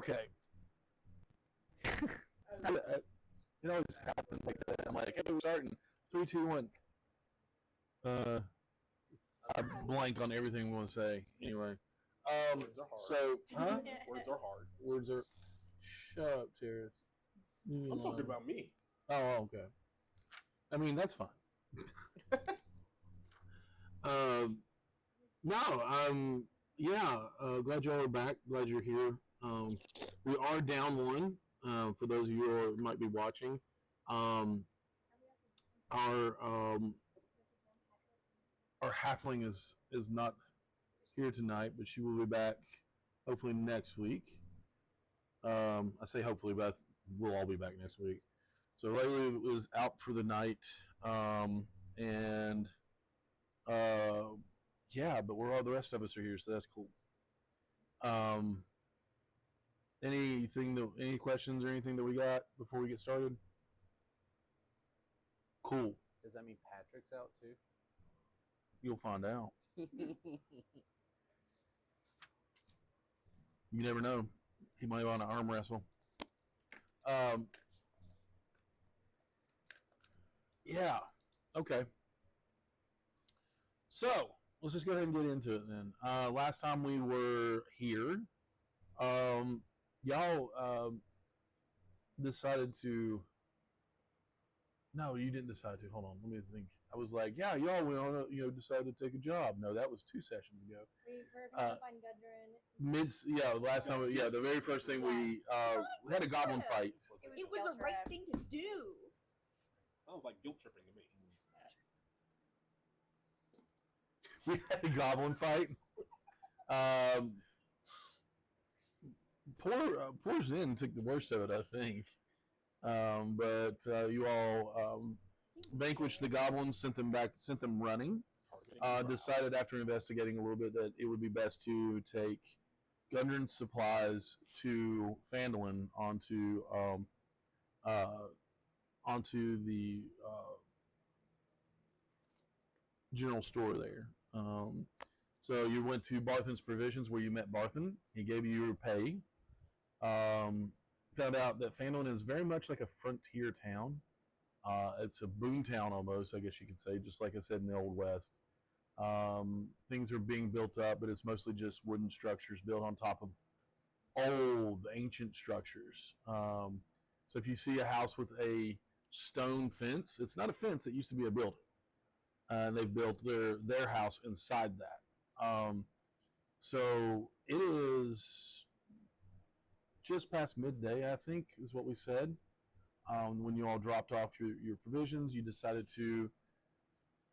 Okay. It always happens like that. I'm like, hey, we're starting. 3, 2, 1. I blank on everything we want to say. Anyway. Words are hard. So, huh? Words are hard. Words are. Shut up, Terrace. I'm talking about me. Oh, okay. I mean, that's fine. No, yeah, glad y'all are back. Glad you're here. We are down one. For those of you who might be watching, our halfling is not here tonight, but she will be back hopefully next week. I say hopefully, but we'll all be back next week. So Layla was out for the night, and yeah, but the rest of us are here, so that's cool. Any questions or anything that we got before we get started? Cool. Does that mean Patrick's out too? You'll find out. You never know. He might want to arm wrestle. Yeah. Okay. So let's just go ahead and get into it then. Last time we were here, y'all decided to. No, you didn't decide to. Hold on, let me think. I was like, yeah, y'all went decided to take a job. No, that was 2 sessions ago. We were going to find Gudrun. Last time, the very first thing we had a goblin fight. It was the right thing to do. Sounds like guilt tripping to me. We had a goblin fight. Poor Zen took the worst of it, I think. But you all vanquished the goblins, sent them running. Decided after investigating a little bit that it would be best to take Gundren's supplies to Phandelver onto the general store there. So you went to Barthen's Provisions where you met Barthen. He gave you your pay. Found out that Phandelver is very much like a frontier town. It's a boom town almost, I guess you could say, just like I said in the Old West. Things are being built up, but it's mostly just wooden structures built on top of old, ancient structures. So if you see a house with a stone fence, it's not a fence, it used to be a building. They built their house inside that. So it is just past midday, I think, is what we said. When you all dropped off your provisions, you decided to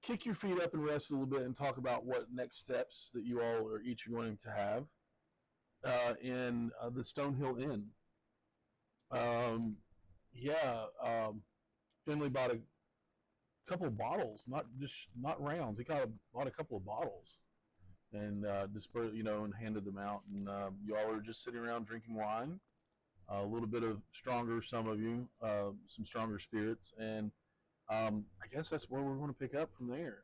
kick your feet up and rest a little bit and talk about what next steps that you all are each going to have in the Stonehill Inn. Finley bought a couple of bottles, not rounds. He bought a couple of bottles and and handed them out. And you all were just sitting around drinking wine, a little bit of stronger, some of you, some stronger spirits, and I guess that's where we're going to pick up from there.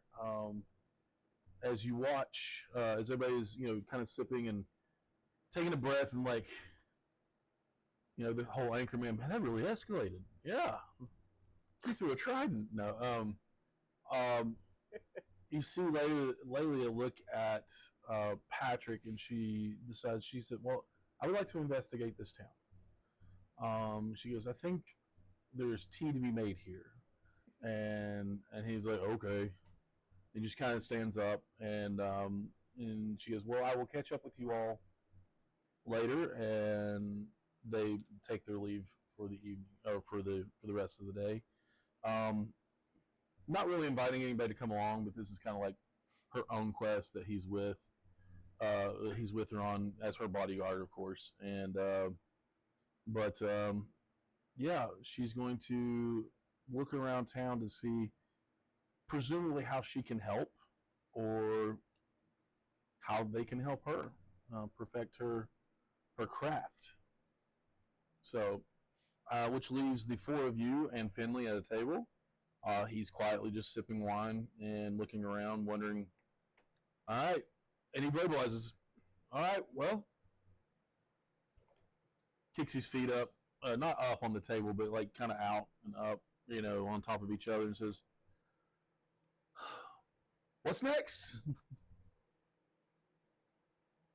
As you watch, as everybody's kind of sipping and taking a breath and the whole Anchorman, man, that really escalated. Yeah. He threw a trident. No. You see Lelia look at Patrick, and she said, well, I would like to investigate this town. She goes, I think there's tea to be made here. And he's like, okay. He just kind of stands up, and she goes, well, I will catch up with you all later, and they take their leave for the evening, or for the rest of the day. Not really inviting anybody to come along, but this is kind of like her own quest that he's with her on as her bodyguard, of course. And she's going to look around town to see presumably how she can help, or how they can help her perfect her craft. So, which leaves the 4 of you and Finley at a table. He's quietly just sipping wine and looking around, wondering, all right, and he verbalizes, all right, well, kicks his feet up, not up on the table, but like kind of out and up, on top of each other, and says, "What's next?"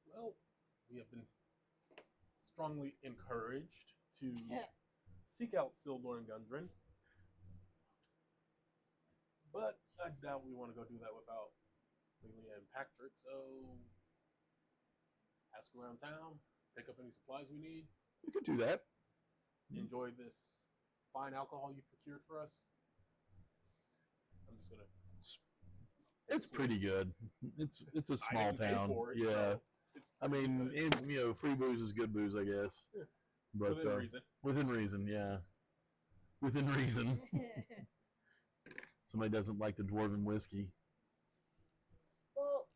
Well, we have been strongly encouraged to seek out Sildor and Gundren. But I doubt we want to go do that without Lily and Patrick, so ask around town, pick up any supplies we need, We could do that. enjoy this fine alcohol you've procured for us. I'm just gonna. It's pretty good. It's a I small didn't pay town. for it, Yeah. so it's I pretty mean, good. free booze is good booze, I guess. Yeah. But Within reason. Within reason, yeah. Within reason. Somebody doesn't like the dwarven whiskey. Well,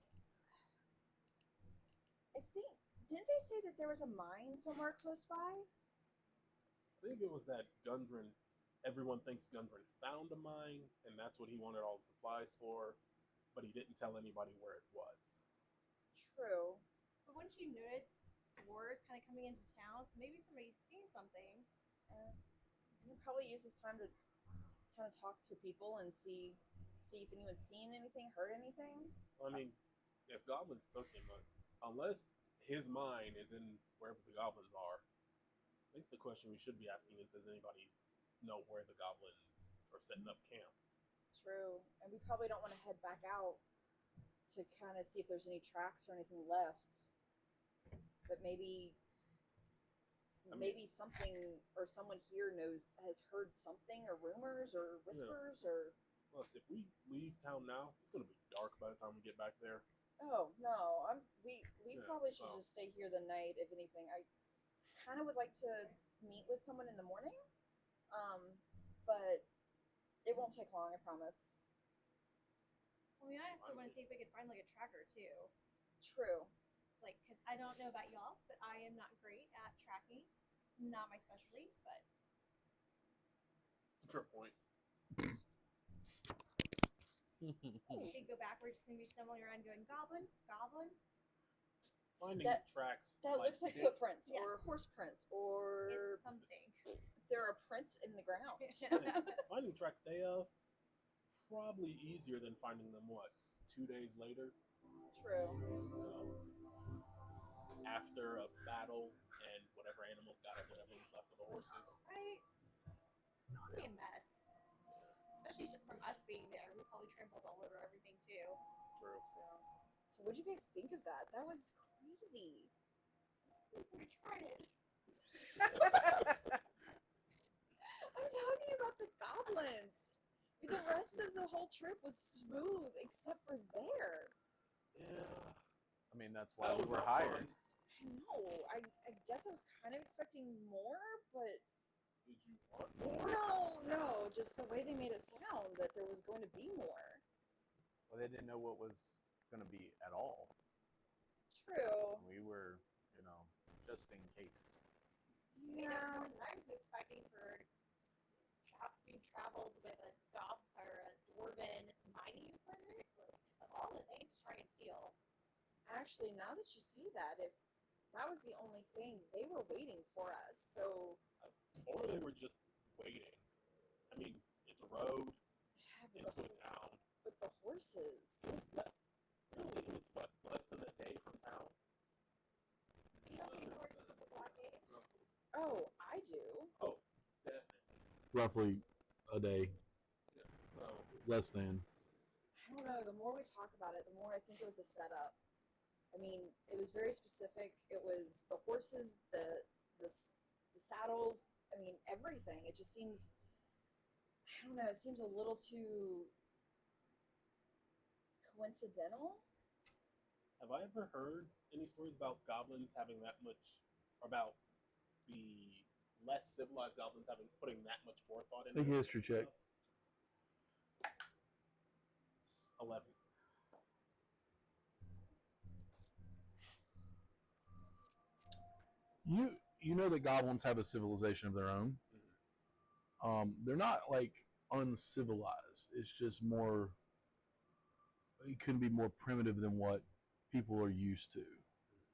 I think didn't they say that there was a mine somewhere close by? I think it was that Gundren. Everyone thinks Gundren found a mine, and that's what he wanted all the supplies for, but he didn't tell anybody where it was. True. But wouldn't you notice dwarves kind of coming into town? So maybe somebody's seen something. He'll probably use this time to kind of talk to people and see if anyone's seen anything, heard anything. I mean, if goblins took him, unless his mine is in wherever the goblins are, I think the question we should be asking is, does anybody know where the goblins are setting up camp? True. And we probably don't want to head back out to kind of see if there's any tracks or anything left. But maybe something or someone here has heard something or rumors or whispers or. Plus, if we leave town now, it's going to be dark by the time we get back there. Oh no, we probably should well. just stay here the night. If anything, I kind of would like to meet with someone in the morning, but it won't take long. I promise. Well, we might also want to see if we could find like a tracker too. True. It's like, because I don't know about y'all, but I am not great at tracking. Not my specialty, but It's a fair point. we could go back. We're just gonna be stumbling around going goblin, goblin. Finding tracks That looks like day- footprints Yeah. or horse prints or It's something. there are prints in the ground. finding tracks day of, probably easier than finding them 2 days later. True. So after a battle and whatever animals got it, whatever was left of the horses. Right? It's gonna be a mess. Especially just from us being there. We probably trampled all over everything too. True. So what do you guys think of that? That was crazy. We tried it. I'm talking about the goblins. The rest of the whole trip was smooth except for there. Yeah. I mean, that's why That we was were not hired. fun. I know. I guess I was kind of expecting more, but Did you want more? no. Just the way they made it sound that there was going to be more. Well, they didn't know what was going to be at all. True. We were, just in case. I mean, that's more than I was expecting for being traveled with a dwarven mining equipment. Of all the things to try and steal. Actually, now that you say that, if that was the only thing, they were waiting for us. So Or they were just waiting. I mean, it's a road yeah, into a town. but the horses. It was less than a day from town? You don't need horses with a black gate. Oh, I do. Oh, definitely. Roughly a day, Yeah. So, less than. I don't know. The more we talk about it, the more I think it was a setup. I mean, it was very specific. It was the horses, the saddles. I mean, everything. It just seems. I don't know. It seems a little too coincidental. have I ever heard any stories about goblins having that much, or about the less civilized goblins putting that much forethought into Make a it? history check. 11. You know that goblins have a civilization of their own. They're not like uncivilized. It's just more. It can be more primitive than what people are used to.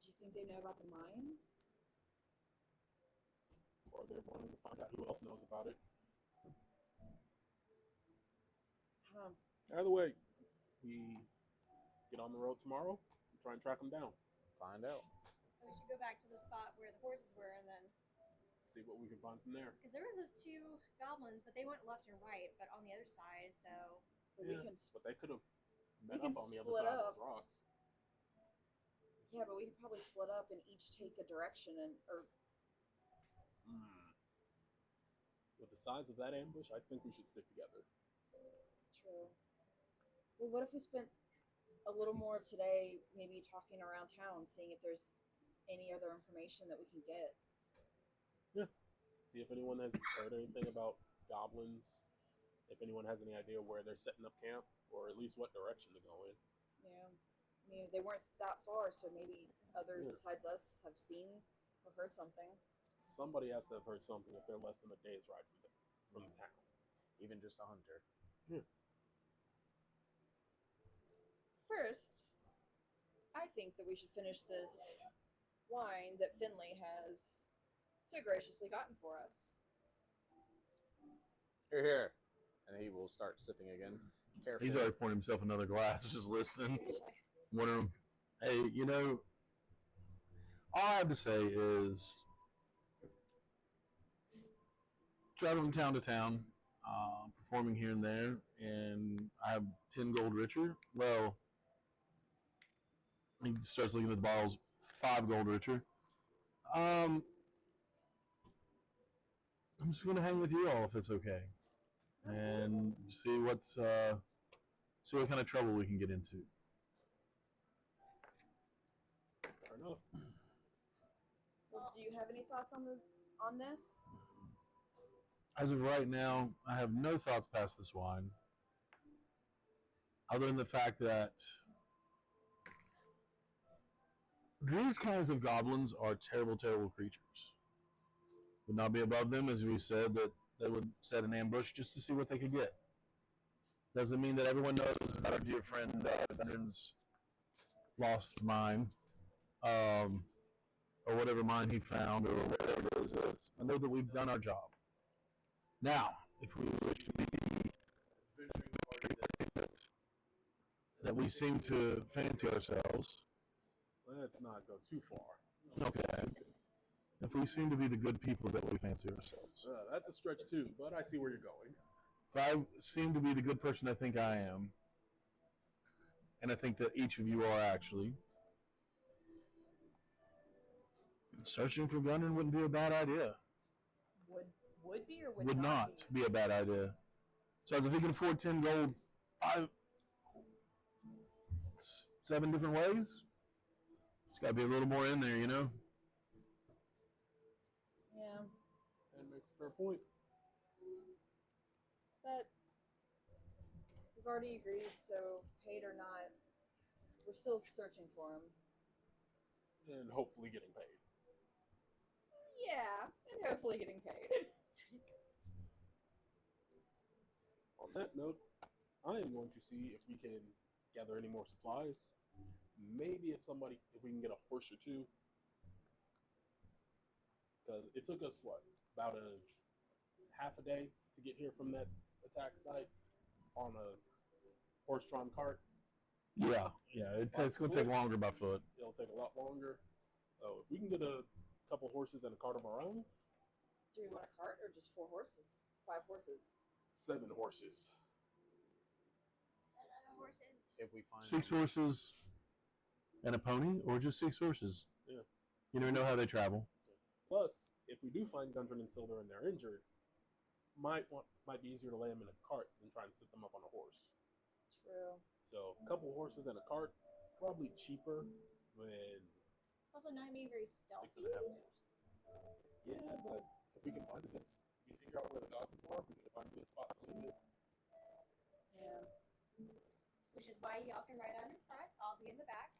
Do you think they know about the mine? Or they're wanting to find out who else knows about it. Huh. Either way, we get on the road tomorrow and try and track them down. Find out. So we should go back to the spot where the horses were, and then See what we can find from there. because there were those two goblins, but they went left and right, but on the other side. So But Yeah. we can. But they could have We met can up on the other split side of up. those rocks. Yeah, but we could probably split up and each take a direction or With the size of that ambush, I think we should stick together. true. Well, what if we spent a little more of today maybe talking around town, seeing if there's any other information that we can get? See if anyone has heard anything about goblins. If anyone has any idea where they're setting up camp, or at least what direction to go in. Yeah. I mean, they weren't that far, so maybe others Yeah. besides us have seen or heard something. Somebody has to have heard something if they're less than a day's ride from the town. Even just a hunter. First, I think that we should finish this wine that Finley has so graciously gotten for us. Here, here. And he will start sipping again. Carefully. He's already poured himself another glass, just listening. Wondering, hey, all I have to say is traveling town to town, performing here and there, and I have 10 gold richer. Well, he starts looking at the bottles, 5 gold richer. I'm just going to hang with you all if it's okay, and see what kind of trouble we can get into. Fair enough. Well, do you have any thoughts on this? As of right now, I have no thoughts past this wine, other than the fact that these kinds of goblins are terrible, terrible creatures. Would not be above them, as we said, that they would set an ambush just to see what they could get. Doesn't mean that everyone knows about our dear friend Veteran's lost mine, or whatever mine he found, or whatever it is. I know that we've done our job. Now, if we wish to be adventuring party that we seem to fancy ourselves, Let's not go too far. okay. If we seem to be the good people that we fancy ourselves, That's a stretch too, but I see where you're going. if I seem to be the good person I think I am, and I think that each of you are actually, searching for Gunner wouldn't be a bad idea. Would be or would, Would not be a bad idea. So if he can afford 10 gold, 7 different ways, there's got to be a little more in there, Yeah. That makes a fair point. But we've already agreed, so paid or not, we're still searching for him. And hopefully getting paid. Yeah, and hopefully getting paid. On that note, I am going to see if we can gather any more supplies. Maybe if we can get a horse or two. Because it took us, about a half a day to get here from that attack site on a horse-drawn cart. Yeah. It's going to take longer by foot. It'll take a lot longer. So if we can get a couple horses and a cart of our own, Do we want a cart or just 4 horses? 5 horses? 7 horses. 7 horses. If we find 6 horses and a pony, or just 6 horses. Yeah. You never know how they travel. Plus, if we do find Gundren and Silver and they're injured, might be easier to lay them in a cart than try and sit them up on a horse. True. So a couple horses and a cart, probably cheaper than It's also not being very stealthy. 6.5 horses. Yeah, but if we can find a good, we figure out where the goblins are, we can find a good spot to leave it. Yeah. Which is why y'all can ride on in front. I'll be in the back.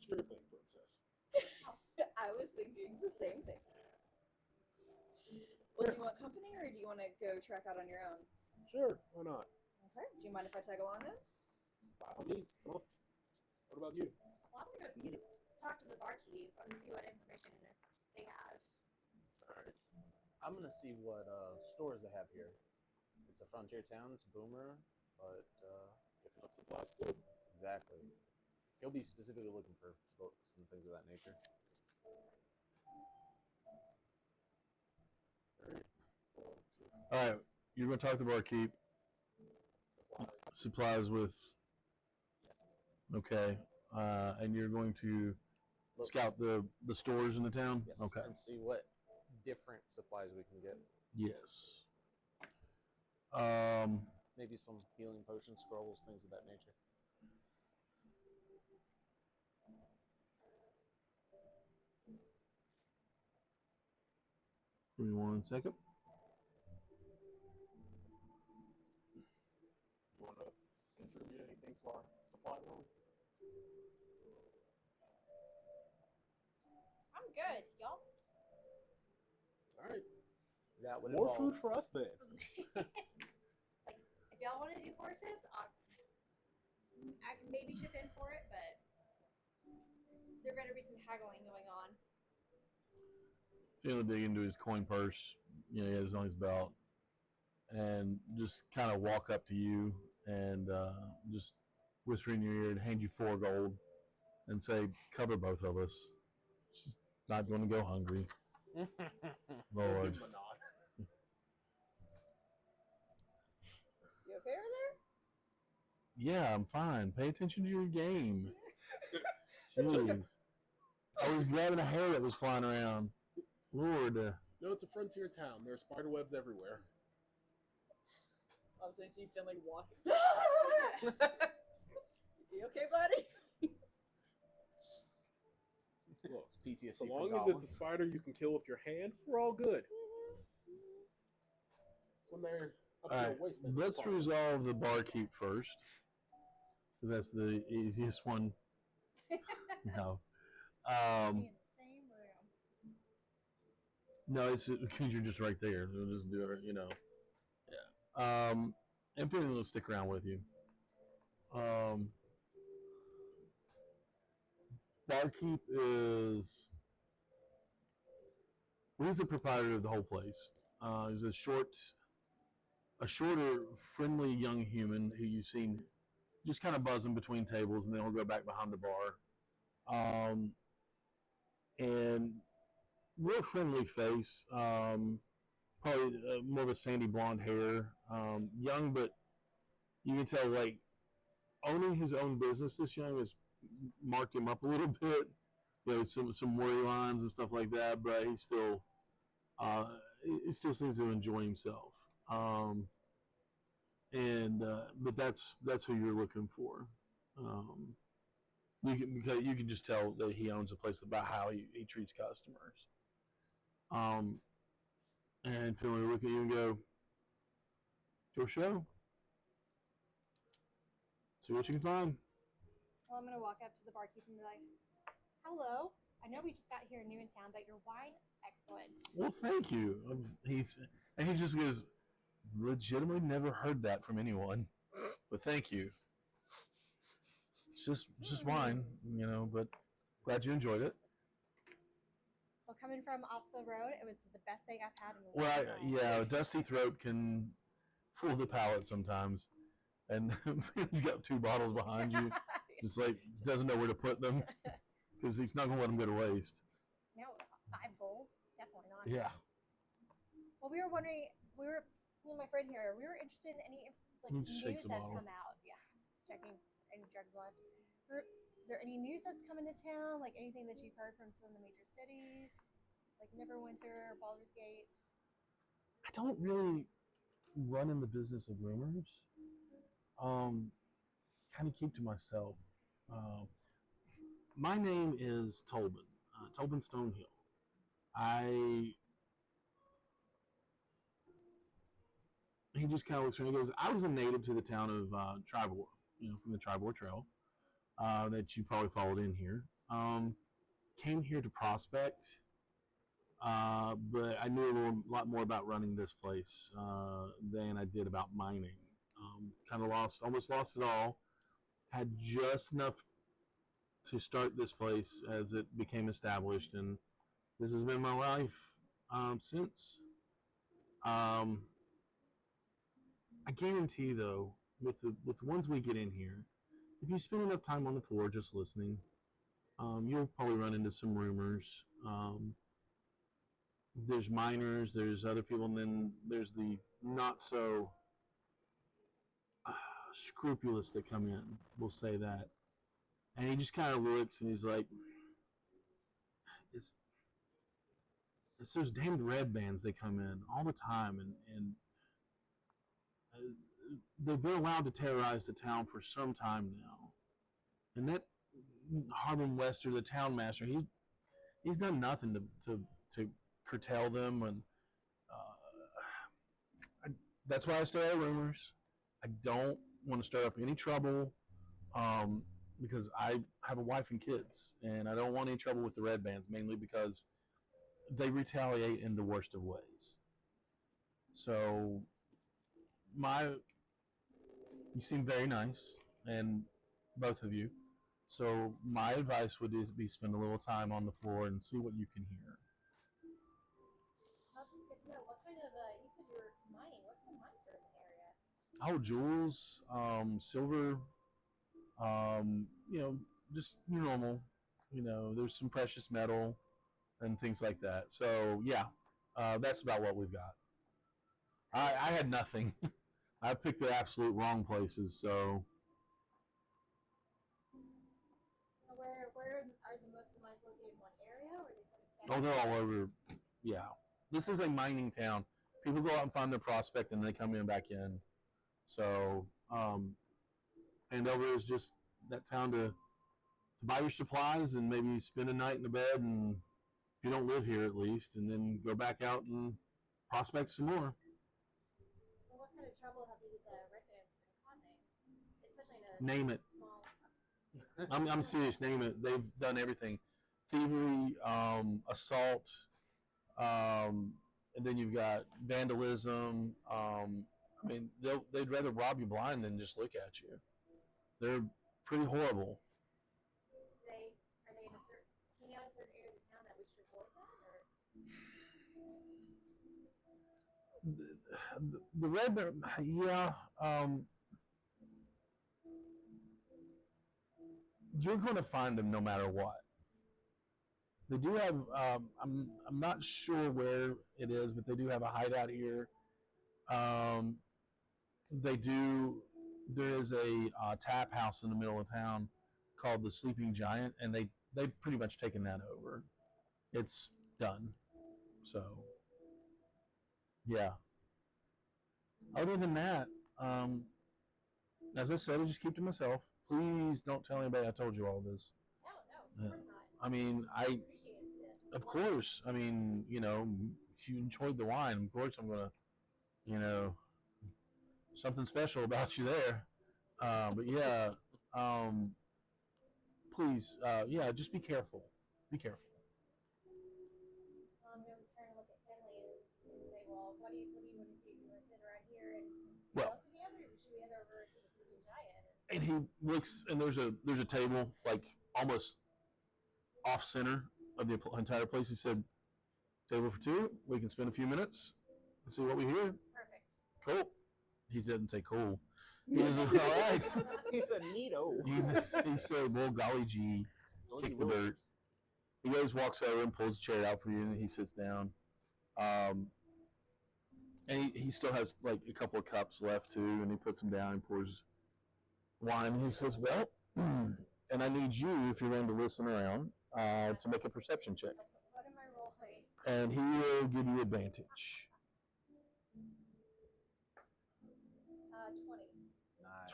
Sure thing, princess. I was thinking the same thing. Well, do you want company or do you want to go track out on your own? Sure, why not? Okay. Do you mind if I tag along then? By all means. Come on. What about you? Well, I'm gonna go talk to the barkeep and see what information they have. I'm gonna see what stores they have here. It's a frontier town. It's a boomer, but Picking up supplies too. exactly. He'll be specifically looking for books and things of that nature. All right, you're going to talk to the barkeep. Supplies with. Okay, and you're going to Look, scout the stores in the town. yes, Okay. and see what different supplies we can get. Yes. Maybe some healing potions, scrolls, things of that nature. Give me 1 second. You want to contribute anything to our supply room? I'm good, y'all. All right. That would More involve food for us then. It's like, if y'all want to do horses, I can maybe chip in for it, but there better be some haggling going on. He'll dig into his coin purse, he has on his belt, and just kind of walk up to you and just whisper in your ear and hand you 4 gold and say, cover both of us. She's not going to go hungry. Lord. Give him a nod. You okay over there? Yeah, I'm fine. Pay attention to your game. Jeez. I was grabbing a hair that was flying around. Lord. No, it's a frontier town. There are spider webs everywhere. I was going to see Finley walking. You okay, buddy? Look, It's PTSD. so from long as goblins. it's a spider you can kill with your hand, we're all good. When they're up to All your right, waist, then let's fine. resolve the barkeep first. Because that's the easiest one. No. Be in the same room. No, it's because you're just right there. They'll just do it, Yeah. And Finley will stick around with you. Barkeep is. He's the proprietor of the whole place. He's a shorter, friendly young human who you've seen just kind of buzzing between tables, and then he'll go back behind the bar. And real friendly face. Probably more of a sandy blonde hair. Young, but you can tell like owning his own business this young has marked him up a little bit. Some worry lines and stuff like that, but he still seems to enjoy himself. But that's who you're looking for. Because you can just tell that he owns a place about how he treats customers. And Finley will look at you and go, "Your show. See what you can find." Well, I'm gonna walk up to the barkeep and be like, "Hello, I know we just got here new in town, but your wine, excellent." Well, thank you. He just goes, "Legitimately never heard that from anyone, but thank you. It's just wine, but glad you enjoyed it." Well, coming from off the road, it was the best thing I've had in a long Well, time. yeah, a dusty throat can fool the palate sometimes, and you got 2 bottles behind you, just like doesn't know where to put them because he's not gonna let them go to waste. No, 5 gold, definitely not. Yeah. Well, we were wondering, me and my friend here, we were interested in any He just shakes news the that bottle. come out. Yeah, just checking any drugs left. Is there any news that's coming to town? Like anything that you've heard from some of the major cities, like Neverwinter, Baldur's Gate? I don't really run in the business of rumors. Kind of keep to myself. My name is Tolbin, Tolbin Stonehill. He just kind of looks around and goes, "I was a native to the town of Tribor, from the Tribor Trail that you probably followed in here. Came here to prospect, but I knew a lot more about running this place than I did about mining. Almost lost it all. Had just enough to start this place as it became established, and this has been my life since. Um, I guarantee, though, with the ones we get in here, if you spend enough time on the floor just listening, you'll probably run into some rumors. There's minors, there's other people, and then there's the not so scrupulous that come in. We'll say that, and he just kind of looks and he's like, "It's those damned red bands. They come in all the time, and they've been allowed to terrorize the town for some time now. And that Harmon Wester, the town master, he's done nothing to curtail them, and that's why I start rumors. I don't want to stir up any trouble, because I have a wife and kids, and I don't want any trouble with the red bands, mainly because they retaliate in the worst of ways. So, you seem very nice, and both of you. So my advice would be spend a little time on the floor and see what you can hear. That's good to know. What kind of, you said you were mining. What kind of mines are in the area? Oh, jewels, silver, just normal. There's some precious metal and things like that. So yeah, that's about what we've got. I had nothing. I picked the absolute wrong places. So Where are the most of the mines located in one area, or are they kind of oh, scattered? they're all over. Yeah, this is a mining town. People go out and find their prospect, and they come in back in. So Phandelver is just that town to buy your supplies and maybe spend a night in the bed, and if you don't live here at least, and then go back out and prospect some more. Well, what kind of trouble have these red bands been causing? Especially in a Name it. small. I'm serious. Name it. They've done everything: thievery, assault, and then you've got vandalism. I mean, they'd rather rob you blind than just look at you. They're pretty horrible. Are they in a certain? Hanging out in a certain area of the town that we should avoid that, or? The red, yeah. You're going to find them no matter what. They do have. I'm not sure where it is, but they do have a hideout here. They do. There is a tap house in the middle of town called the Sleeping Giant, and they've pretty much taken that over. It's done. So yeah. Other than that, as I said, I just keep to myself. Please don't tell anybody I told you all this. No, of course not. I mean, Appreciate it. of course, I mean, if you enjoyed the wine, of course I'm gonna, something special about you there. But yeah, please, yeah, just be careful. Be careful. Well, I'm going to turn and look at Finley and say, well, what do you want to do? Do you want to sit around here and see Well- what else we can gather, or should we head over to the Sleeping Giant? And he looks, and there's a table like almost off center of the entire place. He said, "Table for two. We can spend a few minutes and see what we hear." Perfect. Cool. He didn't say cool. He was all right. He said, "Neato." He said, "Well, golly gee." Golly Kick the dirt. Willikers. He goes, walks over, and pulls a chair out for you, and he sits down. And he still has like a couple of cups left too, and he puts them down and pours wine. And he says, "Well, and I need you, if you're going to listen around, to make a perception check, What am I rolling? and he will give you advantage."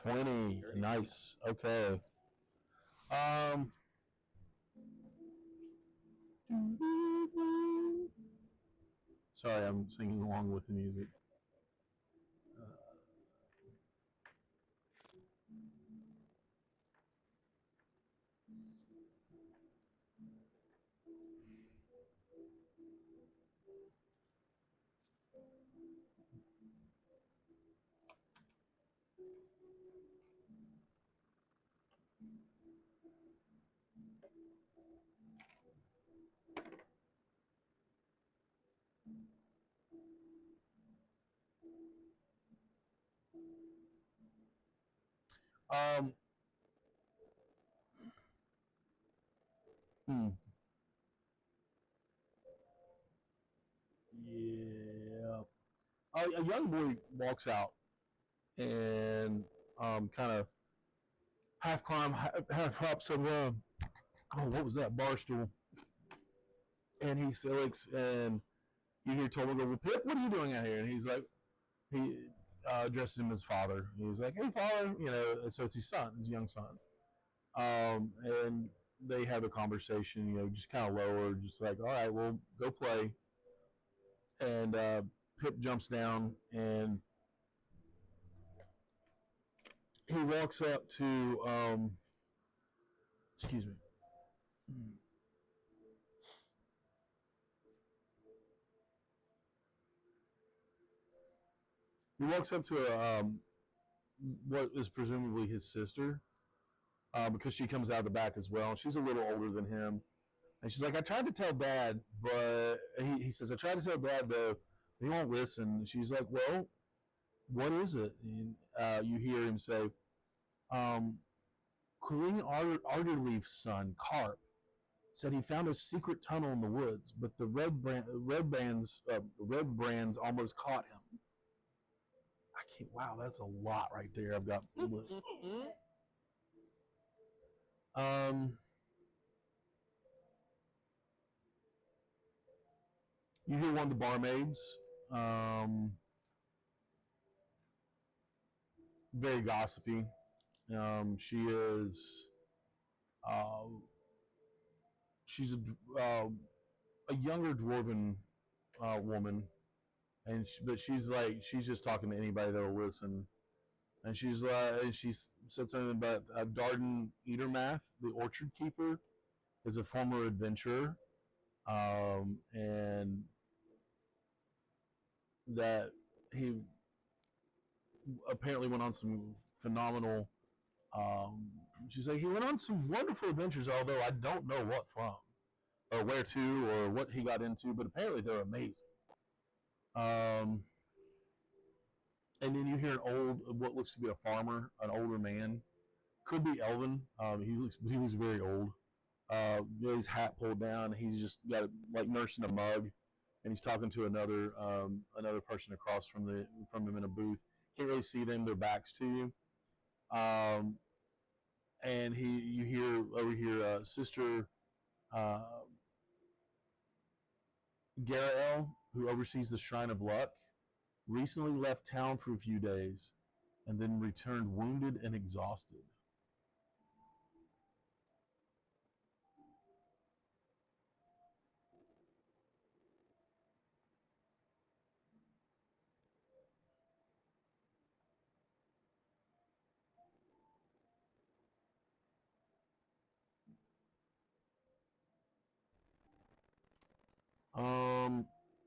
20. 20. Dirty. Nice. Okay. Sorry, I'm singing along with the music. Um, hmm. Yeah. A young boy walks out and kind of half climb, half hops of oh, what was that bar stool? And he looks, and you hear Toby go, "Well, Pip, what are you doing out here?" And he's like, he addresses him as father. He's like, "Hey, father," So it's his son, his young son. And they have a conversation, just kind of lower, just like, "All right, well, go play." And Pip jumps down, and he walks up to, excuse me. He walks up to what is presumably his sister, because she comes out of the back as well. She's a little older than him. And she's like, "I tried to tell Dad, but," he says, "I tried to tell Dad, though, he won't listen." And she's like, "Well, what is it?" And you hear him say, "Colleen Arderleaf's son, Carp, said he found a secret tunnel in the woods, but the red brands almost caught him." I can't. Wow, that's a lot right there. I've got. You hear one of the barmaids. Very gossipy. She is. She's a younger dwarven woman, but she's just talking to anybody that'll listen. And she said something about Darden Eatermath, the orchard keeper, is a former adventurer, and that he apparently went on some phenomenal. She's like, he went on some wonderful adventures, although I don't know what from, or where to, or what he got into, but apparently they're amazing. And then you hear what looks to be a farmer, an older man, could be Elvin. He looks very old. His hat pulled down. He's just got like nursing a mug, and he's talking to another person across from him in a booth. Can't really see them; their backs to you. And you hear over here, Sister Garael, who oversees the Shrine of Luck, recently left town for a few days, and then returned wounded and exhausted.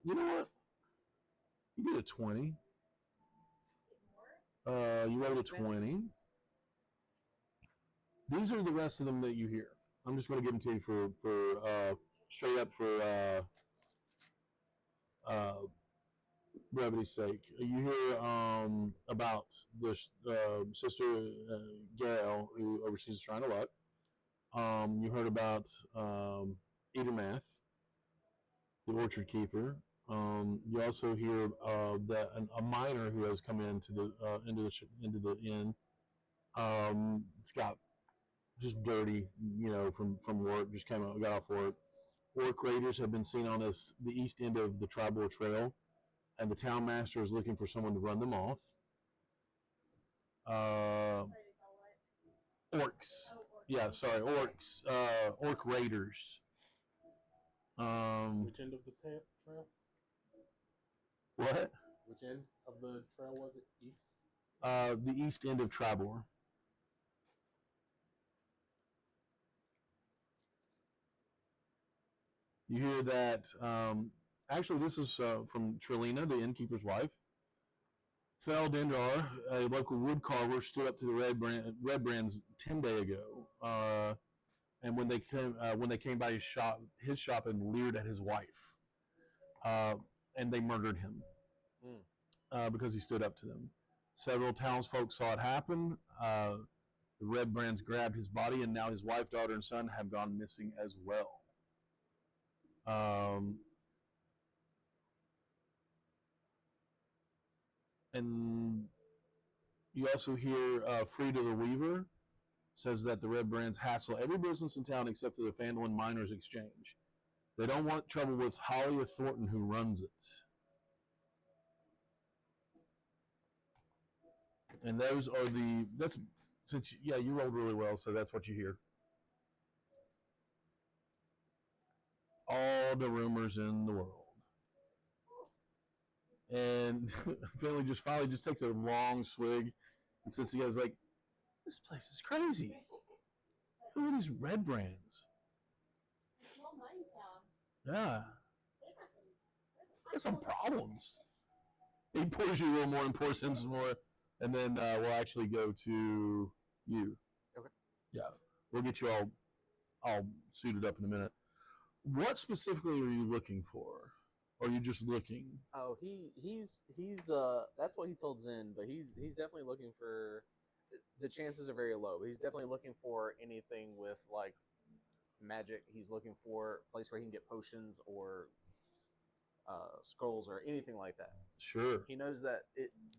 You know what? You get a 20. You rolled a 20. These are the rest of them that you hear. I'm just going to give them to you for straight up for brevity's sake. You hear about the Sister Gail, who oversees the Shrine of Luck. You heard about Edermath, the orchard keeper. You also hear that a miner who has come into the inn. It's got just dirty, from work. Just got off work. Orc raiders have been seen on the east end of the tribal trail, and the town master is looking for someone to run them off. Orcs. Yeah, sorry, orcs. Orc raiders. Which end of the trail? What? Which end of the trail was it? East? The east end of Tribor. You hear that, actually this is from Trilina, the innkeeper's wife. Phandelver, a local wood carver, stood up to the Red Brands 10 days ago, and when they came by his shop and leered at his wife, and they murdered him because he stood up to them. Several townsfolk saw it happen. The Red Brands grabbed his body, and now his wife, daughter, and son have gone missing as well. And you also hear Frida the Weaver says that the Red Brands hassle every business in town except for the Phandelver Miners Exchange. They don't want trouble with Holly Thornton, who runs it. And those are you rolled really well, so that's what you hear. All the rumors in the world. And Finley finally takes a long swig, and since he has like, this place is crazy. Who are these Red Brands? Small mining town. Yeah, They got some problems. He pours you a little more and pours him some more, and then we'll actually go to you. Okay. Yeah, we'll get you all suited up in a minute. What specifically are you looking for? Or are you just looking? Oh, he's that's what he told Zen, but he's definitely looking for. The chances are very low, but he's definitely looking for anything with like magic. He's looking for a place where he can get potions or scrolls or anything like that. Sure. He knows that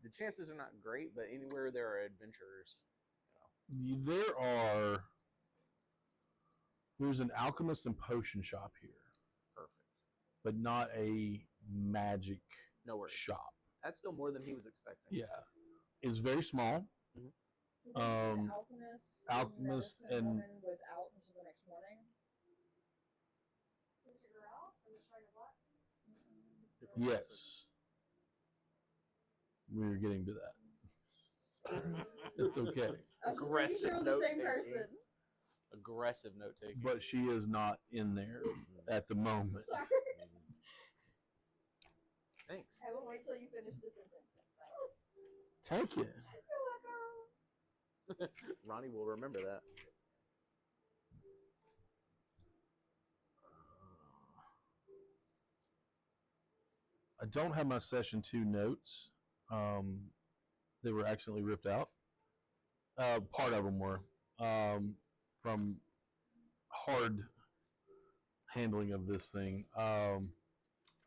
the chances are not great, but anywhere there are adventurers, There's an alchemist and potion shop here, perfect. but not a magic No worries. shop. That's still more than he was expecting. Yeah, it's very small. The alchemist and woman was out until the next morning. Sister Girl from the Shrine of Black. Different yes, we're getting to that. It's okay, I was just making sure it was the same Aggressive person. Aggressive note taking. but she is not in there at the moment. Sorry. Thanks. I will wait till you finish the sentence next time. Take it. Ronnie will remember that. I don't have my session 2 notes. They were accidentally ripped out. Part of them were from hard handling of this thing. I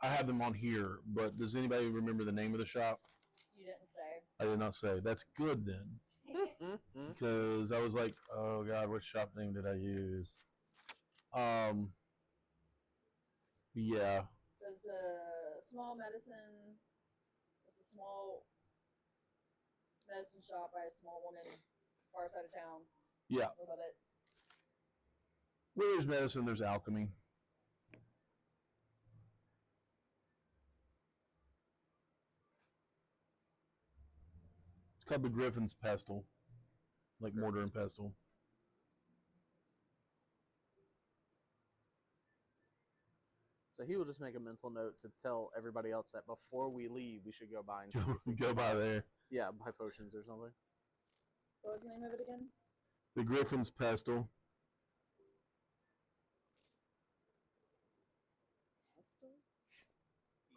have them on here, but does anybody remember the name of the shop? You didn't say. I did not say. That's good then, because I was like, oh God, what shop name did I use? Yeah. There's a small medicine. It's a small medicine shop by a small woman, far side of town. Yeah. What about it? Where there's medicine, there's alchemy. It's called the Griffin's Pestle, like mortar and pestle. So he will just make a mental note to tell everybody else that before we leave, we should go by and see if we Go can by there. Yeah, buy potions or something. What was the name of it again? The Griffin's Pestle.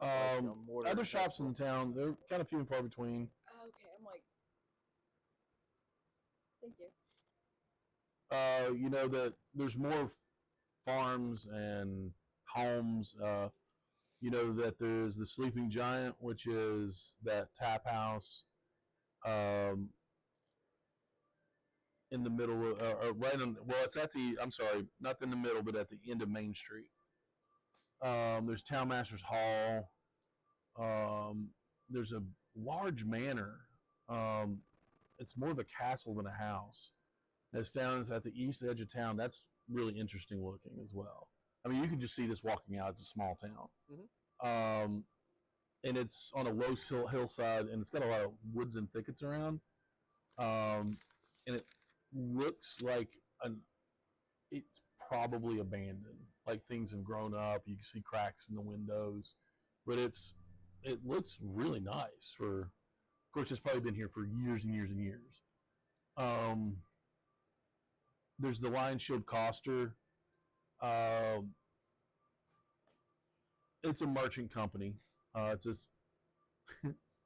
Pestle? Other shops in town, they're kind of few and far between. Okay, I'm like, thank you. You know that there's more farms and homes. You know that there's the Sleeping Giant, which is that tap house in the middle of, right on. Well, it's at the. I'm sorry, not in the middle, but at the end of Main Street. There's Townmaster's Hall. There's a large manor. It's more of a castle than a house. It's down at the east edge of town. That's really interesting looking as well. I mean, you can just see this walking out. It's a small town. Mm-hmm. And it's on a low hillside, and it's got a lot of woods and thickets around. And it looks like it's probably abandoned. Like things have grown up. You can see cracks in the windows, but it looks really nice. Of course, it's probably been here for years and years and years. there's the Lion Shield Coster. Um, it's a merchant company. It's just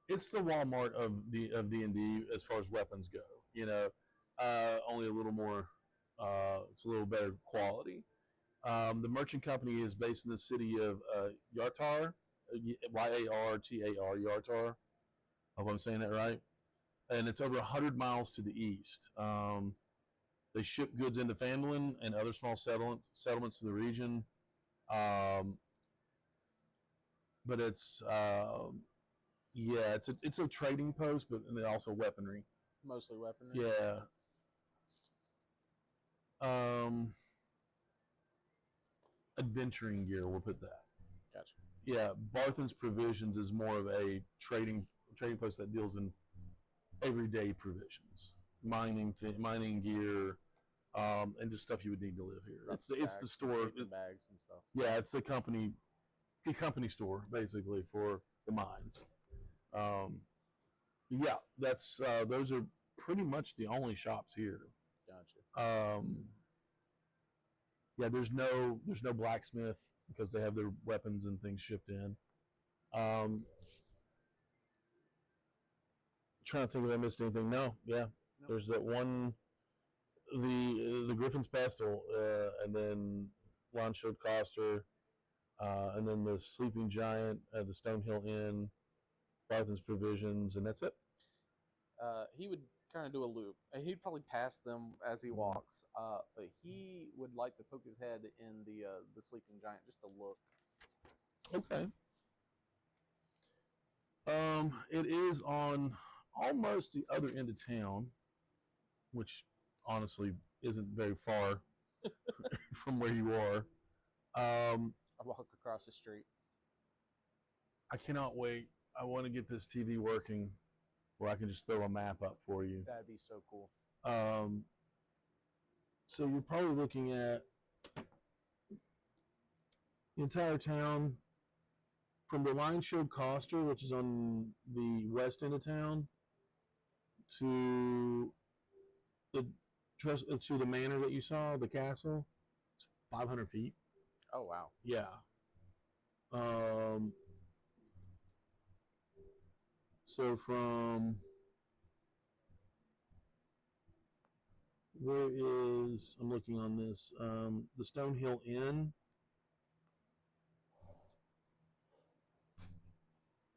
it's the Walmart of D&D as far as weapons go. You know, only a little more. It's a little better quality. The merchant company is based in the city of Yartar, Yartar, Yartar. I hope I'm saying that right. And it's over 100 miles to the east. They ship goods into Phandelver and other small settlements in the region. But it's a trading post, but and then also weaponry. Mostly weaponry. Yeah. Adventuring gear, we'll put that. Gotcha. Yeah, Barthen's Provisions is more of a trading post that deals in everyday provisions, mining gear, and just stuff you would need to live here. It's the store, sleeping bags and stuff. Yeah, it's the company store basically for the mines. Yeah, that's those are pretty much the only shops here. Gotcha. Yeah, there's no blacksmith because they have their weapons and things shipped in. Trying to think if I missed anything. No, yeah. Nope. There's that one, the Griffin's Pestle, and then Launchfield Coster, and then the Sleeping Giant, the Stonehill Inn, Barthen's Provisions, and that's it. He would kind of do a loop. He'd probably pass them as he walks, but he would like to poke his head in the Sleeping Giant just to look. Okay. It is on almost the other end of town, which honestly isn't very far from where you are. I walk across the street. I cannot wait. I want to get this TV working where I can just throw a map up for you. That'd be so cool. So you're probably looking at the entire town from the Lion Shield Coster, which is on the west end of town, to the manor that you saw, the castle. It's 500 feet. Oh wow. Yeah. So from where is, I'm looking on this, the Stonehill Inn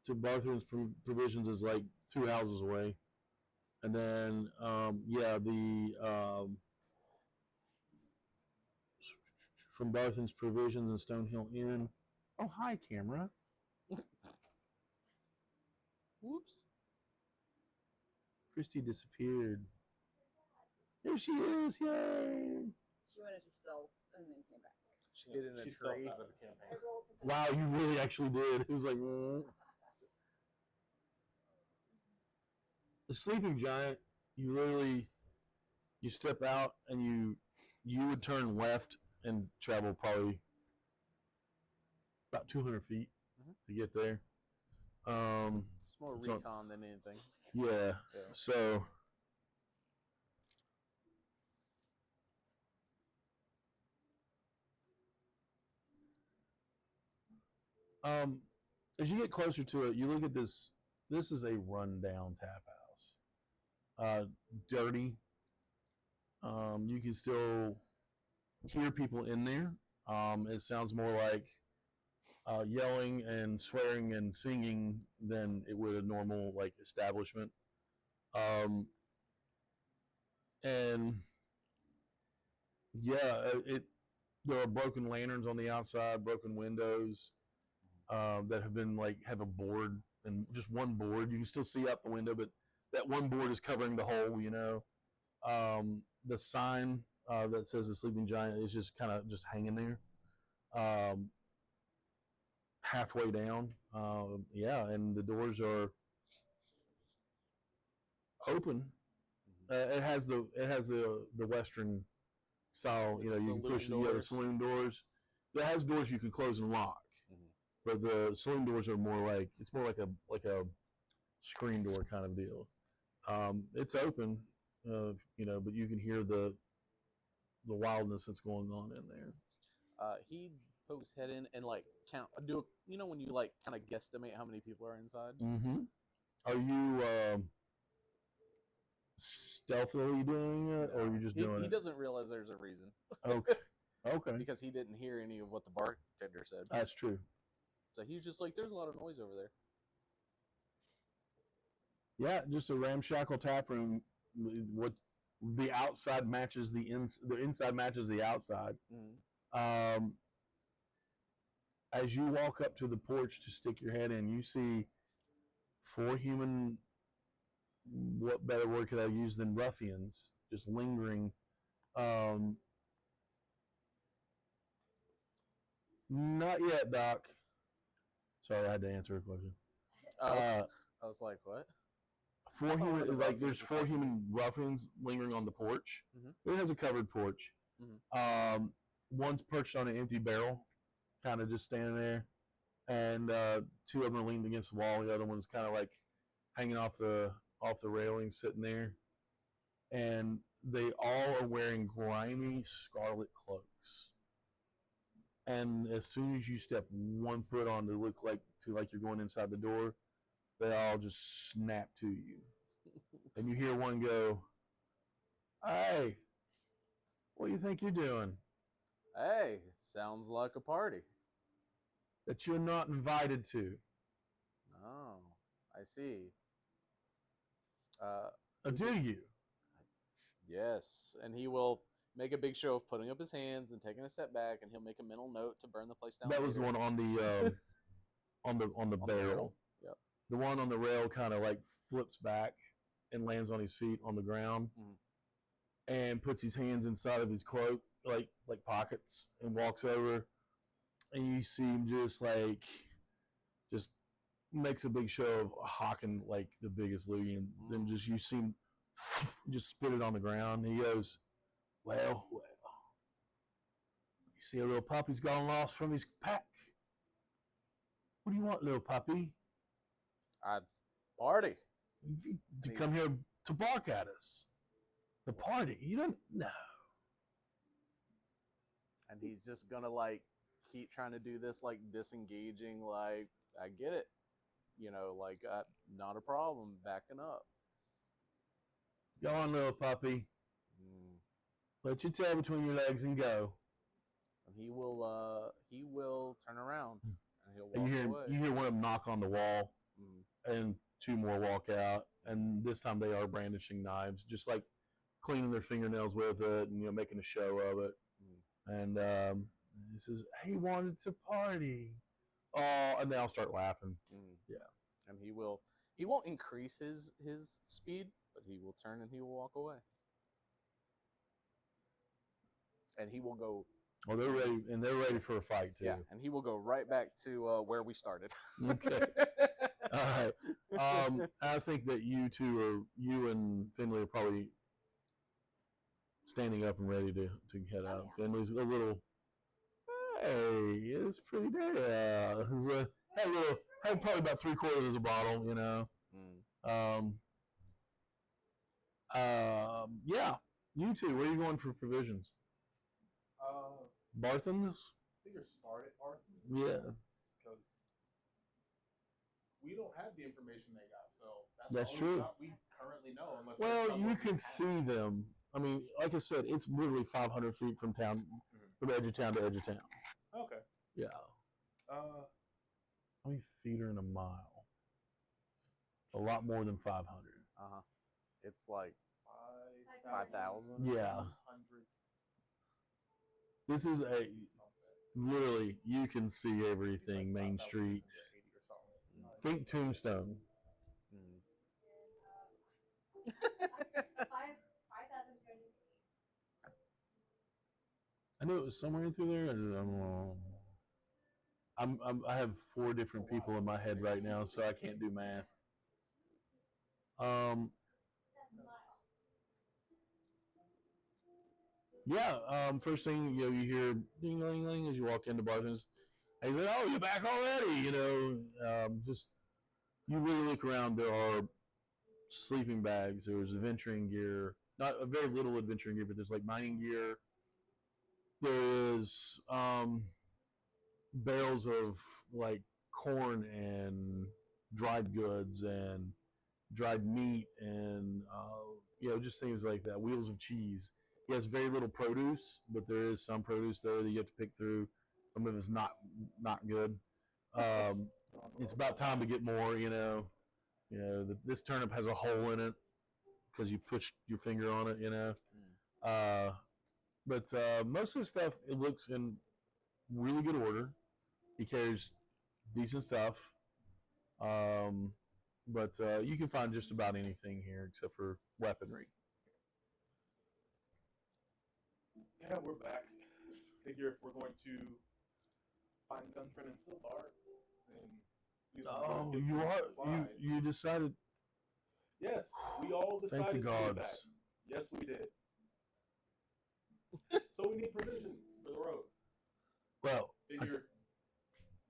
to Barthen's Provisions is like 2 houses away. And then, from Barthen's Provisions and Stonehill Inn. Oh, hi, camera. Whoops. Christy disappeared. There she is! Yay! She went into stealth and then came back. She hid in a She stealthed tree. out of the campaign. Wow, you really actually did. It was like, the Sleeping Giant, you step out and you would turn left and travel probably about 200 feet to get there. It's more recon than anything. Yeah. So as you get closer to it, you look at this. This is a rundown tap house. Dirty. You can still hear people in there. It sounds more like yelling and swearing and singing than it would a normal like establishment. And yeah, there are broken lanterns on the outside, broken windows that have been have a board and just one board. You can still see out the window, but that one board is covering the whole. The sign that says the Sleeping Giant is just kind of just hanging there. Halfway down, and the doors are open. It has the Western style. You can push the saloon doors. It has doors you can close and lock, but the saloon doors are more like a screen door kind of deal. It's open, but you can hear the the wildness that's going on in there. He pokes his head in and like count. When you like kind of guesstimate how many people are inside? Mm-hmm. Are you stealthily doing it, or are you just doing He it? doesn't realize there's a reason. Okay. Okay. Because he didn't hear any of what the bartender said. That's true. So he's just like, there's a lot of noise over there. Yeah, just a ramshackle tap room. What the outside matches the inside matches the outside. Mm-hmm. As you walk up to the porch to stick your head in, you see 4 human. What better word could I use than ruffians? Just lingering. Not yet, Doc. Sorry, I had to answer a question. I was like, what? 4 human, like there's ruffians 4 human ruffians lingering on the porch. Mhm. It has a covered porch. Mhm. One's perched on an empty barrel, kind of just standing there, and 2 of them are leaned against the wall. The other one's kind of like hanging off the railing, sitting there, and they all are wearing grimy scarlet cloaks. And as soon as you step 1 foot on to look like you're going inside the door, they all just snap to you. And you hear one go, "Hey, what do you think you're doing? Hey, sounds like a party. That you're not invited to." Oh, I see. Do you? Yes, and he will make a big show of putting up his hands and taking a step back, and he'll make a mental note to burn the place down. That was the later. one on the on the barrel. Yep. The one on the rail kind of like flips back and lands on his feet on the ground, and puts his hands inside of his cloak, like pockets, and walks over, and you see him just makes a big show of hawking like the biggest loogie, and then you see him just spit it on the ground. He goes, well, you see a little puppy's gone lost from his pack. What do you want, little puppy? Party. You come here to bark at us. The party? You don't know. And he's just gonna like keep trying to do this, like disengaging, like, I get it. Like, not a problem, backing up. Go on, little puppy. Put your tail between your legs and go. And he will turn around and he'll walk away. You hear one of them knock on the wall, and 2 more walk out, and this time they are brandishing knives, just like cleaning their fingernails with it, and making a show of it. And he says, "He wanted to party." Oh, and they all start laughing. Yeah. And he won't increase his speed, but he will turn and he will walk away. And he will go. Oh, they're ready, and they're ready for a fight too. Yeah, and he will go right back to where we started. Okay. All right. I think that you and Finley are probably standing up and ready to head out. Yeah. Finley's a little. Hey, it's pretty day. Had probably about 3/4 of a bottle, Yeah. You two, where are you going for provisions? Barthen's? I think you're start at Barthen. Yeah. Because we don't have the information they got, so That's the true. only shot we currently know. Unless Well, you can see them. I mean, like I said, it's literally 500 feet from town, from edge of town to edge of town. Okay. Yeah. How many feet are in a mile? A lot more than 500. It's like 5,000. Yeah. This is literally, you can see everything, Main Street. Think Tombstone. 5,200 feet. I knew it was somewhere in through there. I have 4 different people in my head right now, so I can't do math. That's a mile. Yeah. First thing you hear ding ding ding as you walk into Barthen's. And he's like, "Oh, you're back already?" Just you really look around. There are sleeping bags. There's adventuring gear. Not a very little adventuring gear, but there's like mining gear. There is barrels of like corn and dried goods and dried meat and just things like that. Wheels of cheese. He has very little produce, but there is some produce there that you have to pick through. Some of it is not good. Um, it's about time to get more. This turnip has a hole in it because you pushed your finger on it. But most of the stuff it looks in really good order. He carries decent stuff. But you can find just about anything here except for weaponry. Yeah, we're back. Figure if we're going to find Guntran and Silbar, then use some Oh, get you some are supplies. you decided. Yes, we all Thank decided the to do gods. that. Yes, we did. So we need provisions for the road. Well, Figure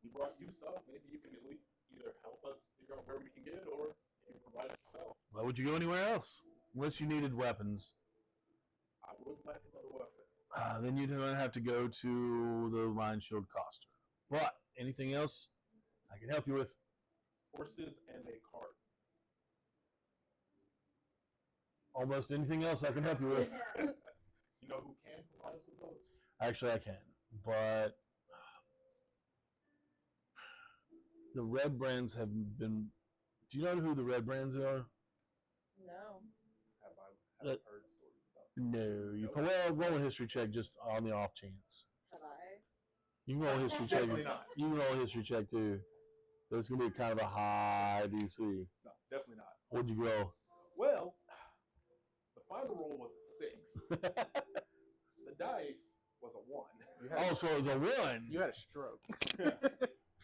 we brought you stuff. Maybe you can at least either help us figure out where we can get it, or you can provide it yourself. why would you go anywhere else unless you needed weapons? I would like another weapon. Then you'd have to go to the Lion Shield Coster. But anything else I can help you with? Horses and a cart. Almost anything else I can help you with. You know who can provide us with those? Actually, I can, but the Red Brands have been. Do you know who the Red Brands are? No. Have I That- heard stories about them? No, you Nope. well roll a history check just on the off chance. Have I? You can roll a history check. Definitely not. You can roll a history check too. But it's gonna be kind of a high DC. No, definitely not. What'd you roll? Well, the final roll was a 6. The dice was a 1. You had, Oh, so it was a 1. you had a stroke.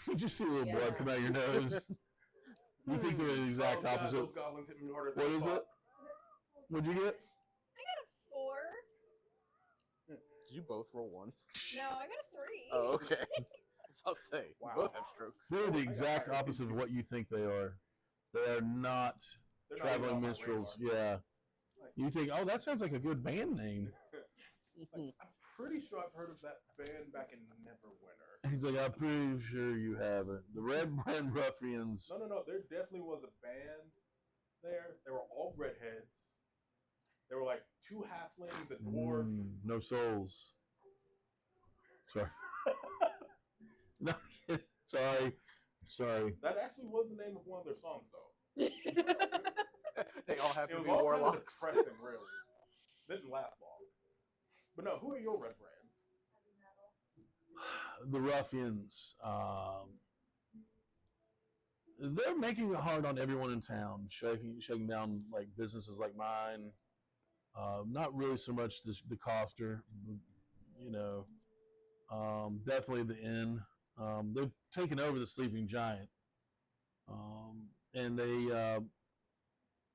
You just see a little Yeah. blood come out of your nose. You think they're the exact Oh, God, opposite. those goblins hit me harder than What I is thought. it? What'd you get? I got a 4. Did you both roll ones? No, I got a 3. Oh, okay. I was about to say, Wow. you both have strokes. They're the I got exact higher. opposite of what you think they are. They are not They're not even traveling on my minstrels. radar. Yeah. Like- You think, oh, that sounds like a good band name. Like, I'm pretty sure I've heard of that band back in Neverwinter. He's like, I'm pretty sure you haven't. The Red Brand Ruffians. No. There definitely was a band there. They were all redheads. They were like 2 halflings, a dwarf. No souls. Sorry. No, sorry. That actually was the name of one of their songs, though. They all have It to was be all warlocks. kind of depressing, really. Didn't last long. But no, who are your red brands? The Ruffians. They're making it hard on everyone in town, shaking down like businesses like mine. Not really so much the Coster, definitely the inn. They've taken over the Sleeping Giant, and they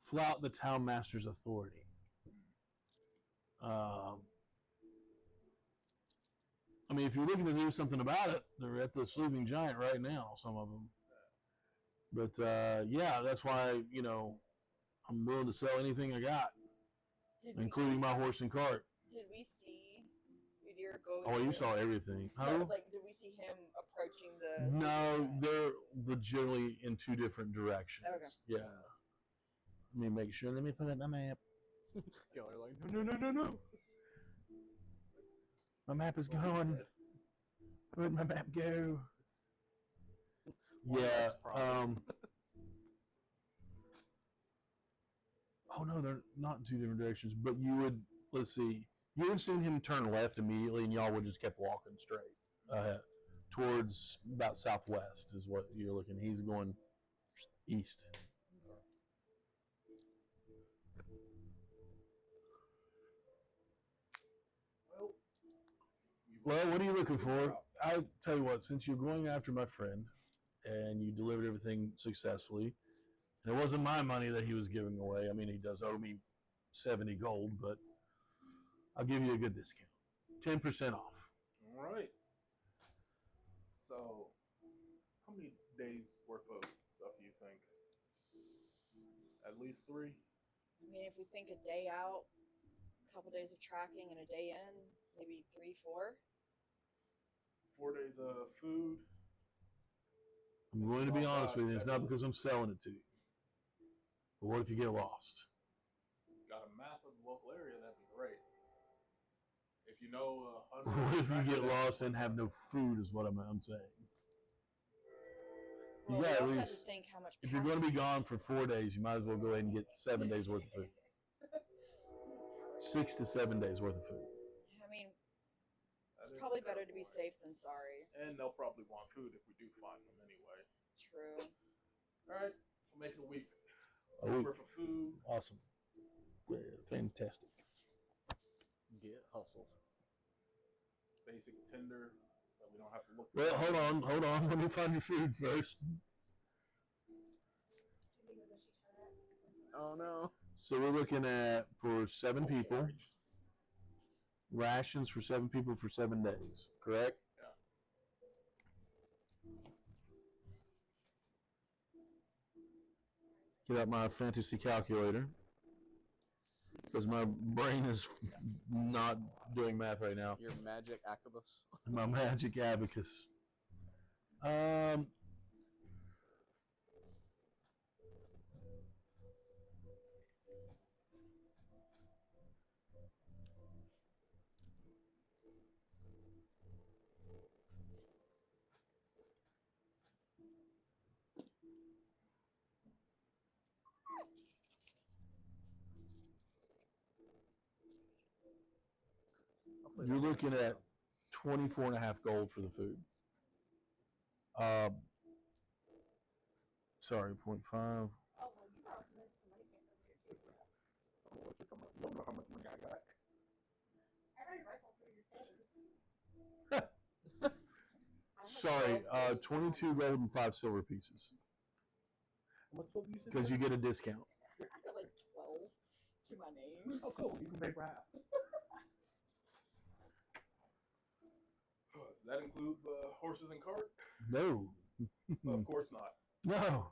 flout the town master's authority. I mean, if you're looking to do something about it, they're at the Sleeping Giant right now, some of them. But yeah, that's why I'm willing to sell anything I got, including my horse and cart. Did we see Udyr go? Oh, you through- saw everything. No, Huh? like, did we see him approaching the? No, sleeping giant? they're legitimately in 2 different directions. Okay. Yeah. Let me make sure. Let me put it on my map. Y'all are like, no. My map is going. Where'd my map go? Well, Yeah. that's probably- Oh no, they're not in 2 different directions. But you would. Let's see. You would have seen him turn left immediately, and y'all would just kept walking straight towards about southwest is what you're looking. He's going east. Well, what are you looking for? I tell you what, since you're going after my friend and you delivered everything successfully, and it wasn't my money that he was giving away. I mean, he does owe me 70 gold, but I'll give you a good discount. 10% off. All right. So, how many days worth of stuff do you think? At least 3? I mean, if we think a day out, couple days of tracking and a day in, maybe 3, 4. 4 days of food. I'm going to be honest with you. It's not because I'm selling it to you. But what if you get lost? Got a map of the local area, that'd be great. If you know What if you get lost and have no food? Is what I'm saying. Well, You we got at also have to least. think how much. If you're going to be gone for 4 days, you might as well go ahead and get 7 days worth of food. 6 to 7 days worth of food. I mean, That it's is probably a fair better to be point. safe than sorry. And they'll probably want food if we do find them anyway. True. All right, we'll make it a week. A week. Worth of food. Awesome. Yeah, fantastic. Get hustled. Basic Tinder, but we don't have to look for Well, something. hold on. Let me find your food first. Oh no. So we're looking at for 7 people, rations for 7 people for 7 days, correct? Yeah. Get out my fantasy calculator because my brain is not doing math right now. Your magic acubus. My magic abacus. You're looking at 24.5 gold for the food. Sorry, 0.5. Oh, well, you brought some extra money pants over here too, so. You don't know how much money I got. I already rifled through your things. Sorry, 22 gold and 5 silver pieces How much gold do you say? because you get a discount. I got like 12 to my name. Oh, cool. You can pay for half. Does that include the horses and cart? No, Of course not. no.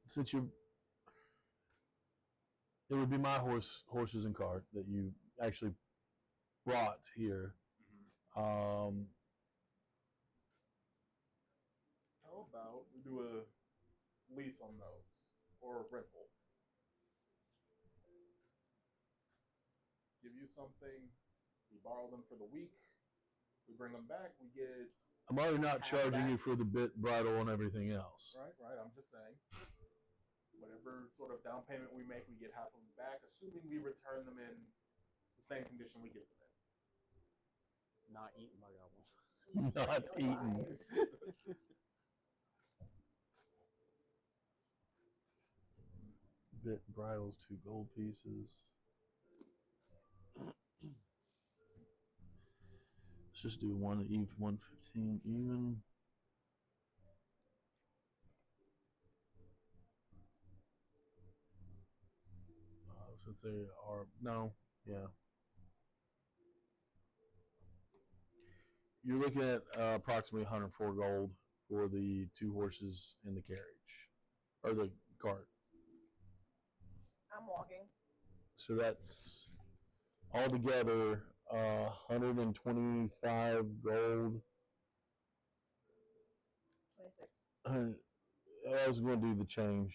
Since you, it would be my horses and cart that you actually brought here. How about we do a lease on those or a rental? Give you something, we borrow them for the week, we bring them back, we get. I'm already not Half charging back. you for the bit bridle and everything else. Right, I'm just saying. Whatever sort of down payment we make, we get half of it back, assuming we return them in the same condition we get them in. Not eaten by goblins. Not eaten. Bit bridles, 2 gold pieces. Let's just do 115 even. Since they are you're looking at approximately 104 gold for the 2 horses and the carriage or the cart. I'm walking. So that's altogether 125 gold. 26. I was going to do the change.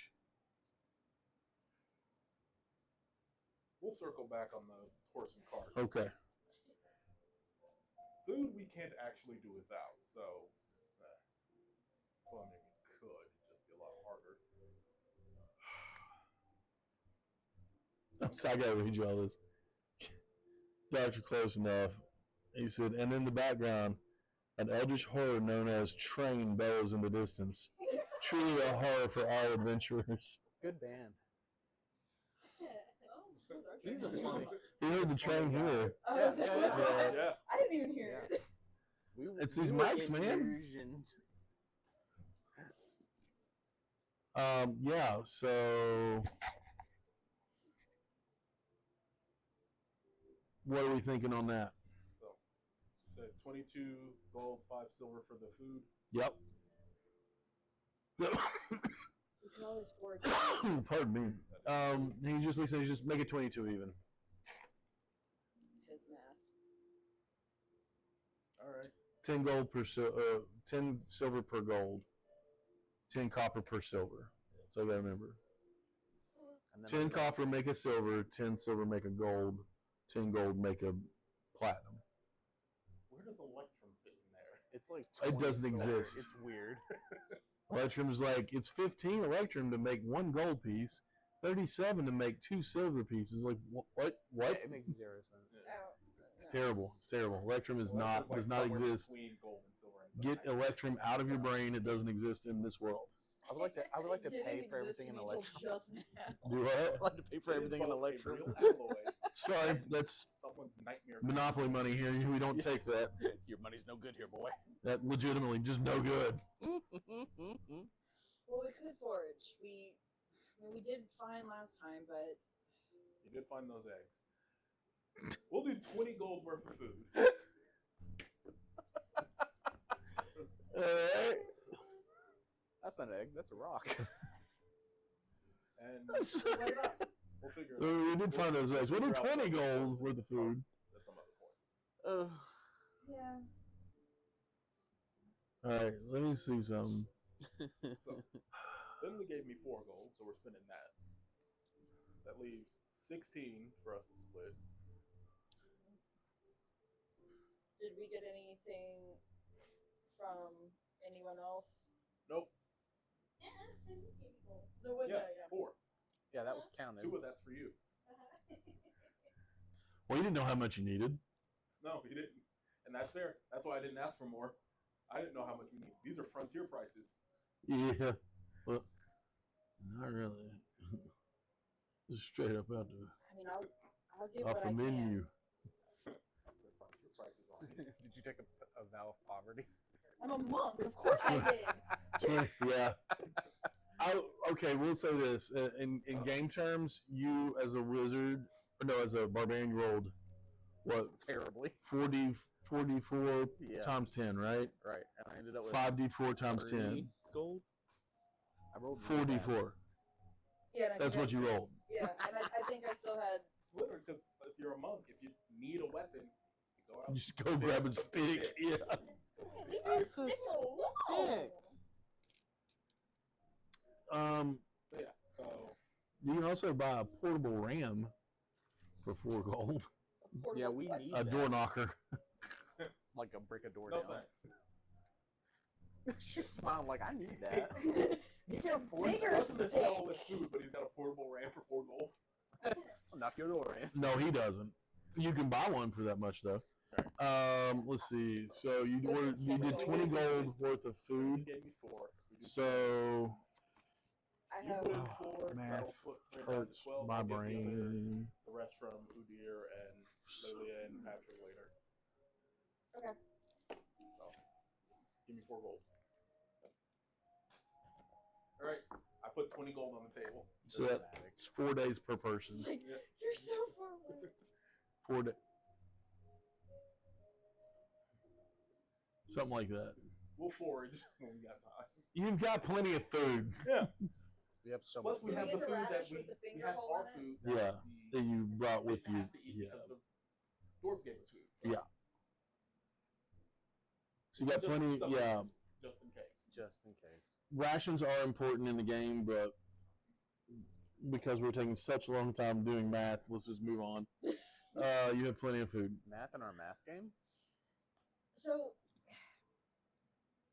We'll circle back on the horse and cart. Okay. Food we can't actually do without, so well, I mean, we could, it'd just be a lot harder. So I got to read you all this. Doctor, close enough. He said, and in the background, an eldritch horror known as Train bellows in the distance. Truly a horror for all adventurers. Good band. These These are funny. You heard the train here. Oh, Yeah, is that yeah, what it yeah. was? Yeah. I didn't even hear Yeah. it. It's these were mics, man. illusioned. Yeah, so what are we thinking on that? So, you said 22 gold, 5 silver for the food. Yep. We can always forward. Pardon me. He just looks at it, just make it 22 even. his math. All right. 10 10 silver per gold, 10 copper per silver. So I gotta remember. And then 10 I'm gonna- copper make a silver, 10 silver make a gold, 10 gold make a platinum. Where does Electrum fit in there? It's like It 20 doesn't silver. exist. It's weird. Electrum's like, it's 15 Electrum to make one gold piece, 37 to make 2 silver pieces. Like, what? Yeah, it makes 0 sense. Oh, It's no. terrible. It's terrible. Electrum is not Electrum's does not somewhere exist. between gold and silver. And Get Electrum out of your brain. It doesn't exist in this world. I would like to It didn't pay for exist everything in until Electrum. just now. Do what? I'd like to pay for It is everything in both a Electrum. real alloy. Sorry, that's Someone's nightmare. monopoly money here. We don't take that. Your money's no good here, boy. That legitimately just no good. Well, we could forage. We did fine last time, but You did find those eggs. We'll do 20 gold worth of food. That's not an egg. That's a rock. And what about we'll figure it out. We did find those eggs. We'll do Figure out 20 what gold goes worth of food. That's some other point. yeah? All right, let me see some. So, Finley gave me 4 gold, so we're spending that. That leaves 16 for us to split. Did we get anything from anyone else? Nope. No, wait, Yeah, yeah. 4. Yeah, that was counted. 2 of that's for you. Well, you didn't know how much you needed. No, he didn't. And that's fair. That's why I didn't ask for more. I didn't know how much we need. These are frontier prices. Yeah, well, not really. Just straight up out the I mean, I'll give off what the I menu. can. They're frontier prices on it. Did you take a vow of poverty? I'm a monk. Of course I did. Yeah. Okay, we'll say this. In game terms, you as a wizard, or no, as a barbarian, you rolled, what, Terribly. 44 Yeah. times 10, right? Right. And I ended up with 5d4 times 10. 3 gold. I rolled really bad. 44. Yeah, and I That's think what you rolled. Yeah, and I think I still had. Literally, because if you're a monk, if you need a weapon, you go out. Just go grab a stick. Yeah. Leave my That's stick a alone. stick. So, yeah, so You can also buy a portable ram for 4 gold. Yeah, we need A that. door knocker. Like a brick a door no down. thanks. She smiled like, I need that. You can afford Bigger to sell with food, but he's got a portable ram for 4 gold. I'll knock your door in. No, he doesn't. You can buy one for that much though. Let's see. So you did 20 gold worth of He food. gave me 4. We did So I you have. put in 4. math That'll put right down to hurts 12. my I'll get the other- brain. The rest from Udir and Lilia and Patrick later. Okay. So, give me 4 gold. All right, I put 20 gold on the table. So that's 4 days per person. It's like, Yeah. you're so far away. 4 days. Something like that. We'll forage when we got time. You've got plenty of food. Yeah. We have so Plus, much. we Do have we the get the food that radish we with the finger have hole our in it? food. Yeah, the that you brought with didn't you. have to eat Yeah. because the dwarves gave us food. Yeah. So you got Just plenty. some Yeah. items, just in case. Just in case. Rations are important in the game, but because we're taking such a long time doing math, let's just move on. You have plenty of food. Math in our math game? So,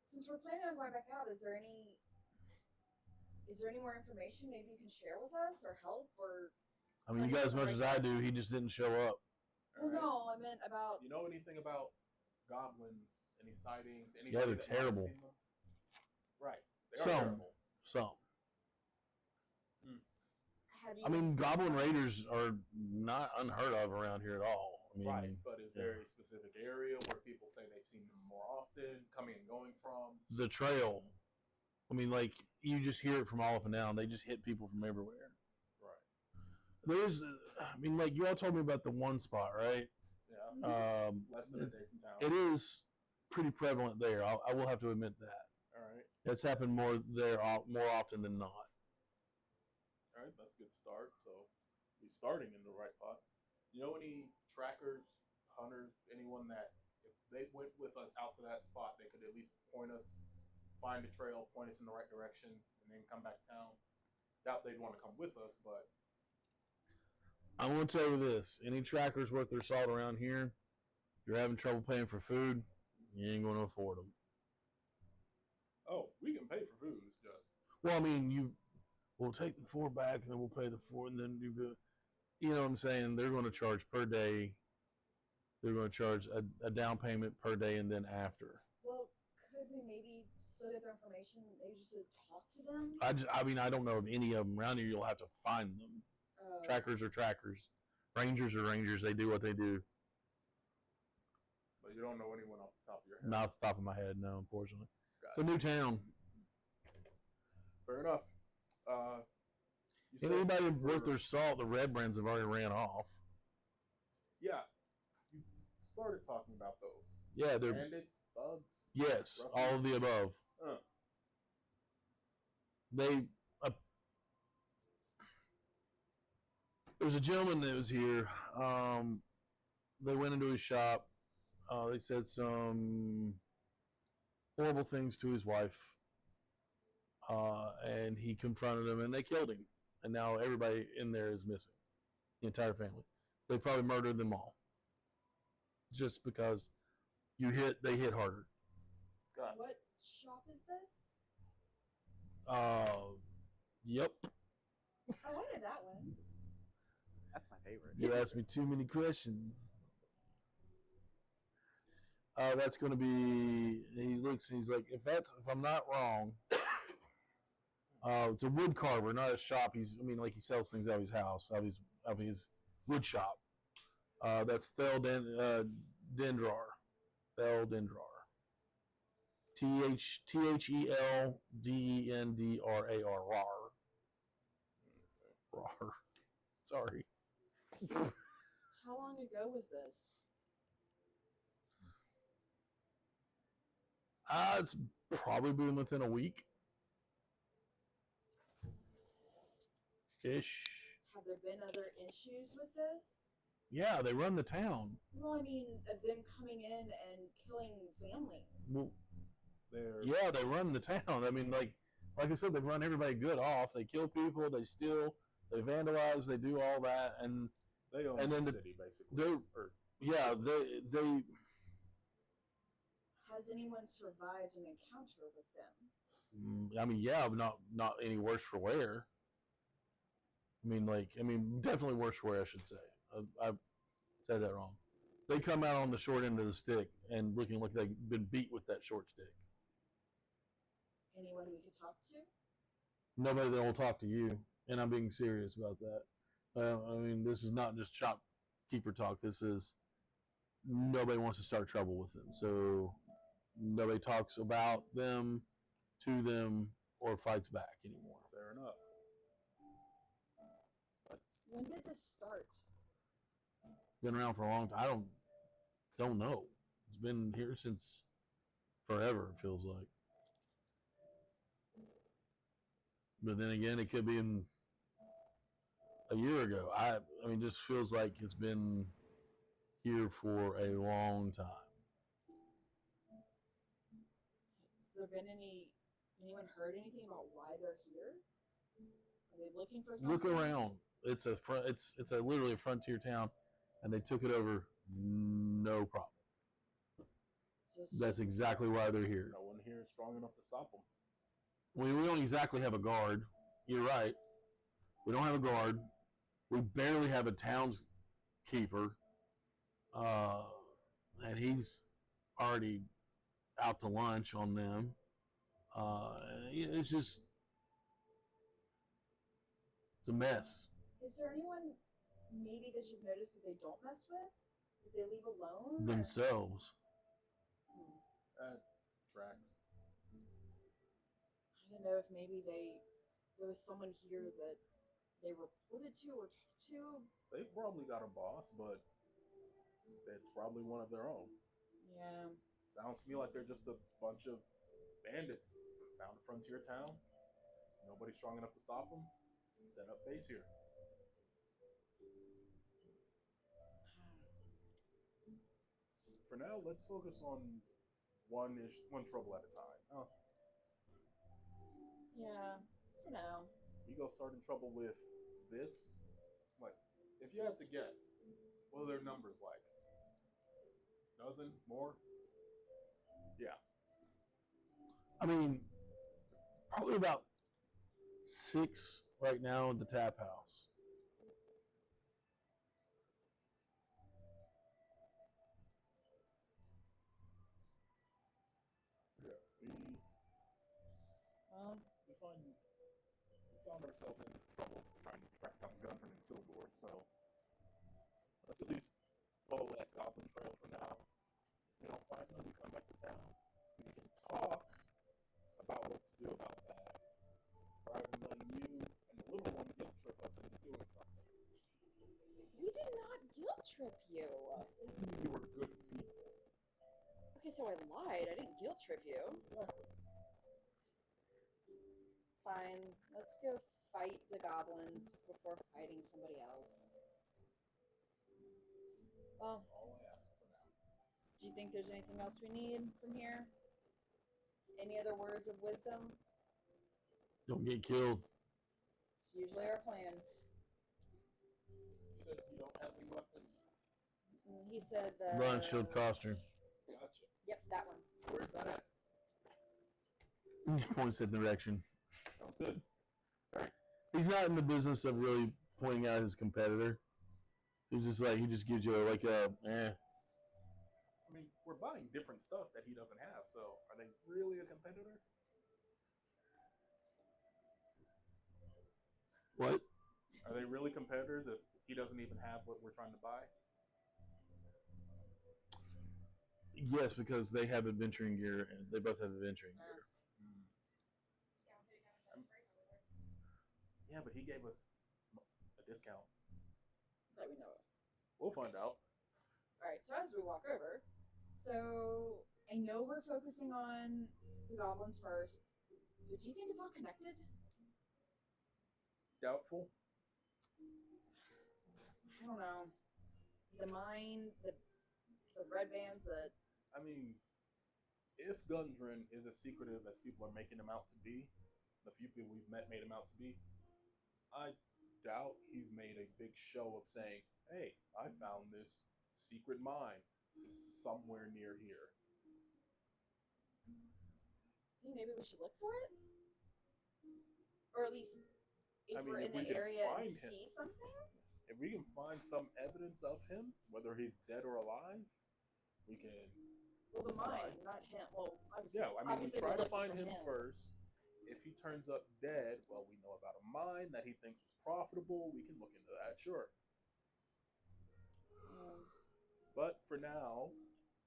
since we're planning on going back out, is there any more information maybe you can share with us or help or? I mean, you got as much as I do. He just didn't show up. All right. No, I meant about. You know anything about goblins? Any sightings? Anything Yeah, they're that might have terrible. seen them? Right. They are Some. terrible. Some. Have you? I mean, Goblin Raiders are not unheard of around here at all. I mean, Right, but is there yeah. a specific area where people say they've seen them more often, coming and going from? the trail. I mean, like you just hear it from all up and down. They just hit people from everywhere. Right. There's, I mean, like you all told me about the one spot, right? Yeah. Less than a day from town. It is pretty prevalent there. I will have to admit that. All right. It's happened more there more often than not. All right, that's a good start. So we're starting in the right spot. You know any trackers hunters, anyone that if they went with us out to that spot, they could at least point us, find a trail, point us in the right direction, and then come back down. Doubt they'd want to come with us, but I'm going to tell you this: any trackers worth their salt around here, if you're having trouble paying for food, you ain't going to afford them. oh, we can pay for food. It's just Well, I mean, we'll take the 4 back, and then we'll pay the 4, and then you know what I'm saying? They're going to charge per day. They're going to charge a down payment per day, and then after. Well, could we maybe still get their information? Maybe just to talk to them. I mean, I don't know of any of them around here. You'll have to find them. Trackers are trackers. Rangers are rangers. They do what they do. but you don't know anyone off the top of your head. Not off the top of my head, no, unfortunately. Gotcha. It's a new town. Fair enough. You said Anybody for- worth their salt, the Red Brands have already ran off. Yeah, you started talking about those. Yeah, they're Bandits, thugs. yes, ruffians? all of the above. They there was a gentleman that was here. They went into his shop. They said some horrible things to his wife, and he confronted them, and they killed him. And now everybody in there is missing, the entire family. They probably murdered them all, just because they hit harder. Gotcha. What shop is this? Yep. Oh, I know that one. That's my favorite. You asked me too many questions. That's going to be. He looks and he's like, if I'm not wrong, it's a wood carver, not a shop. Like he sells things out of his house, out of his wood shop. That's Thelendrar. Thelendrar. Theldendrar. Rar. Sorry. How long ago was this? It's probably been within a week. Ish. Have there been other issues with this? Yeah, they run the town. Well, I mean, of them coming in and killing families. Well, They're yeah, they run the town. I mean, like I said, they run everybody good off. They kill people. They steal. They vandalize. They do all that, and they own and the then city basically. they. Has anyone survived an encounter with them? I mean, yeah, but not any worse for wear. Definitely worse for wear, I should say. I said that wrong. They come out on the short end of the stick and looking like they've been beat with that short stick. Anyone we could talk to? Nobody that will talk to you, and I'm being serious about that. This is not just shopkeeper talk. This is nobody wants to start trouble with them. So nobody talks about them, to them, or fights back anymore. Fair enough. When did this start? Been around for a long time. I don't know. It's been here since forever, it feels like. But then again, it could be in a year ago. Just feels like it's been here for a long time. Has there been anyone heard anything about why they're here? Are they looking for something? Look around. It's literally a frontier town, and they took it over, no problem. So it's That's exactly why they're here. No one here is strong enough to stop them. We don't exactly have a guard. You're right. We don't have a guard. We barely have a townskeeper, and he's already out to lunch on them. It's a mess. Is there anyone maybe that you've noticed that they don't mess with? That they leave alone? Themselves. Tracks. I don't know if maybe there was someone here that they reported to or talked to. They probably got a boss, but it's probably one of their own. Yeah. Sounds to me like they're just a bunch of bandits. Found a frontier town. Nobody's strong enough to stop them. Set up base here. for now, let's focus on one trouble at a time. Yeah, for now. We go start in trouble with this. Like, if you had to guess, what are their numbers like? Dozen more? Yeah. I mean, probably about 6 right now at the tap house. Yeah. Well, We found ourselves in trouble trying to track down Gundren and Sildor, so let's at least follow that goblin trail for now. If we don't find them, we come back to town. We can talk about what to do about that. Rather than letting you and the little one guilt trip us into doing something. we did not guilt trip you. You were good people. Okay, so I lied. I didn't guilt trip you. Exactly. Fine, let's go fight the goblins before fighting somebody else. Well, That's all I ask for now. do you think there's anything else we need from here? Any other words of wisdom? Don't get killed. It's usually our plan. You said you don't have any weapons? He said the Run, shield, costume. Gotcha. Yep, that one. Where's that at? He just points that direction. Sounds good. He's not in the business of really pointing out his competitor. He's just like, he just gives you like a, I mean, we're buying different stuff that he doesn't have, so are they really a competitor? What? Are they really competitors if he doesn't even have what we're trying to buy? Yes, because they have adventuring gear, and they both have adventuring gear. Yeah, but he gave us a discount. That we know of. We'll find out. Alright, so as we walk over, so I know we're focusing on the goblins first, but do you think it's all connected? Doubtful. I don't know. The mine, the red bands, I mean, if Gundren is as secretive as people are making him out to be, the few people we've met made him out to be, I doubt he's made a big show of saying, hey, I found this secret mine somewhere near here. do you think maybe we should look for it? Or at least if I mean, we're if in we the can area and find him. see something? If we can find some evidence of him, whether he's dead or alive, we can. Well, the mine, not him. Well, Yeah, I mean, we obviously try we're to looking find for him first. If he turns up dead, well, we know about a mine that he thinks was profitable. We can look into that, sure. But for now,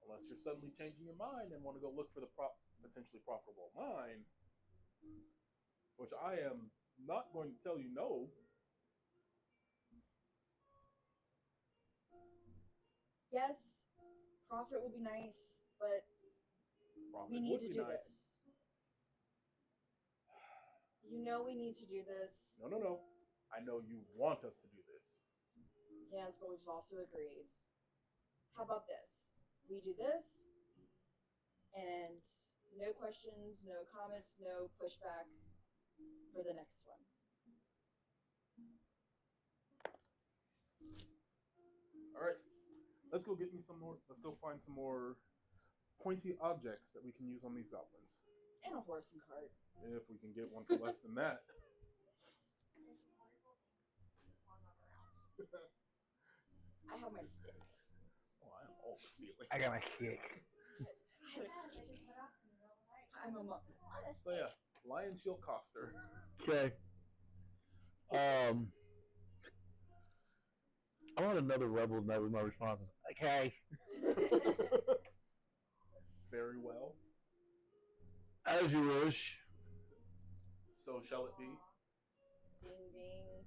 unless you're suddenly changing your mind and want to go look for the potentially profitable mine, which I am not going to tell you no. Yes, profit would be nice, but Profit we need would to be do nice. this. You know we need to do this. No. I know you want us to do this. Yes, but we've also agreed. How about this? We do this, and no questions, no comments, no pushback for the next one. All right, let's go get me some more. Let's go find some more pointy objects that we can use on these goblins. And a horse and cart. If we can get one for less than that. This is wonderful things on around. I have my stick. Oh, I am all for stealing. I got my kick. I have a stick. I'm a monk. So yeah, Lion Shield Coster. Okay. I want another rebel tonight with my responses. Okay. Very well. As you wish. So shall it be. Ding ding.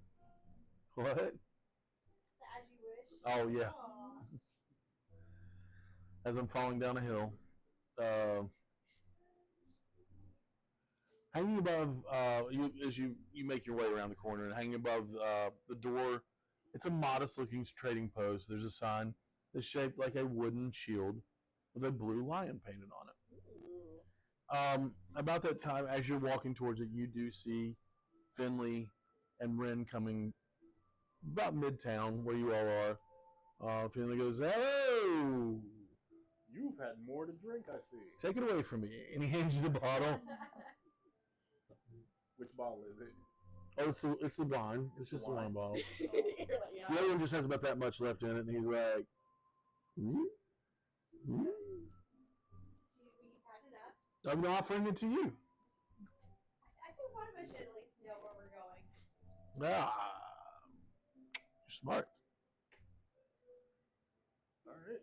What? As you wish. Oh, yeah. Aw. As I'm falling down a hill. Hanging above, as you make your way around the corner, and hanging above the door, it's a modest-looking trading post. There's a sign that's shaped like a wooden shield. with a blue lion painted on it. Ooh. About that time, as you're walking towards it, you do see Finley and Ren coming about midtown where you all are. Finley goes, "Hello! You've had more to drink, I see. Take it away from me." And he hands you the bottle. Which bottle is it? Oh, it's the wine. It's just the wine bottle. You're like, yeah. The other one just has about that much left in it, and he's like, "Hmm? Hmm? Will you pack it up? I'm offering it to you." I think one of us should at least know where we're going. Ah, you're smart. All right.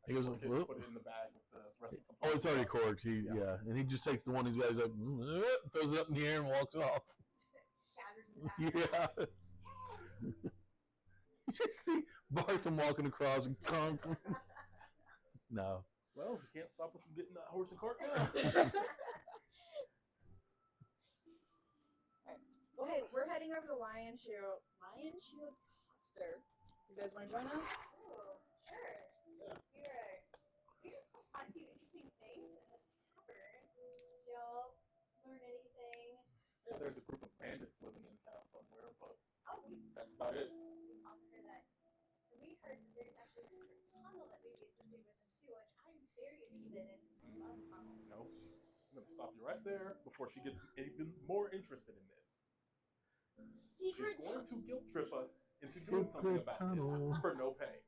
He goes, Put "Well." it in the bag with the rest of the Oh, it's already supplies. corked. Yeah, and he just takes the one he's got. He's like, throws it up in the air and walks off. Shatters in the back. Yeah. You just see Bartham walking across and conk. No. Well, you can't stop us from getting that horse and cart now. Well, hey, we're heading over to Lion Shield Coaster. You guys want to join us? Oh, sure. Yeah. We heard quite a few interesting things in this cavern. Did y'all learn anything? Yeah, there's a group of bandits living in town somewhere, but Oh, that's about it. we also heard that. So we heard that there's actually a secret tunnel that may be associated with them too, which I'm very interested in. I love tunnels. No. I'm going to stop you right there before she gets even more interested in this. Secret She's going to guilt trip us into Secret doing something about tunnel. this for no pay.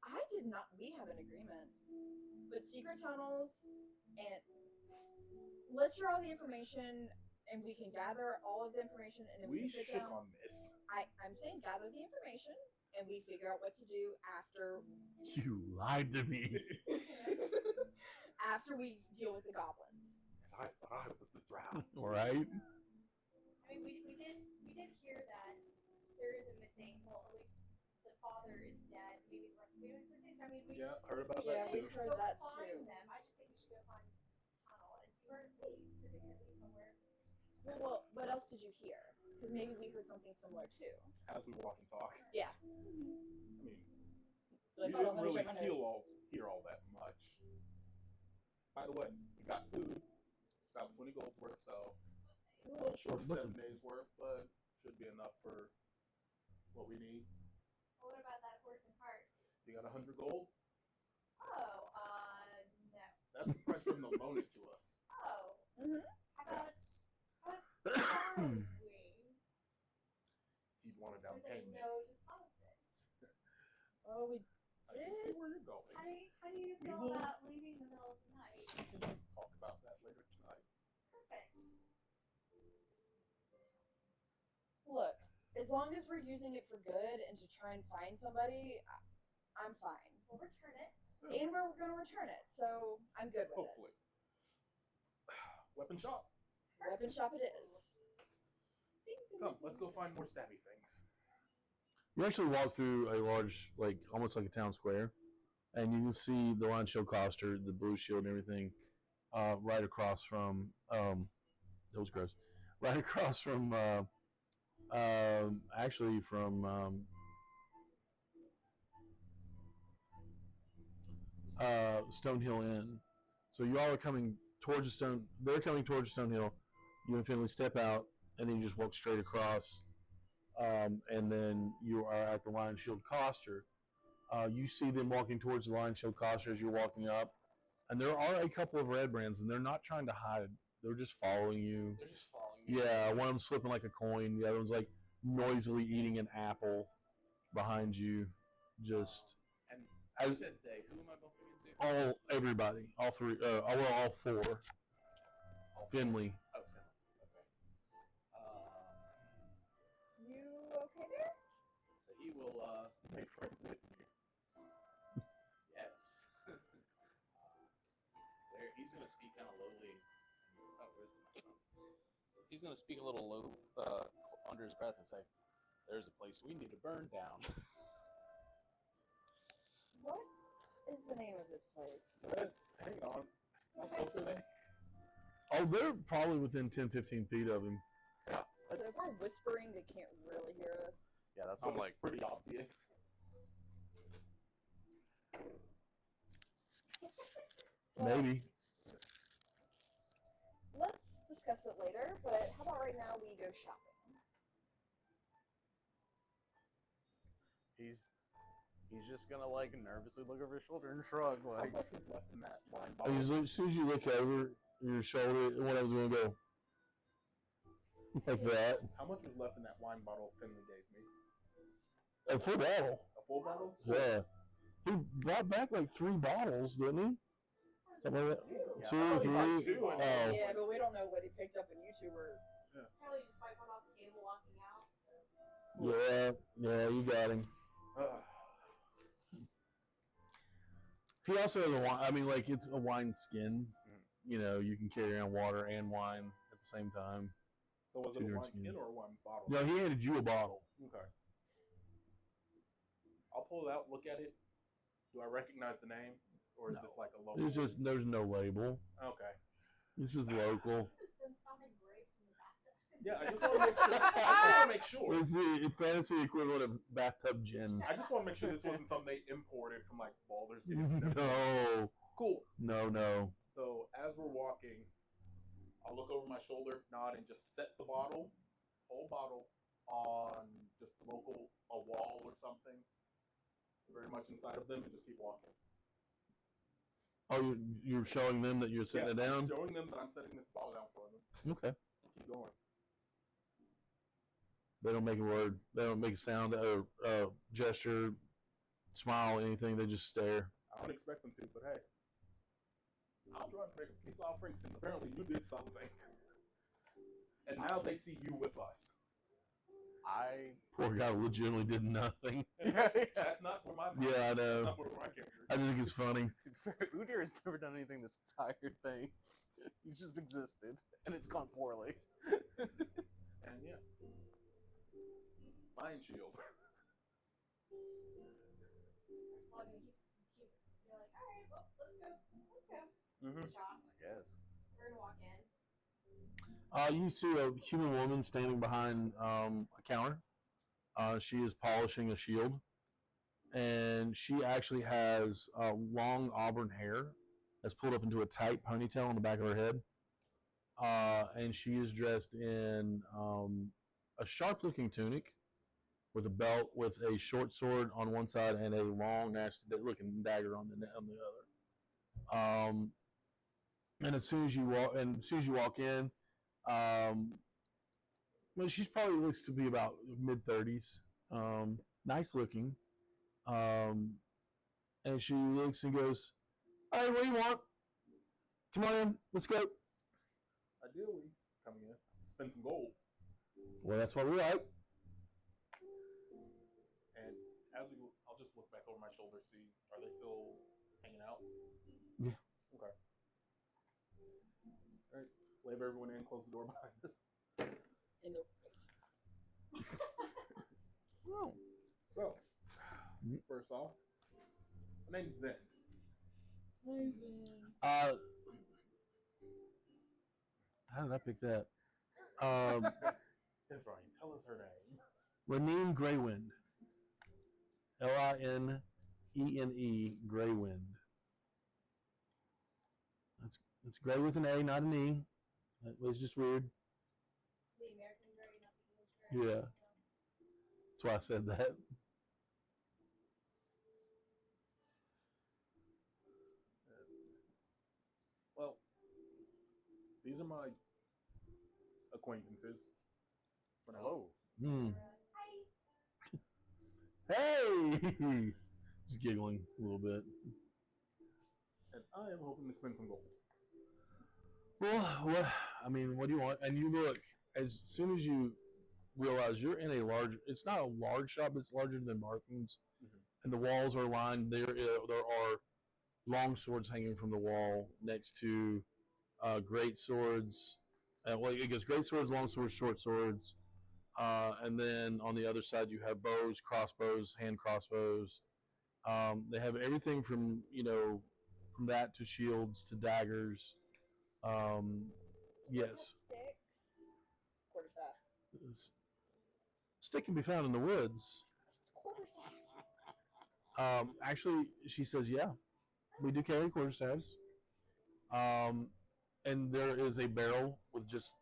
I did not. We have an agreement. But secret tunnels, and let's hear all the information, and we can gather all of the information, and then we We can sit shook down. on this. I'm saying gather the information, and we figure out what to do after You lied to me. after we deal with the goblins. And I thought I was the drow. Right? I mean, we did hear that there is a missing. Well, at least the father is dead. Maybe the rest of the family is missing. So I mean, we Yeah, heard about Yeah, that we too. heard go that find too. them. I just think we should go find this tunnel and see where it leads. Because it could lead somewhere. Well, what else did you hear? Because maybe we heard something similar too. As we walk and talk. Yeah. I mean, Like, you hold on, didn't let me really check my notes. hear all that much. By the way, we got food. About 20 gold worth, so not sure Look- 7 days worth, but should be enough for what we need. Well, what about that horse and cart? You got 100 gold? Oh, no. That's the price for them to loan it to us. Oh. Mhm. How about borrowing? If you'd want a down With a payment. no deposits. Oh, we I can see did. where you're going. How do you We feel will- about leaving in the middle of the night? We can talk about that later tonight. Perfect. Look, as long as we're using it for good and to try and find somebody, I'm fine. We'll return it. And we're going to return it, so I'm good with Hopefully. Weapon shop. it. Weapon shop it is. Come, let's go find more stabby things. You actually walk through a large, like almost like a town square, and you can see the Lion Shield coaster, the blue shield, and everything, right across from. That was gross. Right across from, actually from Stonehill Inn. So you all are coming towards the stone. They're coming towards Stonehill. You and Finley step out, and then you just walk straight across. And then you are at the Lion Shield coaster. You see them walking towards the Lion Shield coaster as you're walking up, and there are a couple of red brands, and they're not trying to hide. They're just following you. They're just following me. Yeah, one of them's flipping like a coin. The other one's like noisily eating an apple behind you. Just And I- you said they. Who am I bumping into? everybody, all three. All four. All Finley. Oh, Finley. Okay. You okay there? So he will. Make friends with me. Yes. There, he's gonna speak kind of lowly. Oh, where's the microphone? He's gonna speak a little low, under his breath, and say, "There's a place we need to burn down." What is the name of this place? Let's hang on. How close are they? Oh, they're probably within 10, 15 feet of him. Yeah, So if let's. we're whispering, they can't really hear us. Yeah, that's I'm what I'm like. pretty obvious. Maybe. Let's discuss it later, but how about right now we go shopping? He's just gonna like nervously look over his shoulder and shrug How like, much is left in that wine And bottle? as soon as you look over your shoulder, one of them's going to go like that. How much was left in that wine bottle Finley gave me? A full bottle. A full bottle? Yeah. He brought back like 3 bottles, didn't he? Something like that. Yeah, Two, I thought he brought 3. 2 and- Oh. Yeah, but we don't know what he picked up in YouTube or. Probably just wipe one off the table walking out. So. Yeah, you got him. He also has a wine. I mean, like, it's a wine skin. You know, you can carry around water and wine at the same time. So was it a Two wine skin skins. or a wine bottle? No, he handed you a bottle. Okay. I'll pull it out, look at it. Do I recognize the name? Or is No. this like a local? There's no label. Okay. This is local. This is them stomping grapes in the bathtub. Yeah, I just want to make sure. I just want to make sure. It's the fantasy equivalent of bathtub gin. I just want to make sure this wasn't something they imported from like Baldur's Gate. No. Cool. No. So as we're walking, I'll look over my shoulder, nod, and just set the whole bottle, on just a wall or something, very much inside of them, and just keep walking. Oh, you're showing them that you're setting it down? I'm showing them that I'm setting this bottle down for them. Okay. Keep going. They don't make a word. They don't make a sound or gesture, smile, anything. They just stare. I don't expect them to, but hey. I'll try to make a peace offering since apparently you did something. And now they see you with us. Poor guy legitimately did nothing. That's not where my Yeah, I know. That's not where my character I just think it's funny. To be fair, Udir has never done anything this entire thing. He just existed, and it's gone poorly. And yeah. Mind shield. Slugging keep. You're like, all right, well, let's go. Mm-hmm. Shop. I guess. So we're gonna walk in. You see a human woman standing behind a counter. She is polishing a shield. And she actually has long auburn hair that's pulled up into a tight ponytail on the back of her head. And she is dressed in a sharp-looking tunic with a belt with a short sword on one side and a long, nasty-looking dagger on the other. And as soon as you walk in, well, she's probably looks to be about mid-30s. Nice looking. And she looks and goes, "Hey, what do you want? Come on in, let's go." Ideally, coming in, spend some gold. Well, that's what we like. And as we go, I'll just look back over my shoulder, see, are they still hanging out? Yeah. Okay. Alright, wave everyone in, close the door behind us. In their faces. Oh. So, first off, my name's Zen. How did I pick that? That's right, tell us her name. Lanine Greywind. Linene Greywind. That's gray with an A, not an E. That was just weird. It's the American gray, not the English gray. Yeah. That's why I said that. Well, these are my acquaintances. For now. Hello. Hmm. Hi. Hey! Just giggling a little bit. And I am hoping to spend some gold. Well, I mean, what do you want? And you look, as soon as you realize you're in a large, it's not a large shop, it's larger than Markins. Mhm. And the walls are lined, there are long swords hanging from the wall next to great swords. Well, it goes great swords, long swords, short swords. And then on the other side, you have bows, crossbows, hand crossbows. They have everything from, from that to shields to daggers. Yes. Sticks. Quarterstaffs. Stick can be found in the woods. Quarterstaffs. Actually, she says, yeah, we do carry quarterstaffs. And there is a barrel with just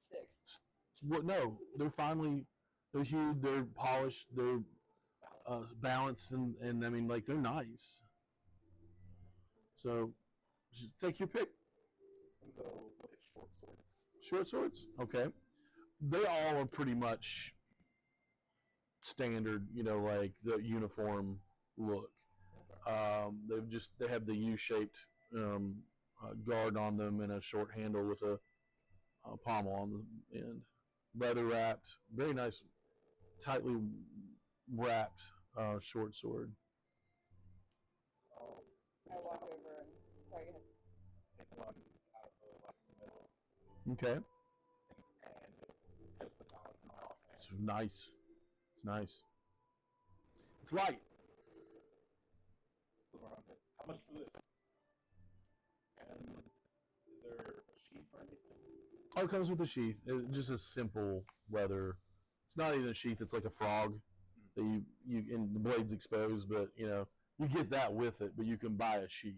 Sticks. what? No, they're huge, they're polished, they're balanced, and I mean like they're nice. So just take your pick. I'm gonna go look at short swords. Short swords, okay. They all are pretty much standard, like the uniform look. They have the U-shaped guard on them and a short handle with a pommel on the end. Leather wrapped, very nice, tightly wrapped short sword. I walk over and sorry, go ahead. Pick one out of the middle Okay, and just test the balance in my offhand. it's nice. It's nice. It's light. Flip around it. How much for this? And is there a sheath or anything? Oh, it comes with a sheath. Just a simple leather. It's not even a sheath. It's like a frog that you and the blade's exposed, but you get that with it. But you can buy a sheath.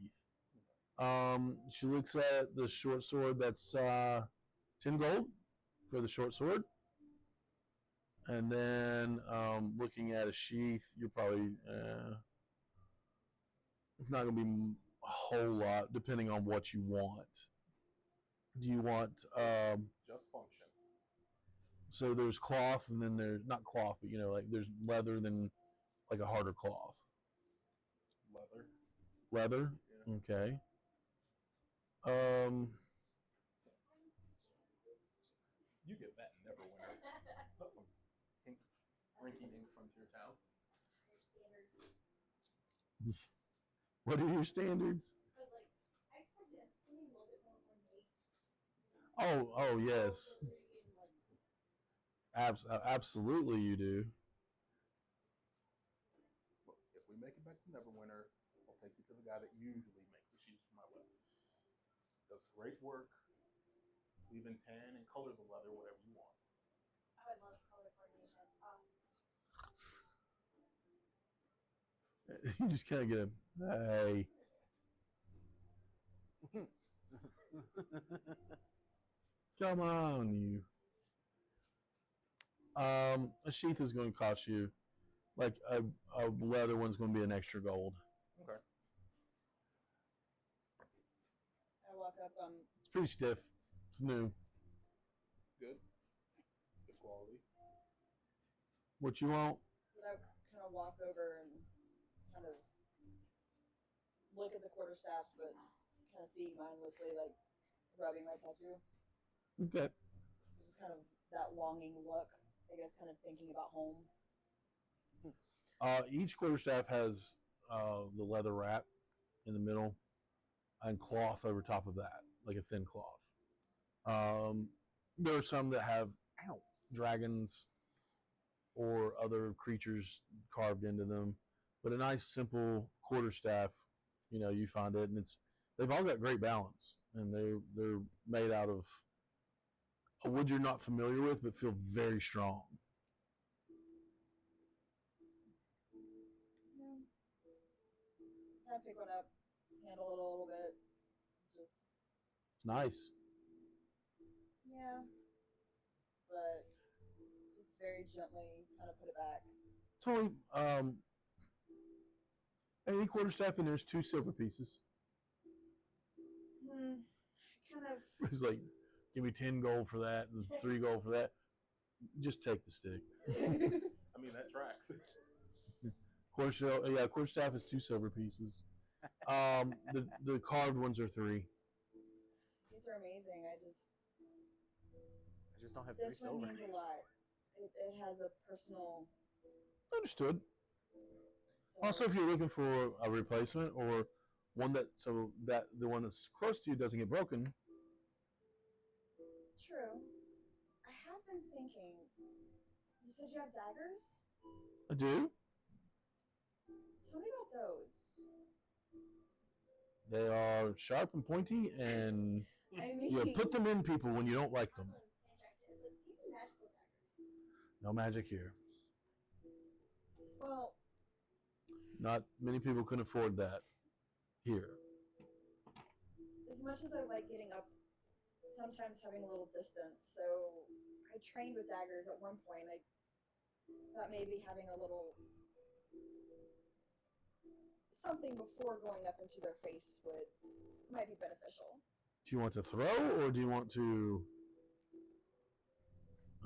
She looks at the short sword. That's 10 gold for the short sword. And then looking at a sheath, you're probably it's not going to be a whole lot, depending on what you want. Do you want Just function. so there's cloth, and then there's not cloth, but like there's leather, then like a harder cloth. Leather. Leather, Yeah. okay. You get that in Neverwinter. That's some pink, rinky-dink frontier town. Standards. What are your standards? Because like I expected something a little bit more ornate. Oh yes, And, like, absolutely you do. Look, if we make it back to Neverwinter, I'll take you to the guy that usually makes the sheets for my weapons. Does great work. Leave in tan and color the leather whatever you want. I would love color coordination. You just kind of get hey. Come on, you. A sheath is going to cost you, like a leather one's going to be an extra gold. Okay. I walk up. It's pretty stiff. It's new. Good. Good quality. What you want? But I kind of walk over and kind of look at the quarterstaffs, but kind of see mindlessly, like rubbing my tattoo. Okay. Just kind of that longing look. I guess, kind of thinking about home. Each quarterstaff has the leather wrap in the middle and cloth over top of that, like a thin cloth. There are some that have dragons or other creatures carved into them, but a nice simple quarterstaff, you find it, and they've all got great balance, and they're made out of a wood you're not familiar with, but feel very strong. Yeah. Kind of pick one up, handle it a little bit, just It's nice. yeah, but just very gently kind of put it back. It's only any quarterstaff, and there's 2 silver pieces. Kind of. It's like, give me 10 gold for that and 3 gold for that. Just take the stick. I mean, that tracks. Quarterstaff is 2 silver pieces. The carved ones are 3. These are amazing. I just don't have 3 This one silver. means a lot. It has a personal. Understood. So, Also, if you're looking for a replacement or one that the one that's close to you doesn't get broken. true. I have been thinking. You said you have daggers? I do. Tell me about those. They are sharp and pointy, and I mean, you put them in people when you don't like them. Also, in Fantastic, do you have magical daggers? No magic here. well, Not many people can afford that here. as much as I like getting up, sometimes having a little distance. So I trained with daggers at one point. I thought maybe having a little something before going up into their face might be beneficial. Do you want to throw, or do you want to?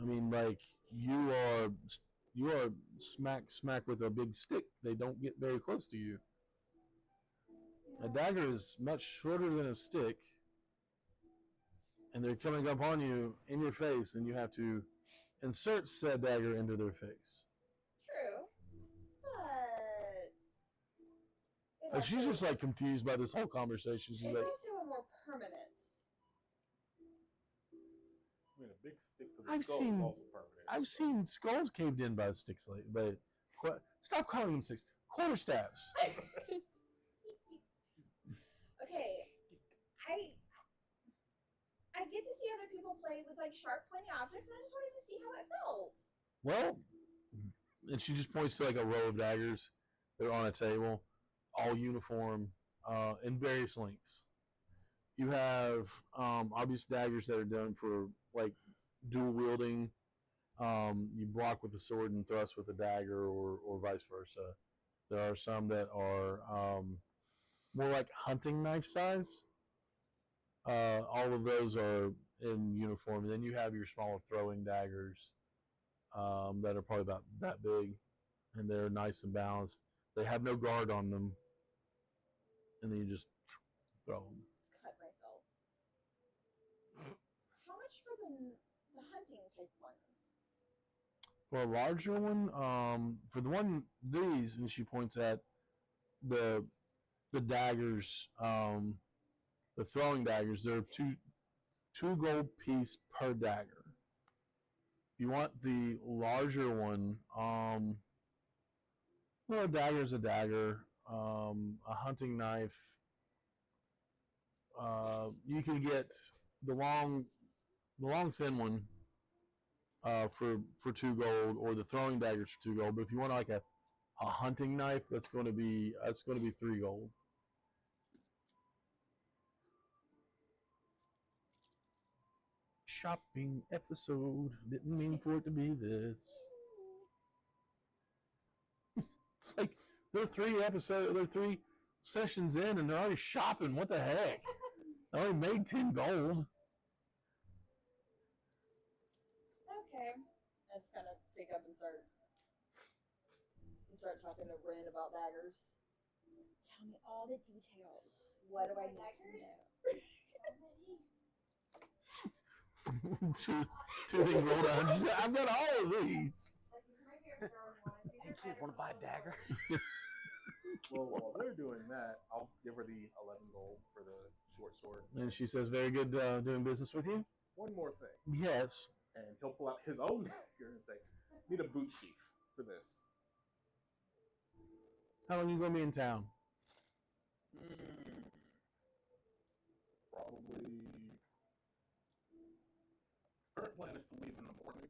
I mean, like you are smack with a big stick. They don't get very close to you. A dagger is much shorter than a stick, and they're coming up on you in your face, and you have to insert said dagger into their face. True, but And she's just like confused by this whole conversation. She's it's like, also a more permanent. I mean, a big stick to the I've skull seen- is also permanent. I've seen skulls caved in by sticks, stop calling them sticks. Quarterstaffs. Okay, I get to see other people play with like sharp, pointy objects, and I just wanted to see how it felt. Well, and she just points to like a row of daggers. They're on a table, all uniform, in various lengths. You have obvious daggers that are done for like dual wielding. You block with a sword and thrust with a dagger, or vice versa. There are some that are more like hunting knife size. All of those are in uniform. And then you have your smaller throwing daggers that are probably about that big, and they're nice and balanced. They have no guard on them, and then you just throw them. Cut myself. How much for the hunting type ones? For a larger one, for the one these, and she points at the daggers, the throwing daggers. They're two gold piece per dagger. If you want the larger one, well, a dagger is a dagger. A hunting knife. You can get the long thin one for 2 gold, or the throwing daggers for 2 gold. But if you want like a hunting knife, that's going to be 3 gold. Shopping episode. Didn't mean for it to be this. It's like they're 3 sessions in, and they're already shopping. What the heck? I only made 10 gold. Okay. I just kind of pick up and start talking to Rin about daggers. Tell me all the details. What do I need to know? two things rolled out. I've got all of these. Hey kid, want to buy a dagger? Well, while they're doing that, I'll give her the 11 gold for the short sword. And she says, "Very good doing business with you." One more thing. Yes. And he'll pull out his own dagger and say, "Need a boot sheath for this." How long you gonna be in town? Probably. Current plan is to leave in the morning.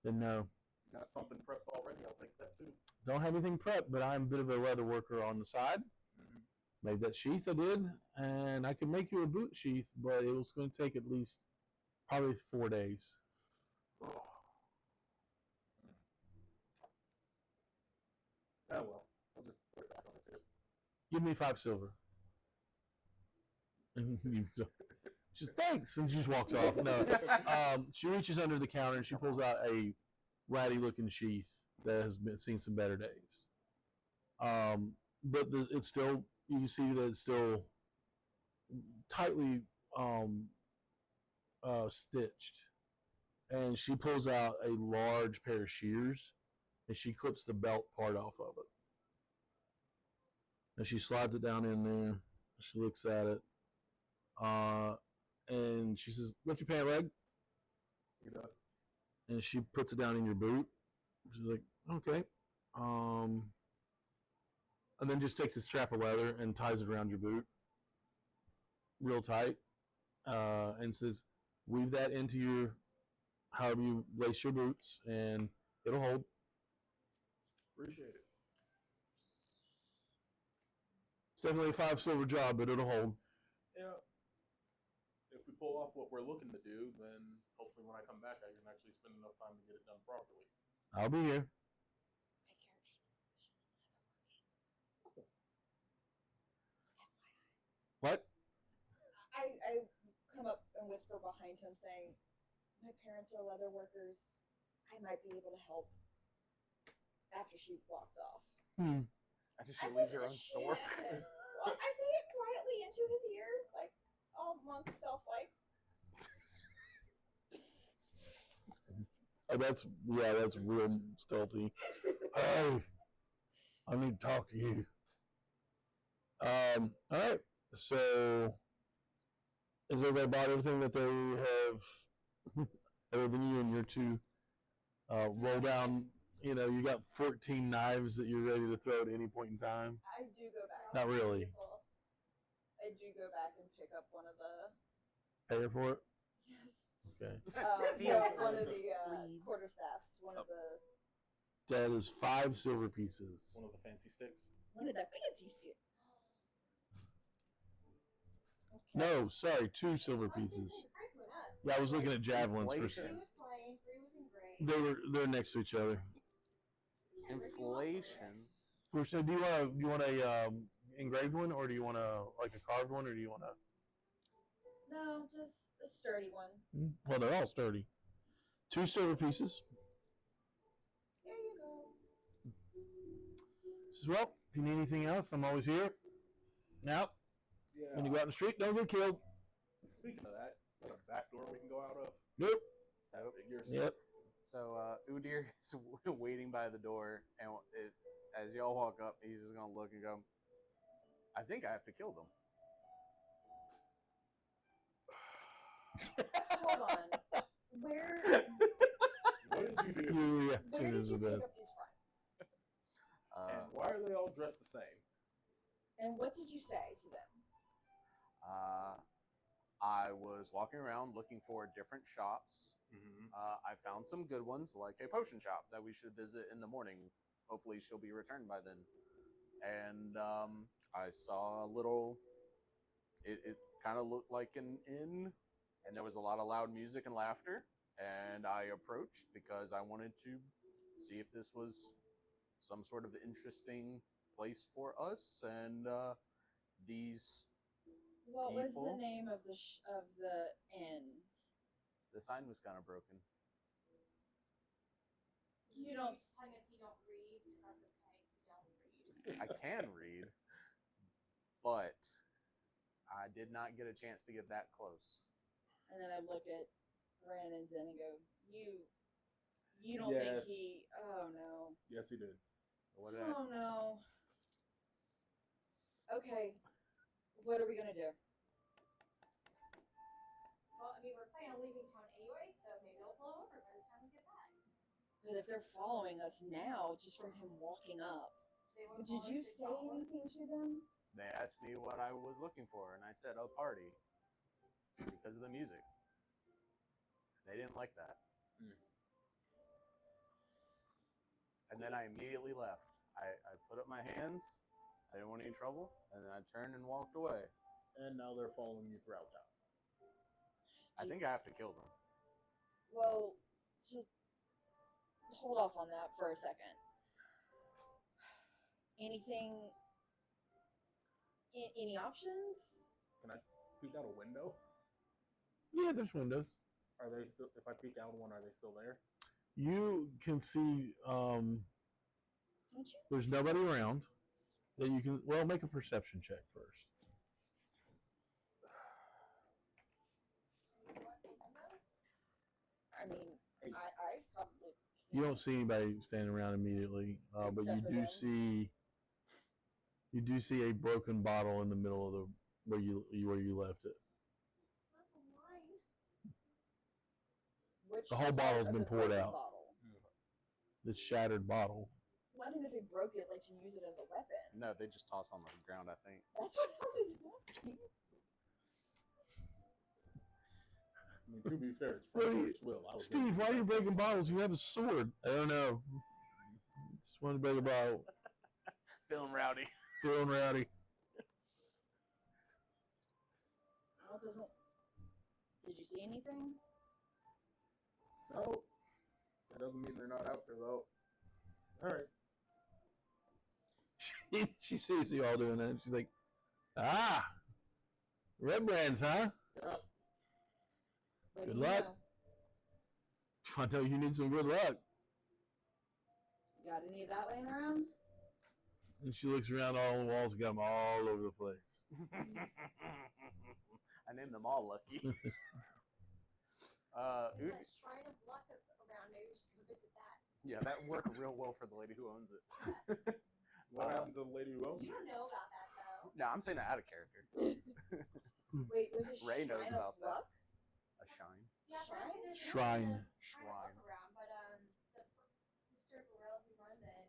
Then no. Got something prepped already? I'll take that too. Don't have anything prepped, but I'm a bit of a leather worker on the side. Made that sheath I did, and I can make you a boot sheath, but it was going to take at least probably 4 days. Oh well, I'll just put it back on the tip. Give me 5 silver. And she says, "Thanks," and she just walks off. No, she reaches under the counter and she pulls out a ratty-looking sheath that has seen some better days. But it's still, you can see that it's still tightly stitched. And she pulls out a large pair of shears and she clips the belt part off of it. And she slides it down in there. She looks at it. And she says, "Lift your pant leg." He does. And she puts it down in your boot. She's like, "Okay." And then just takes a strap of leather and ties it around your boot real tight. And says, "Weave that into your, however you lace your boots, and it'll hold." Appreciate it. It's definitely a 5 silver job, but it'll hold. pull off what we're looking to do, then hopefully when I come back, I can actually spend enough time to get it done properly. I'll be here. What? I come up and whisper behind him, saying, "My parents are leather workers. I might be able to help." After she walks off. After she leaves her own store. Well, I say it quietly into his ear, like all monk stealth like. That's real stealthy. Hey, I need to talk to you. All right. So, is everybody bought everything that they have, other than you and your two roll down? You know, you got 14 knives that you're ready to throw at any point in time. I do go back. Not really. I do go back and pick up one of the. Pay her for it. Yes. Okay. One of the quarterstaffs. One of the. That is 5 silver pieces. One of the fancy sticks. One of the fancy sticks. Okay. No, sorry, 2 silver pieces. The price went up. Yeah, I was looking at javelins for. Inflation. 2 was plain, 3 was engraved. They're next to each other. Inflation. So do you want a engraved one, or do you want like a carved one, or do you want a? No, just a sturdy one. Well, they're all sturdy. 2 silver pieces. There you go. Says, well, if you need anything else, I'm always here. Now, Yeah. when you go out in the street, don't get killed. Speaking of that, got a back door we can go out of. Nope. That figures. Yep. So Udir is waiting by the door, and as y'all walk up, he's just gonna look and go, "I think I have to kill them." Hold on. Where? What did you do? Your Where reaction did is you the pick best. up these friends? And why are they all dressed the same? And what did you say to them? I was walking around looking for different shops. Mm-hmm. I found some good ones, like a potion shop that we should visit in the morning. Hopefully, she'll be returned by then. And I saw a little. It kind of looked like an inn, and there was a lot of loud music and laughter. And I approached because I wanted to see if this was some sort of interesting place for us. And these. What was the People? name of the inn? The sign was kind of broken. You don't. You're just telling us you don't read. That's okay. You don't read. I can read, but I did not get a chance to get that close. And then I look at Ren and Zen and go, You don't think Yes. he? Oh no. Yes, he did. What did I? Oh no. Okay. What are we gonna do? Well, I mean, we're planning on leaving town anyway, so maybe it'll blow over by the time we get back. But if they're following us now, just from him walking up, They won't did follow you us to say Goblin. anything to them? They asked me what I was looking for, and I said a party because of the music. They didn't like that. And then I immediately left. I put up my hands. I didn't want any trouble, and then I turned and walked away. And now they're following you throughout town. I think I have to kill them. Well, just hold off on that for a second. Anything? Any options? Can I peek out a window? Yeah, there's windows. Are they still? If I peek out one, are they still there? You can see Don't you? there's nobody around. That you can make a perception check first. I mean, I probably. You don't see anybody standing around immediately, but Except for them. you do see a broken bottle in the middle of the where you left it. Which The whole part bottle's of been the poured broken out. Bottle? The shattered bottle. Why didn't if they broke it, let you use it as a weapon? No, they just toss on the ground, I think. That's what I was asking. I mean, to be fair, it's What are you- Frontiers Will. I was Steve, why are you breaking bottles? You have a sword. I don't know. Just want to break a bottle. Feeling rowdy. Feeling rowdy. Well, doesn't see anything? No, that doesn't mean they're not out there though. All right. She sees you all doing that. And she's like, "Ah, red brands, huh? Yeah. What Good do you luck. know? I know you need some good luck." Got any of that laying around? And she looks around all the walls, got them all over the place. I named them all Lucky. There's that shrine of luck around. Maybe we should go visit that. Yeah, that worked real well for the lady who owns it. What happened to the lady who owned You it? don't know about that though. No, I'm saying that out of character. Wait, there's a Ray knows shrine about of that. luck? A shine. Yeah, Shrine? apparently there's Shrine. a shrine of luck around, but the sister gorilla who runs it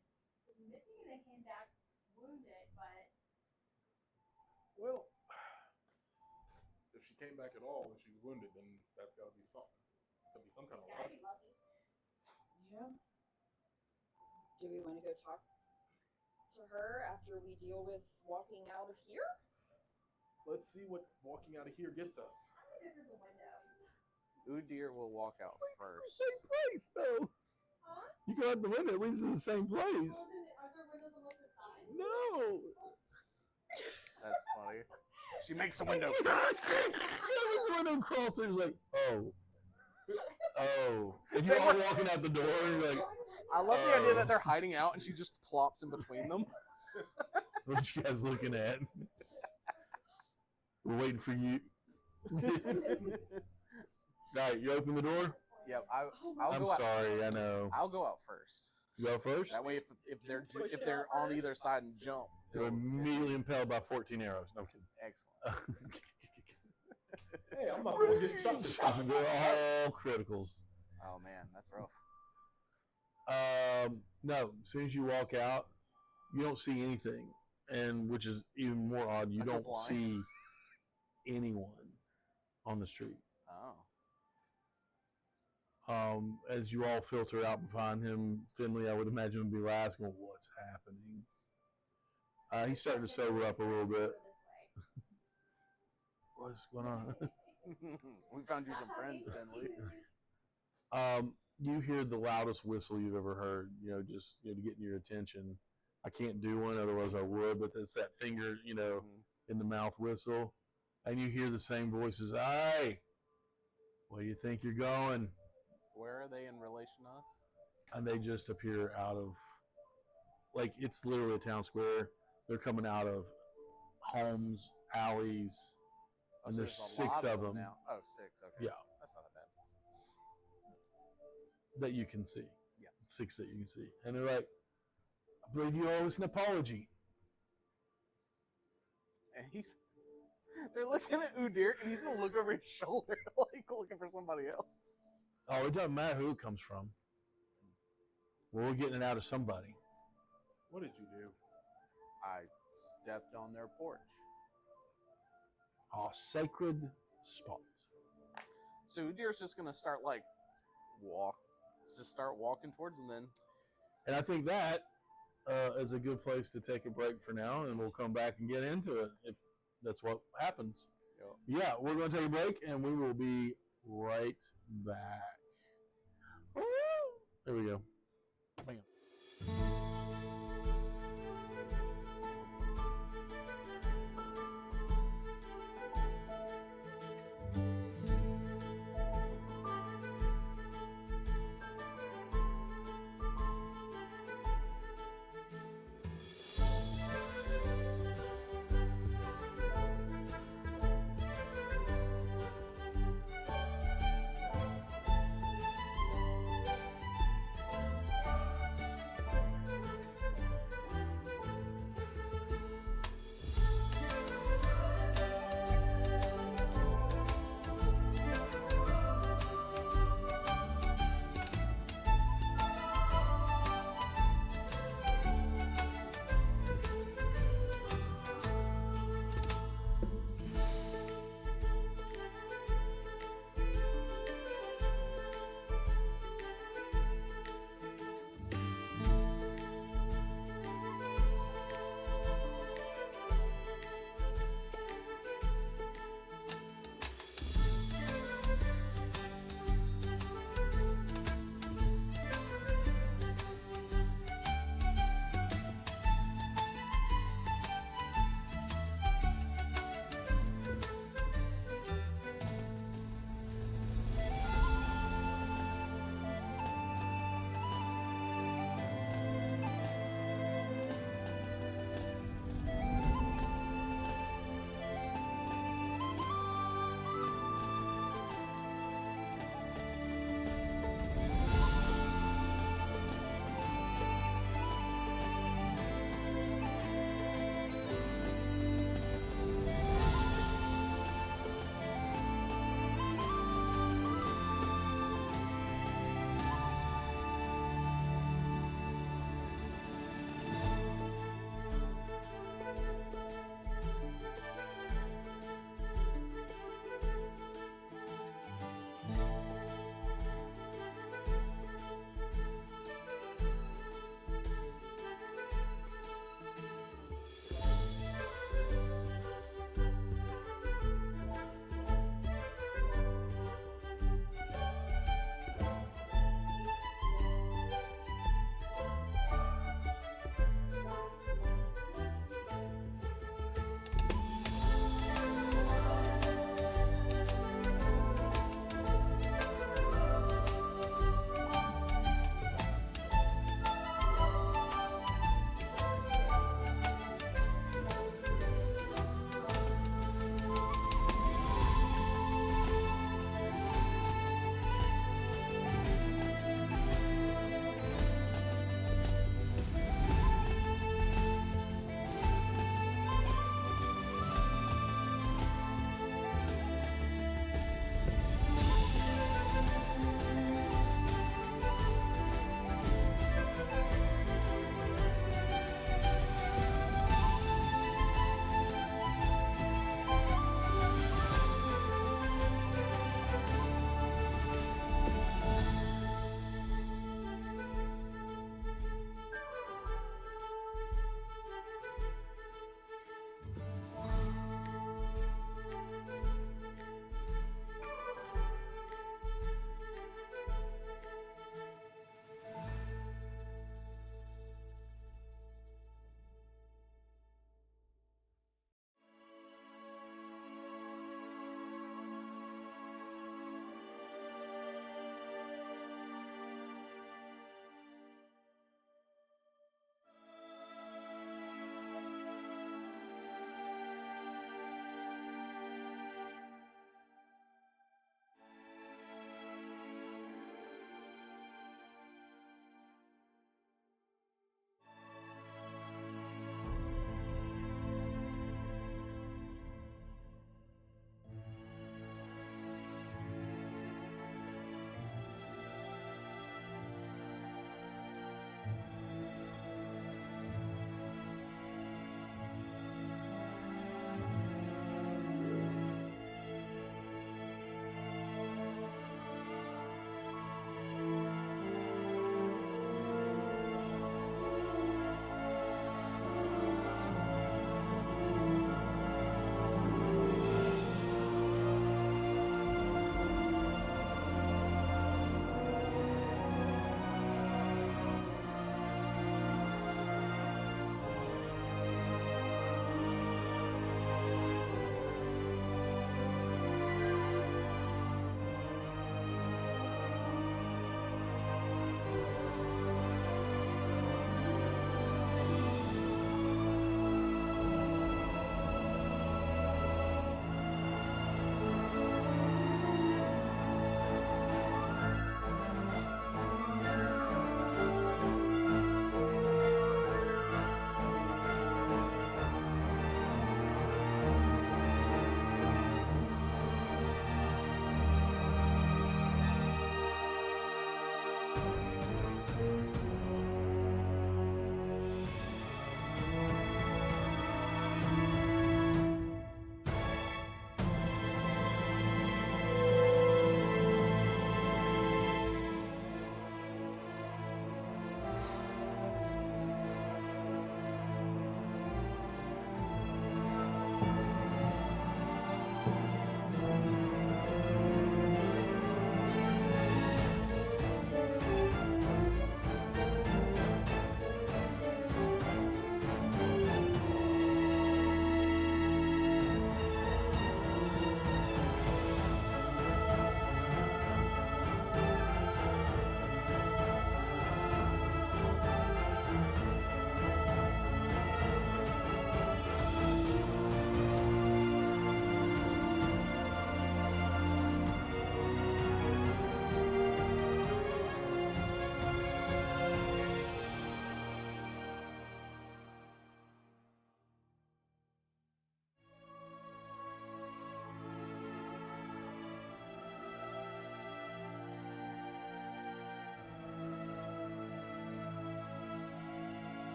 is missing and they came back wounded, but Well, if she came back at all and she's wounded, then that's got to be something. Could be some kind of it's gotta luck. be lucky. Yeah. Do we want to go talk to her after we deal with walking out of here? Let's see what walking out of here gets us. Look through the window. Udir will walk out first. Same place, though. Huh? You go out the window, it leads to the same place. Are there windows on both sides? No. That's funny. She makes a window. She opens the window across and she's like, "Oh. Oh." And you're all walking out the door and you're like, I love the idea that they're hiding out and she just plops in between them. "What you guys looking at? We're waiting for you." Alright, you open the door? Yep, Oh my I'll I'm go out. sorry, I know. I'll go out first. You go first? That way, if they're Push it they're out on either first. side and jump, They're immediately impaled by 14 arrows. No I'm kidding. excellent. Hey, I'm not going to get shot. They're all criticals. Oh man, that's rough. No, as soon as you walk out, you don't see anything, and which is even more odd. You I go don't blind. see anyone on the street. Oh, As you all filter out behind him, Finley, I would imagine, would be last, going, "What's happening?" He's starting to sober up a little bit. What's going on? we found you some friends, Finley. You hear the loudest whistle you've ever heard, just to get your attention. I can't do one, otherwise I would, but it's that finger, in the mouth whistle. And you hear the same voices, "Hey, where do you think you're going?" Where are they in relation to us? And they just appear out of, it's literally a town square. They're coming out of homes, alleys, and so there's a 6 lot of them. now. Oh, 6. Okay. Yeah. That's not that bad. That you can see. Yes. 6 that you can see. And they're like, "I believe you owe us an apology." And they're looking at Udir, and he's gonna look over his shoulder, like looking for somebody else. Oh, it doesn't matter who it comes from. We're getting it out of somebody. What did you do? I stepped on their porch. Our sacred spot. So Udir's just gonna start start walking towards them then. And I think that is a good place to take a break for now, and we'll come back and get into it if that's what happens. Yep. Yeah, we're going to take a break, and we will be right back. There we go. Hang on.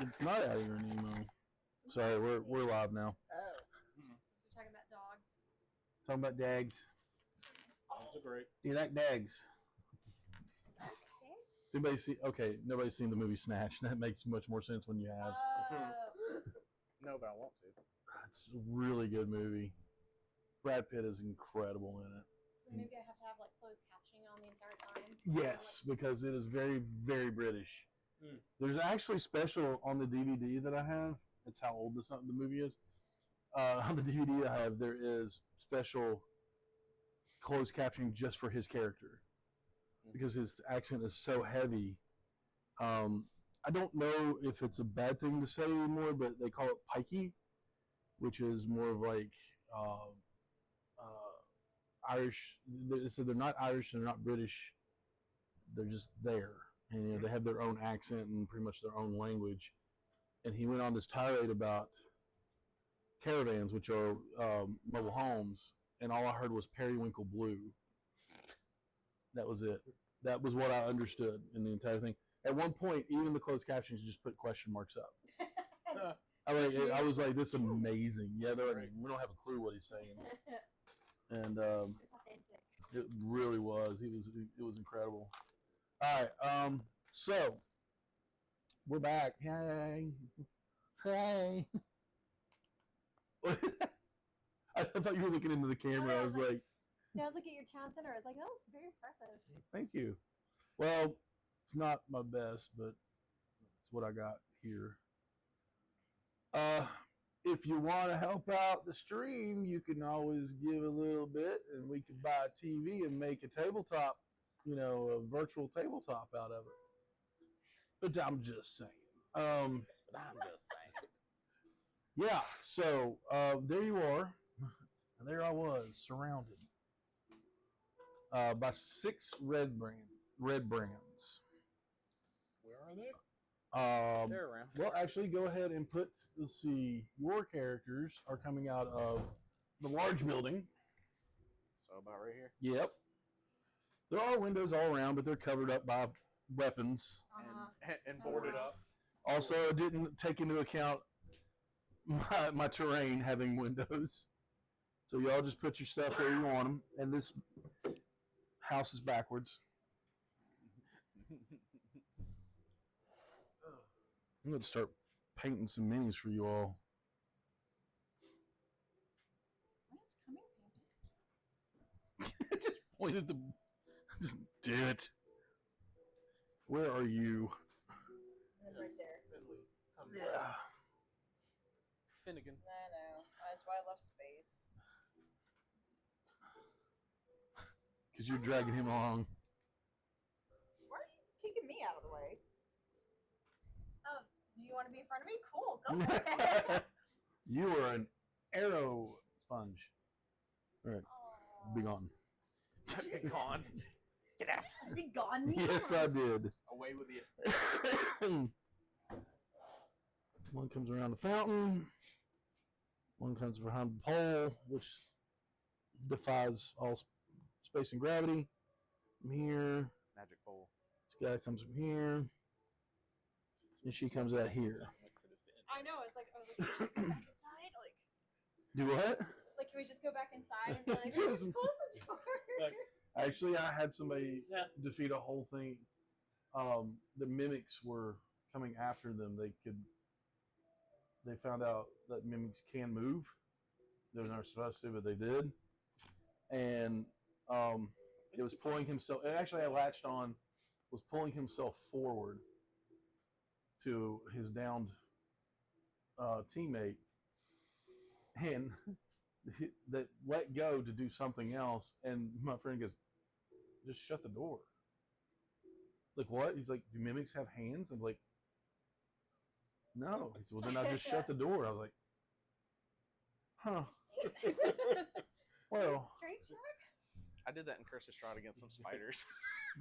It's not Addie or Nemo. Sorry, we're live now. Oh. So we're talking about dogs. Talking about dags. Dogs are great. Do you like dags? Okay. Anybody see? Okay, nobody's seen the movie Snatch. That makes much more sense when you have. No, but I want to. It's a really good movie. Brad Pitt is incredible in it. So maybe I have to have like closed captioning on the entire time. Yes, because it is very, very British. Mm. There's actually special on the DVD that I have. That's how old the movie is. On the DVD I have, there is special closed captioning just for his character because his accent is so heavy. I don't know if it's a bad thing to say anymore, but they call it pikey, which is more of like Irish. So they're not Irish, they're not British. They're just there, and you know, they have their own accent and pretty much their own language. And he went on this tirade about caravans, which are mobile homes, and all I heard was periwinkle blue. That was it. That was what I understood in the entire thing. At one point, even the closed captions just put question marks up. I was like, "This is amazing." Yeah, they're like, we don't have a clue what he's saying, and It's authentic. it really was. It was incredible. All right, so we're back. Hey, hey. I thought you were looking into the camera. I was like, Yeah, I was looking at your town center. I was like, that was very impressive. thank you. Well, it's not my best, but it's what I got here. If you want to help out the stream, you can always give a little bit, and we could buy a TV and make a tabletop, a virtual tabletop out of it. But I'm just saying. I'm just saying. Yeah, so there you are. And there I was, surrounded by 6 red brands. Where are they? They're around. Well, actually, go ahead and let's see, your characters are coming out of the large building. So about right here. Yep. There are windows all around, but they're covered up by weapons. And boarded up. Also, I didn't take into account my terrain having windows. So y'all just put your stuff where you want them. And this house is backwards. I'm going to start painting some minis for you all. When it's coming, Just pointed the... Just did it. Where are you? Right there. Finley, come Yeah. back. Finnegan. I know. That's why I left space. Because you're dragging him along. Why are you kicking me out of the way? do you want to be in front of me? Cool, go for it. You are an arrow sponge. All right, be gone. Be gone. Get out. Be gone. Yes, I did. Away with you. One comes around the fountain. One comes behind the pole, which defies all space and gravity. From here. Magic bowl. This guy comes from here. And she comes out here. I know. It's like, I was like, can we just go back inside? Like, Do what? it's like, can we just go back inside and be like, Yes. close the door? Like, Actually, I had somebody Yeah. defeat a whole thing. The mimics were coming after them. They found out that mimics can move. They're not supposed to, but they did. And it was pulling himself. Actually, I latched on. Was pulling himself forward to his downed teammate, and that let go to do something else. And my friend goes, "Just shut the door." Like, what? He's like, "Do mimics have hands?" I'm like, "No." He said, "Well, then I just shut the door." I was like, "Huh? Well." Straight check? I did that in Curse of Strahd against some spiders.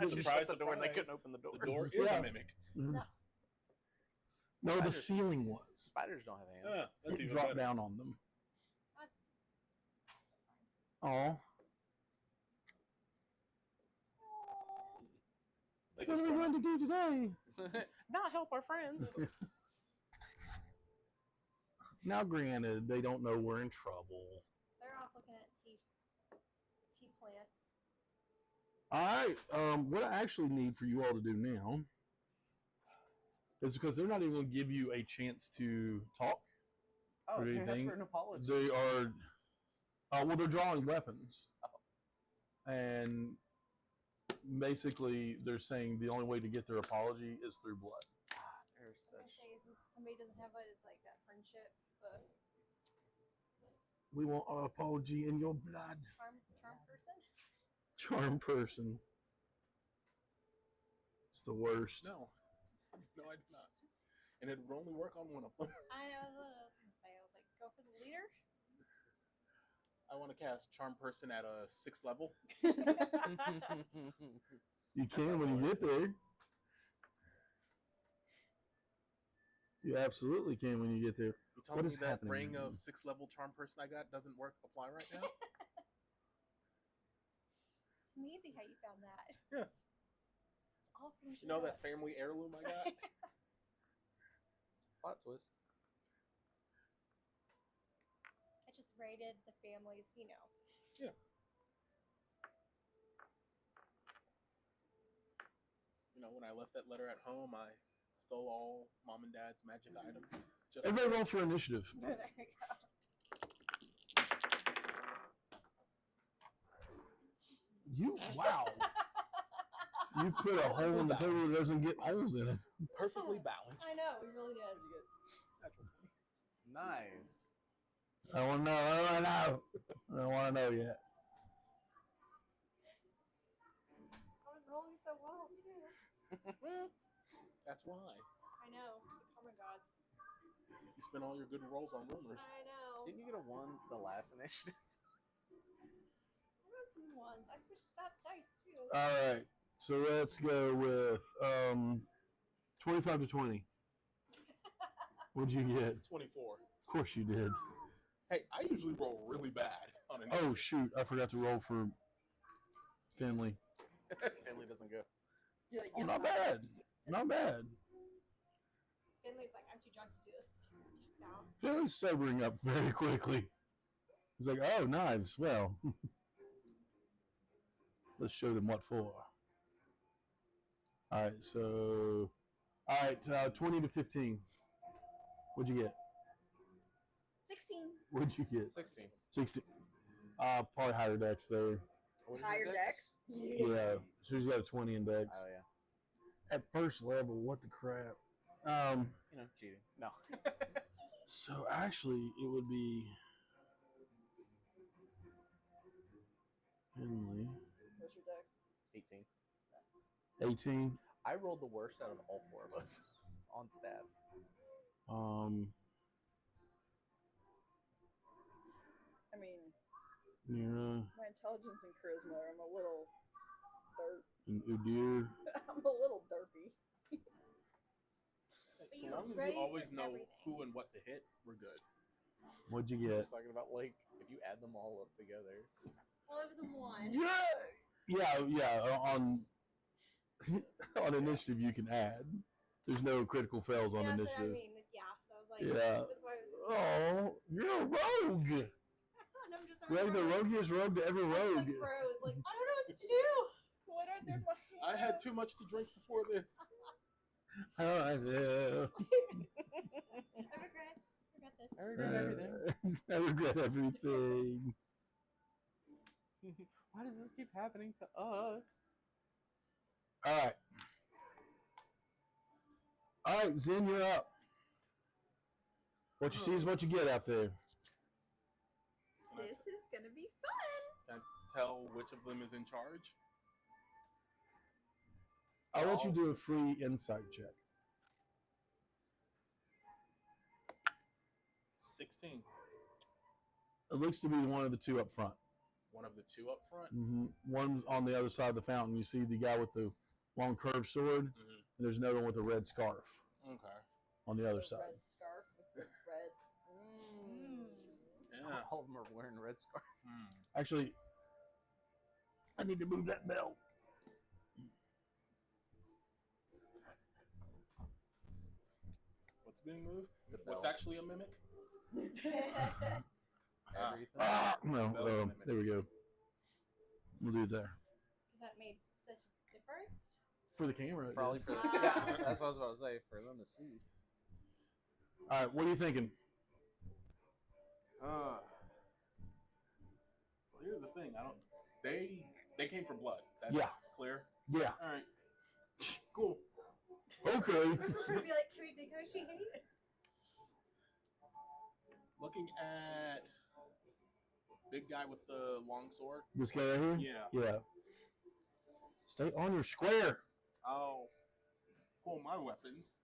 Did I you just shut surprise, the door and they surprise. couldn't open the door. The door is Yeah. a mimic. No, the Spiders. ceiling was. Spiders don't have hands. Yeah, that's It even dropped better. down on them. That's Oh, They what just are we run going to do today? Not help our friends. Now, granted, they don't know we're in trouble. They're off looking at tea plants. All right. What I actually need for you all to do now is because they're not even going to give you a chance to talk Oh, or you asked anything. for an apology. They are, well, they're drawing weapons. And basically, they're saying the only way to get their apology is through blood. There's I such. say somebody doesn't have what is like that friendship, the We want our apology in your blood. charm person. Charm person. It's the worst. No, I did not. And it would only work on one of them. I know what I was gonna say. I was like, go for the leader. I want to cast Charm Person at a 6th level. You can when you get there. You absolutely can when you get there. You telling What me is that happening ring right of now? 6th level Charm Person I got doesn't apply right now? It's amazing how you found that. Yeah. It's all from You know that family heirloom I got? Plot twist. I just raided the families, you know. Yeah. You know, when I left that letter at home, I stole all Mom and Dad's magic items. Just Everybody roll for initiative. There you go. Wow. You put a hole in the table that doesn't get holes in it. perfectly balanced. I know, we really did. Natural 20. Nice. I want to know. I don't want to know yet. I was rolling so well too. That's why. I know, the karma gods. You spend all your good rolls on rumors. I know. Didn't you get a 1 the last initiative? I got some ones. I switched out dice too. All right. So let's go with 25 to 20. What'd you get? 24. Of course you did. Hey, I usually roll really bad on an Oh, shoot. I forgot to roll for Finley. Finley doesn't go. Oh, not bad. Not bad. Finley's like, I'm too drunk to do this. Takes out. Finley's sobering up very quickly. He's like, oh, knives. Well, let's show them what for. All right, so, 20 to 15. What'd you get? 16. What'd you get? 16. 16. Probably higher dex there. What is your Higher dex? decks. Yeah, she's got a 20 in dex. Oh, yeah. At first level, what the crap? You know, cheating. No. So actually, it would be Finley. What's your dex? 18. 18. I rolled the worst out of all 4 of us on stats. I mean, Nira my intelligence and charisma, I'm a little dirt. and Udir. I'm a little derpy. So you're long as ready you always for know everything. who and what to hit, we're good. What'd you I get? was talking about, like, if you add them all up together. Well, it was a 1. Yeah. On on initiative, you can add. There's no critical fails on Yeah, so I initiative. mean, yeah, so I was like, Yeah. that's why I was Oh, you're a rogue. and I'm just Greg, the roguiest rogue to ever I rogue. just like froze, like, I don't know what to do. What are there in my hands? I had too much to drink before this. I know. I regret this. I regret everything. I regret everything. Why does this keep happening to us? All right. All right, Zen, you're up. What you see is what you get out there. Can I, This is gonna be fun. can I tell which of them is in charge? I'll let you do a free insight check. 16. It looks to be one of the two up front. One of the 2 up front. One's on the other side of the fountain. You see the guy with the long curved sword, Mm-hmm. and there's another one with a red scarf Okay. on the other The side. red scarf with the red. Yeah. All of them are wearing red scarf. Actually, I need to move that bell. What's being moved? The What's bell. actually a mimic? Everything. No, Those limit. there we go. We'll do it there. Because that made such a difference. For the camera. it Probably did. for yeah, that's what I was about to say, for them to see. All right, what are you thinking? Well, here's the thing. They came for blood. That's Yeah. clear. Yeah. All right. Cool. Okay. We're still trying to be like, can we negotiate? Looking at big guy with the long sword. This guy right here? Yeah. Yeah. Stay on your square. I'll pull my weapons,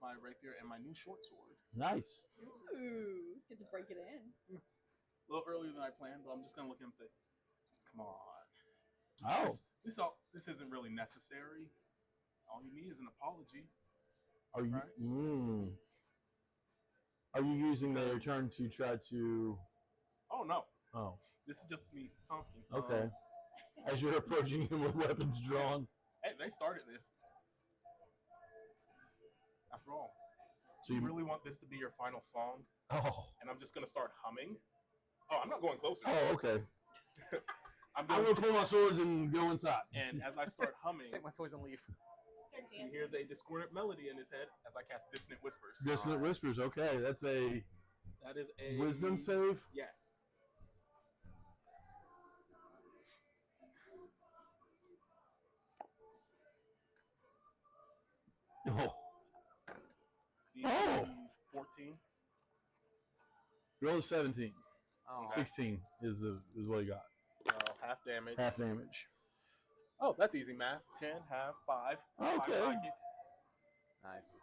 my rapier, and my new short sword. Nice. Ooh, get to break it in. A little earlier than I planned, but I'm just gonna look at him and say, "Come on, Oh. this isn't really necessary. All you need is an apology." Are you? Right. Are you using the turn to try to? Oh no, Oh. this is just me talking. Okay. As you're approaching him with weapons drawn. Hey, they started this. After all, So do you you really want this to be your final song? Oh. And I'm just gonna start humming. Oh, I'm not going closer. Oh, okay. I'm I'm going. gonna pull my swords and go inside. And as I start humming, Take my toys and leave. Start he dancing. hears a discordant melody in his head as I cast Dissonant Whispers. Dissonant whispers. Okay, that's a That is a wisdom save. Yes. Oh. DC Oh. 14. Roll a 17. Oh, 16 is what he got. So half damage. Half damage. Oh, that's easy math. 10, half, 5. 5 Okay. psychic. nice.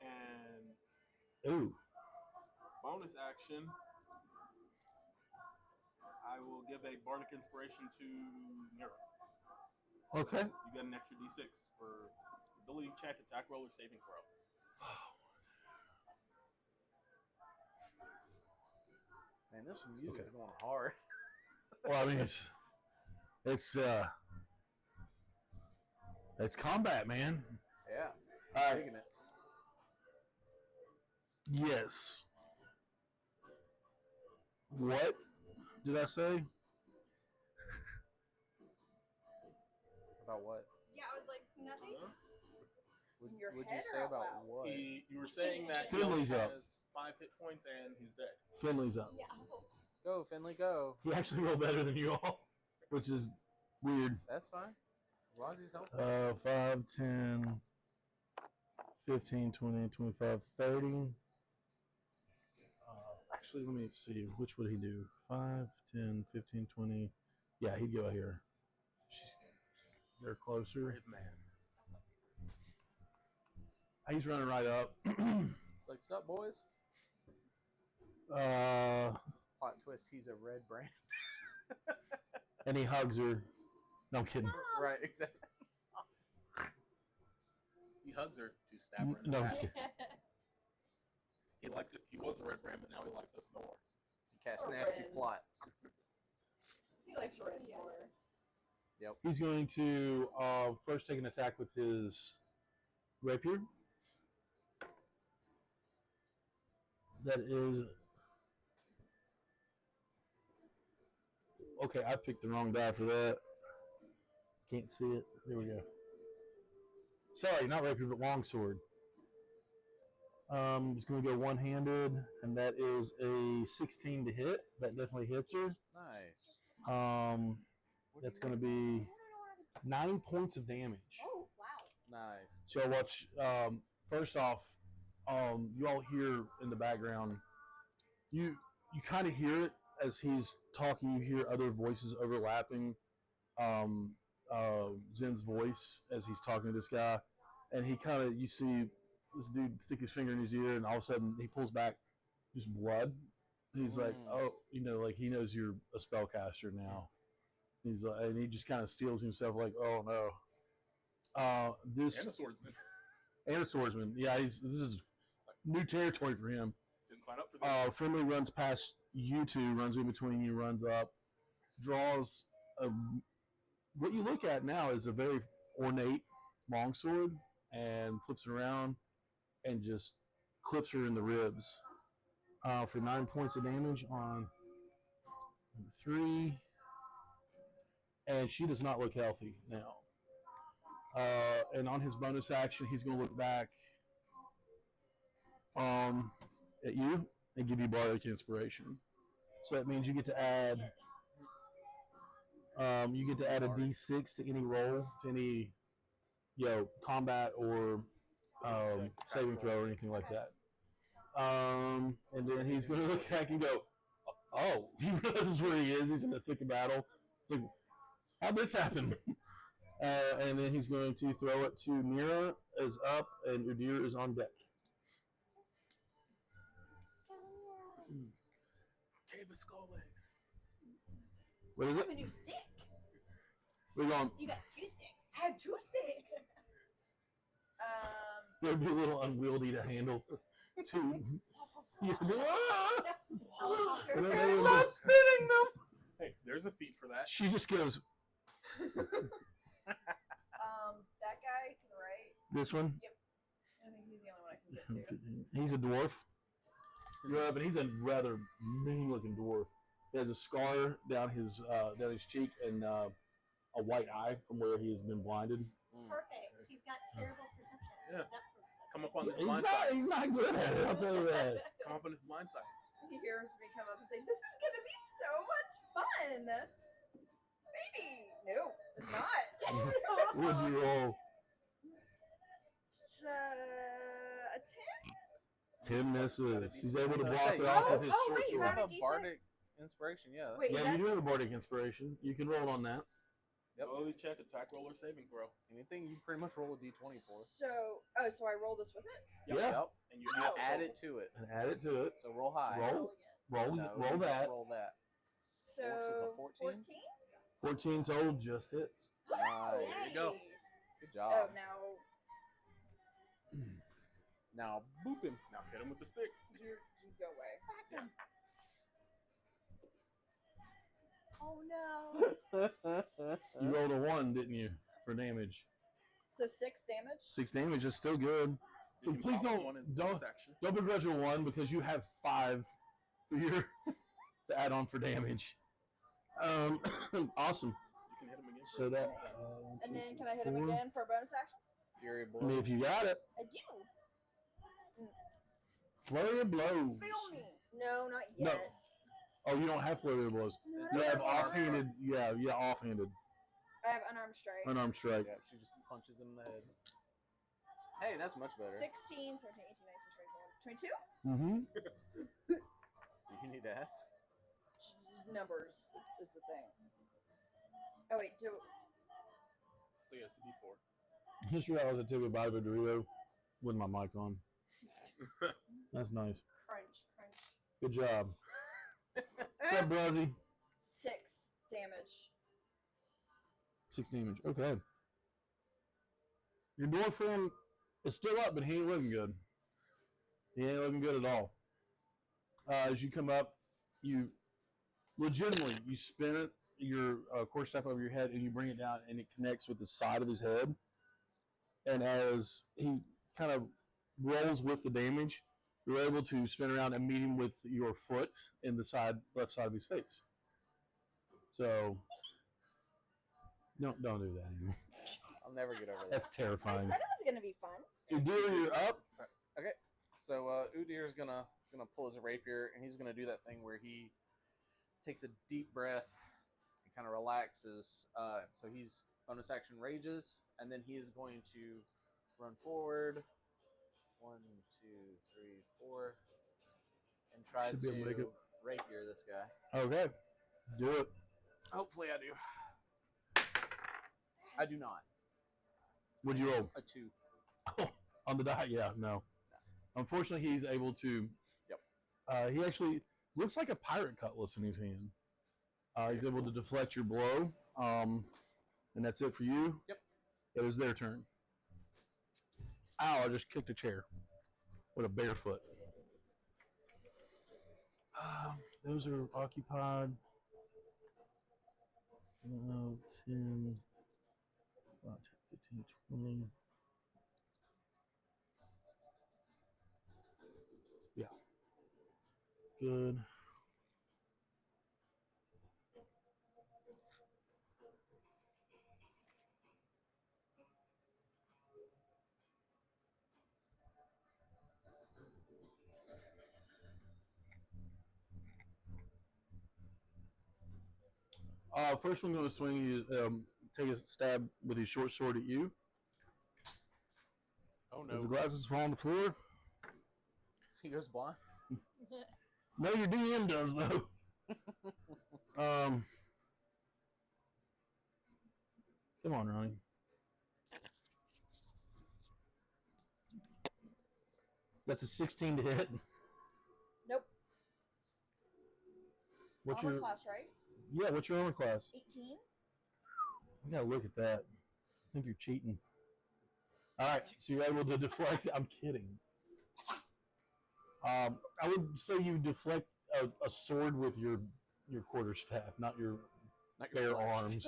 And Ooh. bonus action, I will give a Bardic Inspiration to Nero. Okay. You get an extra d6 for ability check, attack roll, or saving throw. Man, this music's going hard. Well, I mean, it's combat, man. Yeah. All right. Digging it. Yes. What did I say? About what? Yeah, I was like, nothing. Would, In your would head you or say out about loud? what? You were saying that he only Finley's up. has 5 hit points and he's dead. Finley's up. Yeah. Go, Finley, go. He actually rolled better than you all, which is weird. That's fine. As long as he's helping. 5, 10, 15, 20, 25, 30. Actually, let me see. Which would he do? 5, 10, 15, 20. Yeah, he'd go here. They're closer. Brave man. He's running right up. It's like, sup, boys? Plot twist, he's a red brand. And he hugs her. No, I'm kidding. Right, exactly. He hugs her to stab her in the No. back. He likes it. He was a red brand, but now he likes us more. He cast Or nasty red. plot. He likes red more. He's going to first take an attack with his rapier. That is... Okay, I picked the wrong die for that. Can't see it. There we go. Sorry, not rapier, but longsword. It's going to go one-handed, and that is a 16 to hit. That definitely hits her. Nice. That's going to be 9 points of damage. Oh, wow. Nice. So watch. First off, you all hear in the background. You kind of hear it as he's talking. You hear other voices overlapping. Zen's voice as he's talking to this guy, and he kind of, you see this dude stick his finger in his ear, and all of a sudden he pulls back, just blood. He's like, oh, like he knows you're a spellcaster now. He's like, and he just kind of steals himself, like, oh no. This And a swordsman. and a swordsman. Yeah, this is new territory for him. Didn't sign up for this. Finley runs past you two, runs in between you, runs up, draws a. What you look at now is a very ornate longsword, and flips it around and just clips her in the ribs. for 9 points of damage on number 3. And she does not look healthy now. And on his bonus action, he's going to look back at you and give you bardic inspiration. So that means you get to add a d6 to any roll, to any combat or saving throw or anything like that. And then he's going to look back and go, oh, he realizes where he is. He's in the thick of battle. It's like, how'd this happen? And then he's going to throw it to Mira is up and Udir is on deck. Cave of Skull Egg. What is I it? have a new stick. We're going. You got 2 sticks. I have 2 sticks. It would be a little unwieldy to handle. Two. Stop spinning them! Hey, there's a feat for that. She just goes, That guy can write. this one. I think he's the only one I can get to. He's a dwarf. Yeah, but he's a rather mean-looking dwarf. He has a scar down his cheek and a white eye from where he has been blinded. Perfect. She's got terrible perception. Yeah. Depth perception. Come up on this He's blind not, side. he's not good at it, I'll tell you that. Come up on this blind side. He hears me come up and say, "This is gonna be so much fun." Maybe. No, it's not. Would you roll? A 10? 10 misses. He's able to Hey, block it you off have- with his oh, short wait, You sword. have a D6? bardic inspiration, yeah. Wait, is Yeah, that you do have a bardic inspiration. You can roll on that. Yep. Ability check, attack roll, or saving throw. Anything you pretty much roll a d20 for. so? So I roll this with it. Yep. Yeah. Yep. And you You add, add it to it. And add it to it. So roll high. Roll. Roll, No, roll you just that. Roll that. So it's a 14? 14 total just hits. Nice. There you go. Good Oh, job. now Now boop him. Now hit him with the stick. you go away. Oh no. You rolled a 1, didn't you, for damage? So 6 damage. 6 damage is still good. So You can please pop don't one as don't bonus action. don't begrudge a 1 because you have 5 for your to add on for damage. Awesome. You can hit him again. So that. And then can I hit him again for a bonus action? Fury I blow. mean, if you got it, I do. flurry of blows. Feel me. No, not No. yet. Oh, you don't have flurry of blows. No, You I have don't offhanded. Yeah, offhanded. I have unarmed strike. Unarmed strike. Yeah, she just punches him in the head. Hey, that's much better. 16, 17, 18, 19, 20, 22? Mm-hmm. Do you need to ask? Numbers. It's a thing. Oh, wait. So yeah, it's a D4. Just realized I took a bite of a Dorito with my mic on. That's nice. Crunch, crunch. Good job. What's up, Bruzzy? 6 damage. 6 damage. Okay. Your dwarf friend is still up, but he ain't looking good. He ain't looking good at all. As you come up, you legitimately you spin it, your quarterstaff over your head, and you bring it down, and it connects with the side of his head. And as he kind of rolls with the damage, you're able to spin around and meet him with your foot in the left side of his face. So don't do that anymore. I'll never get over that. That's I terrifying. said it was going to be fun. You're up. Okay, so Udir's gonna pull his rapier, and he's gonna do that thing where he takes a deep breath and kind of relaxes. So he's bonus action rages, and then he is going to run forward. 1, 2, 3, 4, and try Should be able to make to it. rapier this guy. Okay. Do it. Hopefully, I do. I do not. What'd you roll? A 2. On the die? Yeah, no. Unfortunately, he's able to. Yep. He actually looks like a pirate cutlass in his hand. He's able to deflect your blow. And that's it for you. Yep. It is their turn. Ow, I just kicked a chair with a bare foot. Those are occupied. 10, 5, 10, 15, 20. Yeah. good. First one going to swing. Take a stab with his short sword at you. Oh As the no. glasses fall on the floor. He goes blind. No, your DM does though. Come on, Ronnie. That's a 16 to hit. Nope. What's Armor your class, right? Yeah? What's your armor class? 18. I gotta look at that. I think you're cheating. All right, so you're able to deflect. I'm kidding. I would say you deflect a sword with your quarterstaff, not your Not your bare flesh. arms.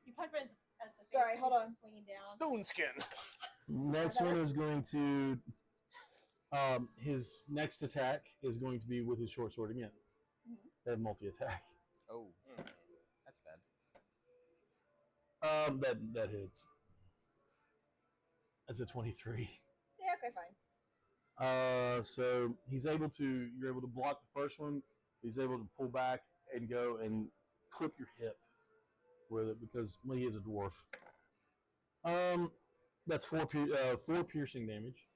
You punch him at the face. Sorry, and hold he's on. Swinging down. Stone skin. Next one is going to. His next attack is going to be with his short sword again. They have multi attack. Oh, that's bad. That hits. That's a 23. Yeah, okay, fine. So you're able to block the first one. He's able to pull back and go and clip your hip with it because he is a dwarf. That's four piercing damage.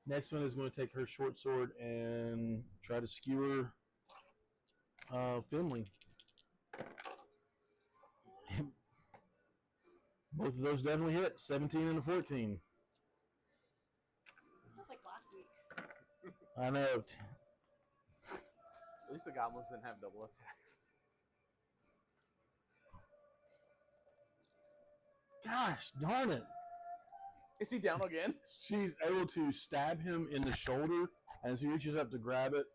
Next one is going to take her short sword and try to skewer Finley. Both of those definitely hit. 17 and a 14. That's like last week. I know. At least the goblins didn't have double attacks. Gosh darn it. Is he down again? She's able to stab him in the shoulder, and as he reaches up to grab it,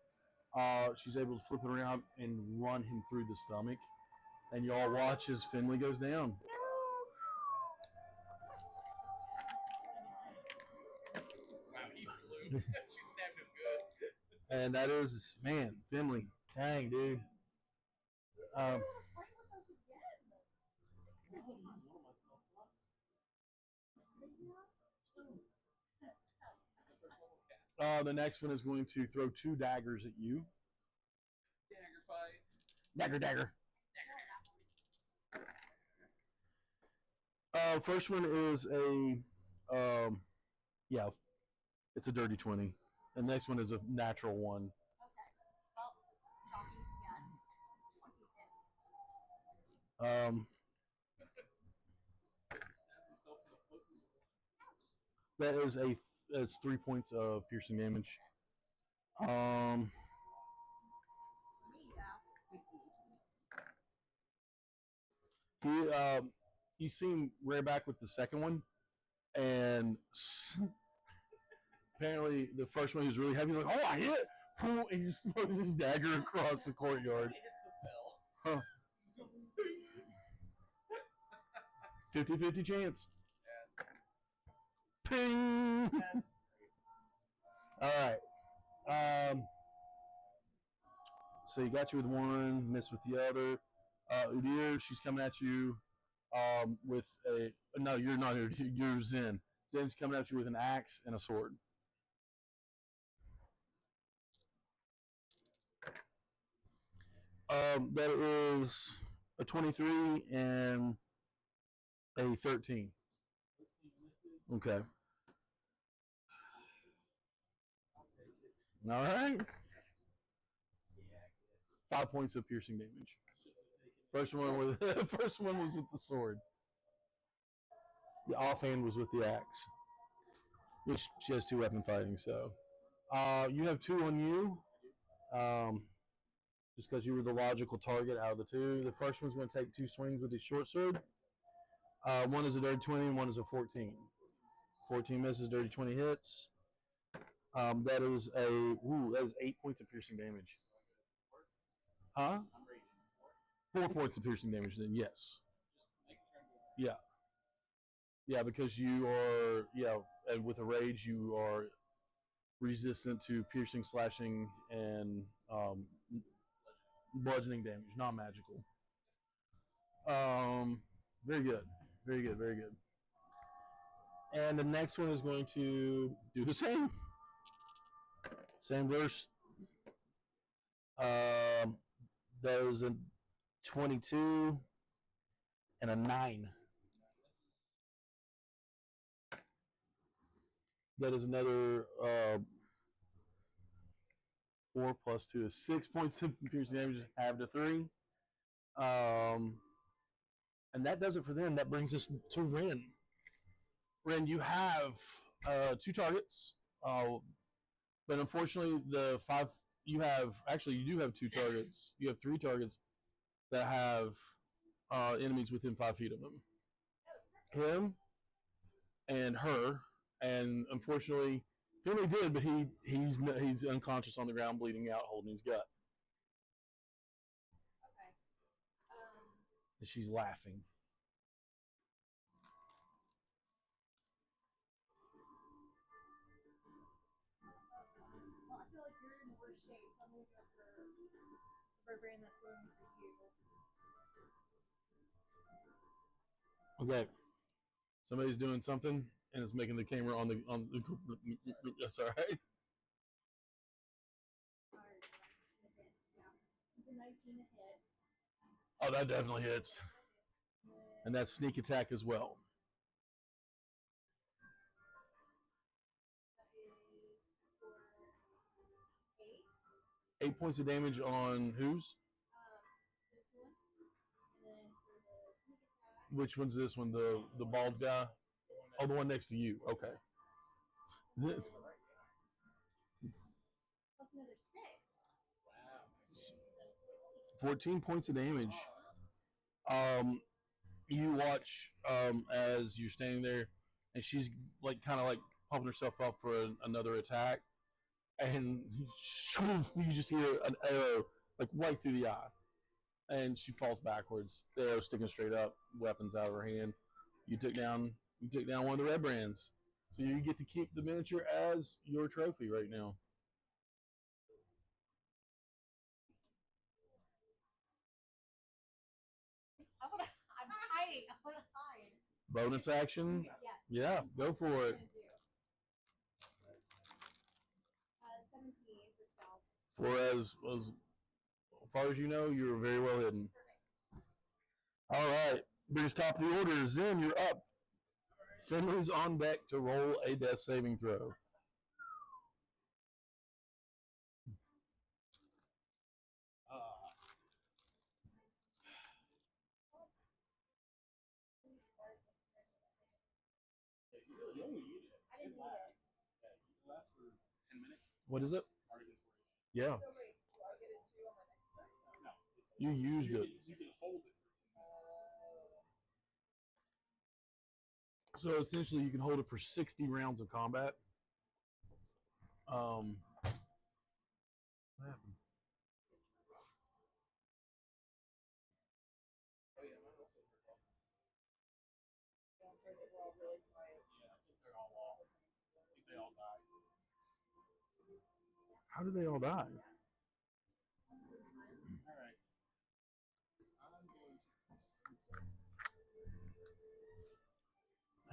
she's able to flip it around and run him through the stomach. And y'all watch as Finley goes down. Wow, he flew. She stabbed him good. And that is, man, Finley. Dang, dude. The next one is going to throw 2 daggers at you. Dagger fight. Dagger. First one is it's a dirty 20. The next one is a natural 1. Okay. Well, shocking, yes. That is it's 3 points of piercing damage. You see him rear back with the second one, and apparently the first one he was really heavy. He's like, oh, I hit! And he just throws his dagger across the courtyard. He hits the bell. Huh. 50-50 chance. Ping! All right. So you got you with one, missed with the other. Udir, she's coming at you with a. No, you're not Udir. You're Zen. Zen's coming at you with an axe and a sword. That is a 23 and a 13. Okay. All right. 5 points of piercing damage. First one was with the sword. The offhand was with the axe. Which she has 2 weapon fighting, so. You have 2 on you. Just because you were the logical target out of the 2. The first one's going to take 2 swings with his short sword. One is a dirty 20 and one is a 14. 14 misses, dirty 20 hits. That is 8 points of piercing damage. Huh? 4 points of piercing damage then, yes. Yeah. Yeah, because you are, and with a rage you are resistant to piercing, slashing, and bludgeoning damage, non-magical. Very good, very good, very good. And the next one is going to do the same. Same verse. That was a 22 and a 9. That is another 4 plus 2 is 6 points of piercing damage, half to 3. And that does it for them. That brings us to Ren. Ren, you have 2 targets, but unfortunately, the 5 you have actually you do have 2 targets. You have 3 targets that have enemies within 5 feet of them. Him and her, and unfortunately, Finley did, but he's unconscious on the ground, bleeding out, holding his gut. Okay. And she's laughing. Well, I feel like you're in worse shape, so I'm gonna go for the barbarian that's going for you. Okay. Somebody's doing something, and it's making the camera on the That's all right. Alright, yeah. It's a 19 to hit. Oh, that definitely hits, and that's sneak attack as well. That is for 8. 8 points of damage on whose? This one. And then for the sneak attack. Which one's this one? The bald guy? Oh, the one next to you. Okay. Plus another 6. 14 points of damage. You watch as you're standing there, and she's like kind of like pumping herself up for another attack, and you just hear an arrow like right through the eye, and she falls backwards. The arrow sticking straight up, weapons out of her hand. You took down one of the red brands, so you get to keep the miniature as your trophy right now. I'm hiding. I want to hide. Bonus action. Yes. Yeah, go for it. 17 for stealth. For as far as you know, you're very well hidden. All right, brings top of the order. Zen, you're up. Finley's on deck to roll a death saving throw. I didn't need it. What is it? Yeah. So wait, do I get it too on my next turn? You used it. So essentially, you can hold it for 60 rounds of combat. What happened? Don't hear that we're all really quiet. How did they all die?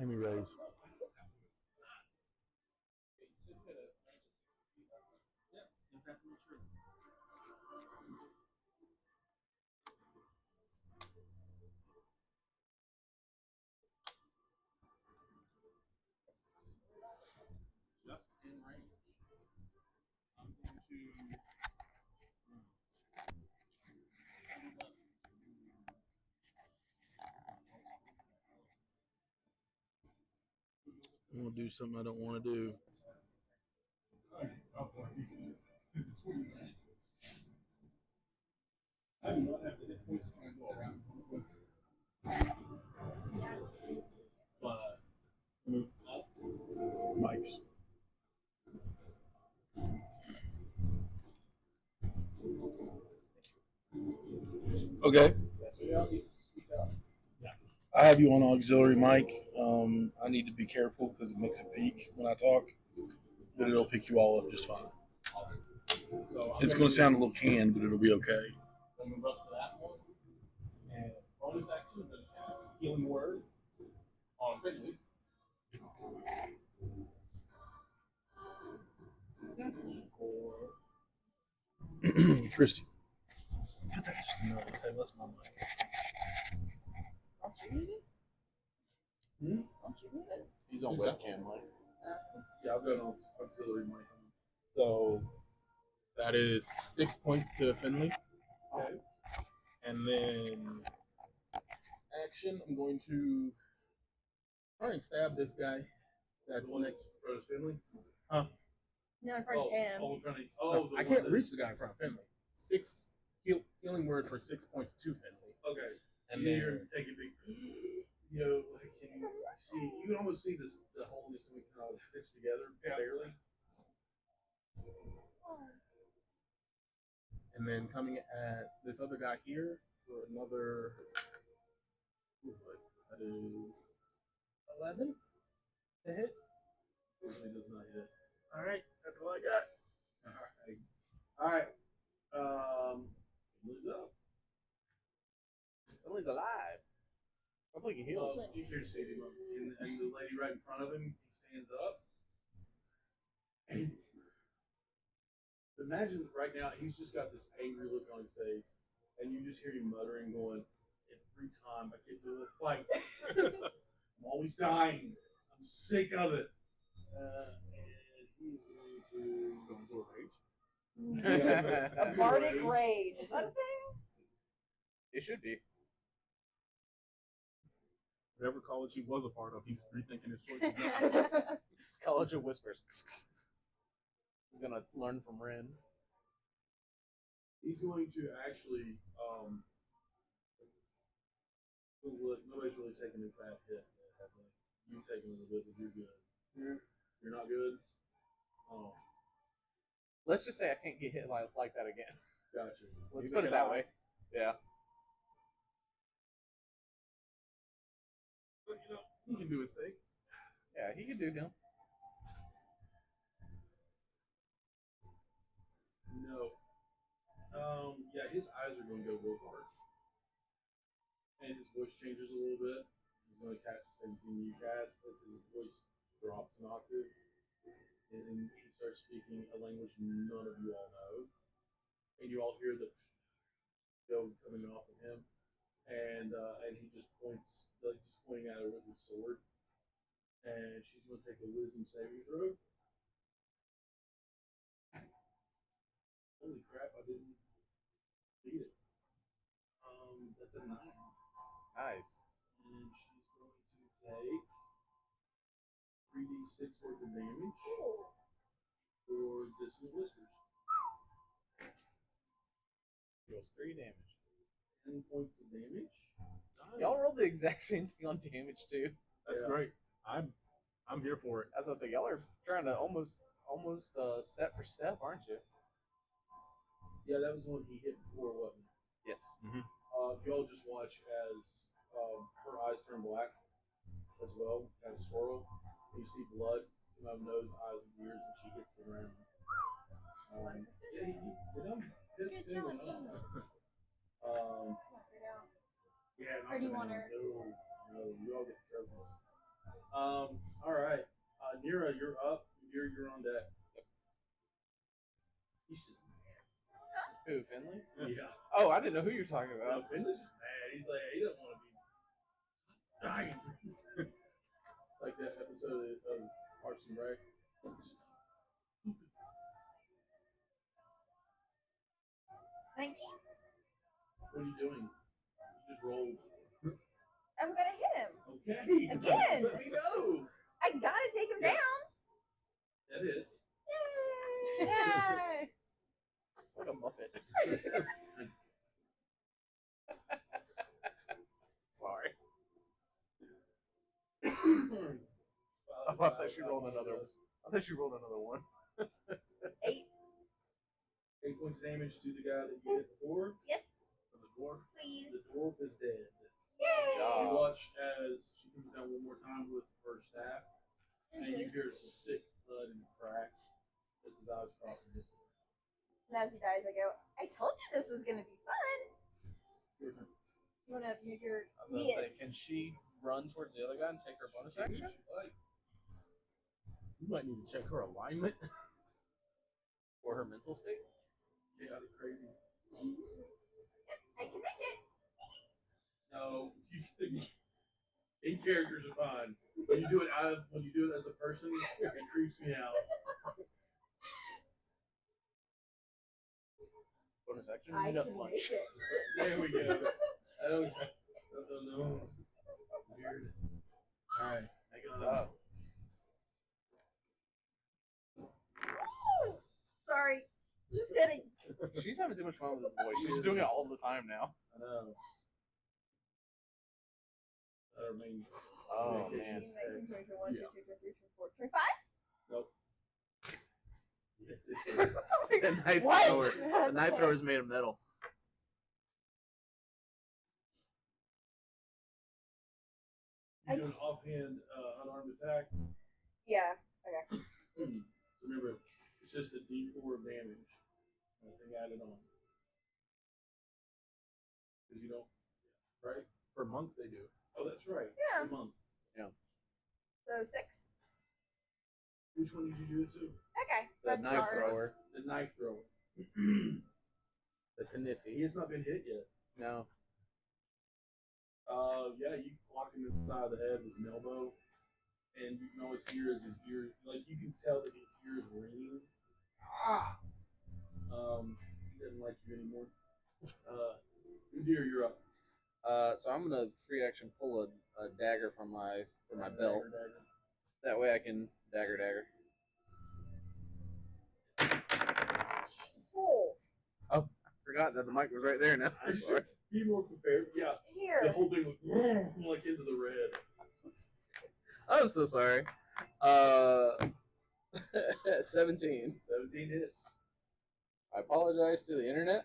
Amy Ray's. Just in range. I'm going to. I'm going to do something I don't want to do. Mike's. Okay. I have you on auxiliary mic. I need to be careful because it makes it peak when I talk. but it'll pick you all up just fine. So It's going to sound a little canned, but it'll be okay. I'll move up to that one. And bonus action, then cast healing word on Finley. Christy, put that just a minute. Okay, that's my mic. Don't you need it? Hmm? Don't you need it? He's on Who's that? webcam, like. Yeah, I've got an auxiliary mic. So that is 6 points to Finley. Okay. And then action, I'm going to try and stab this guy. That's next. For Finley? Huh? No, in front of him. Oh, in front of No, I can't reach the guy in front of Finley. Healing word for 6 points to Finley. Okay. And you then take a big, like, can you see? You can almost see this, the whole of this thing kind of stitched together, Yeah. barely. and then coming at this other guy here for another. That is 11 to hit. It does not hit. All right, that's all I got. All right. Lose up. Finley's alive. Hopefully he heals. You hear Sadie, and the lady right in front of him, he stands up. And imagine right now, he's just got this angry look on his face, and you just hear him muttering, going, "Every time I get into a fight, I'm always dying. I'm sick of it." And he's going to Go into a rage. A bardic rage. Is that a thing? It should be. Whatever college he was a part of, he's rethinking his choices now. College of Whispers. I'm gonna learn from Ren. He's going to actually, look, nobody's really taking a fat hit. You've taken a little bit, but you're good. You're not good? Oh, Let's just say I can't get hit like that again. gotcha. Let's Neither put it can that I. way. Yeah. But, he can do his thing. Yeah, he can do him. No. Yeah, his eyes are going to go real hard. And his voice changes a little bit. He's going to cast the same thing you cast as his voice drops an octave. And he starts speaking a language none of you all know. And you all hear the go coming off of him. And he just points, like just pointing at her with his sword. And she's going to take a wisdom saving throw. Holy crap, I didn't beat it. That's a 9. Nice. And she's going to take 3d6 worth of damage for Dissonant Whispers. Deals 3 damage. 10 points of damage. Nice. Y'all rolled the exact same thing on damage too. That's Yeah. great. I'm here for it. As I say, y'all are trying to almost step for step, aren't you? Yeah, that was the one he hit before, wasn't it? Yes. Y'all just watch as her eyes turn black as well, kind of swirl. You see blood come out of nose, eyes, and ears, and she hits the ground. Yeah, you're done. Good job, Finley. Yeah, Or do you want her? No, you all get the trophies. All right. Nira, you're up. You're on deck. He's just Who, Finley? mad. Yeah. Oh, I didn't know who you were talking about. Finley's just mad. He's like, he doesn't want to be dying. It's like that episode of Parks and Rec. 19. What are you doing? You just rolled. I'm gonna hit him. Okay. Again. Let me know. I gotta take him Yeah. down. That is. Yay! Yay! Like a Muppet. Sorry. I thought she rolled another. I thought she rolled another one. 8. 8 points of damage to the guy that you hit before. Yes, For the dwarf. please. The dwarf is dead. Yay! job. You watch as she comes down one more time with her staff, and you hear sick blood and cracks as his eyes cross and miss. And as he dies, I go, I told you this was gonna be fun. You wanna make your I was gonna say, can she run towards the other guy and take her bonus action? You might need to check her alignment. Or her mental state? Yeah, that's crazy. I can make it. No, you in characters are fine. When you do it as a person, it creeps me out. Bonus action? I Nut can punch. make it. There we go. I don't know. Weird. Alright. Make it stop. Sorry. Just kidding. She's having too much fun with this voice. She's doing it all the time now. I know. I mean, Oh, communication man. is text. 1, 2, 3, 4, 25? Nope. Yes, it is. The knife What? thrower. The knife thrower is made of metal. You do an offhand unarmed attack. Yeah. Okay. Remember, it's just a D4 of damage. Nothing added on. Because you don't, right? For monks, they do. Oh, that's right. Yeah. A month. So 6. Which one did you do it to? Okay. The That's knife hard. thrower. The knife thrower. The He Kniffy. has not been hit yet. No. Yeah, you clocked him in the side of the head with an elbow, and you can always hear as his ear, like you can tell that his ear is ringing. Ah! He doesn't like you anymore. Udir, you're up. So I'm gonna free action pull a dagger from my belt. Dagger. That way I can dagger. Oh. Oh, I forgot that the mic was right there now. I should be more prepared. Yeah, the Here. whole thing was like into the red. I'm so sorry. 17. 17 hits. I apologize to the internet.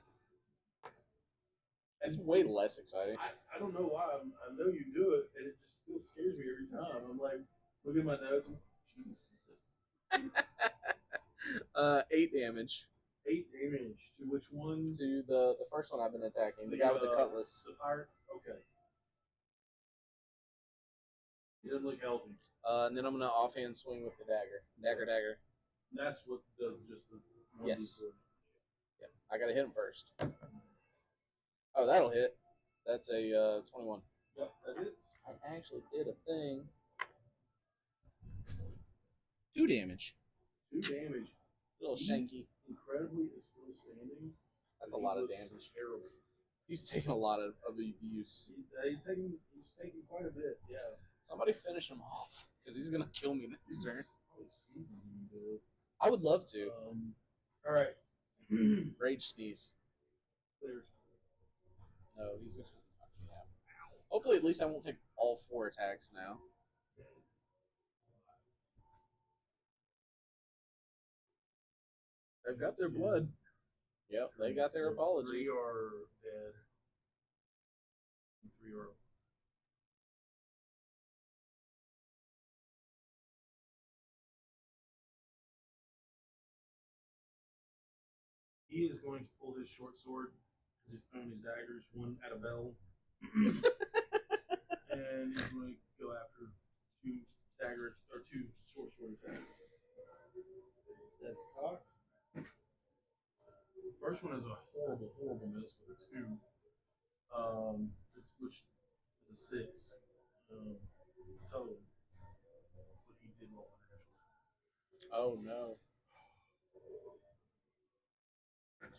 It's way less exciting. I don't know why. I know you do it, and it just still scares me every time. I'm like, look at my notes. 8 damage 8 damage to which one? to the first one I've been attacking, the guy with the cutlass. The pirate? Okay. He doesn't look healthy. And then I'm gonna offhand swing with the dagger. Dagger. And that's what does just the one Yes. D4. Yeah, I gotta hit him first. Oh, that'll hit. That's a 21. Yep, that hits. I actually did a thing. 2 damage. 2 damage. Little shanky. Incredibly is still standing. That's but a he lot of looks damage. Terrible. He's taking a lot of abuse. He's taking quite a bit. Yeah. Somebody finish him off, because he's gonna kill me next turn. Probably seasoned him good. I would love to. All right. Rage sneeze. There's No, he's just gonna knock me out. Hopefully, at least I won't take all 4 attacks now. They've got their blood. Yep, they got their apology. 3 are dead. And 3 are. He is going to pull his short sword because he's throwing his daggers, one at a bell. And he's going to go after 2 short sword attacks. That's cocked. First one is a horrible miss with a 2. Which is a 6 total. But he did roll an actual. Oh no.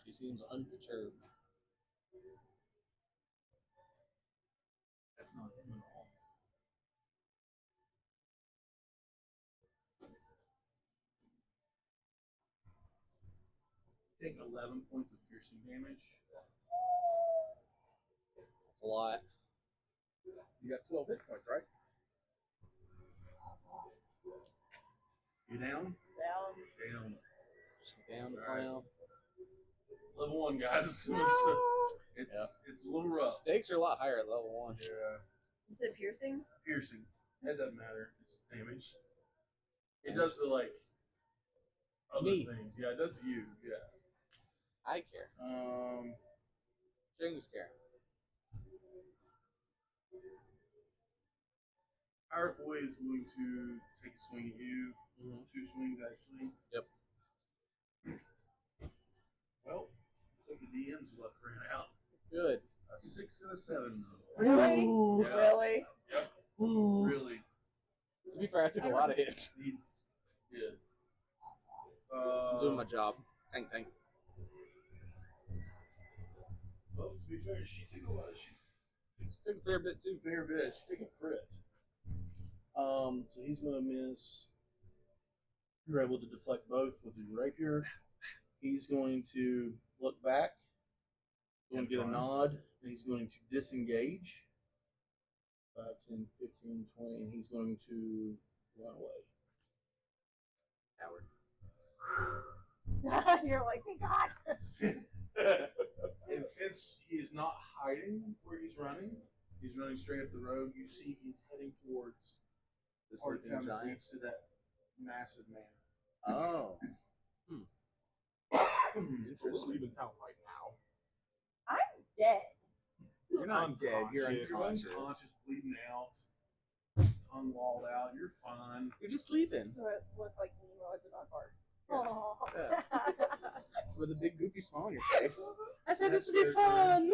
She seems unperturbed. That's not him at all. Take 11 points of piercing damage. That's a lot. You got 12 hit points, right? You down? Down. Down the Alright. clown. Level 1, guys. It's a little rough. Stakes are a lot higher at level 1. Yeah. Is it piercing? Piercing. That doesn't matter. It's damage. It does the like other Me. things. Yeah, it does to you. Yeah. I care. Strings care. Our boy is going to take a swing at you. Mhm. 2 swings, actually. Yep. Well, so the DM's luck ran out. Good. A 6 and a 7, though. Really? Ooh. Yeah. Really? Yep. Ooh. Really. To be fair, I took a lot of hits. He did. I'm doing my job. Thank. Well, to be fair, she took a lot. She Took a fair bit too. took a fair bit. She took a crit. So he's going to miss. You're able to deflect both with your rapier. He's going to look back. Going to get a nod, and he's going to disengage. 5, 10, 15, 20, and he's going to run away. Howard. You're like, thank God. And since he is not hiding where he's running straight up the road. You see he's heading towards The part of sleeping town that giant. leads to that massive man. Oh. So we're leaving town right now. I'm dead. You're not dead. You're Unconscious. You're unconscious. unconscious, bleeding out, tongue walled out. You're fine. You're just sleeping So it looked like Nemo at the dog park. Oh. with a big goofy smile on your face. I said That's this would be fair, fun.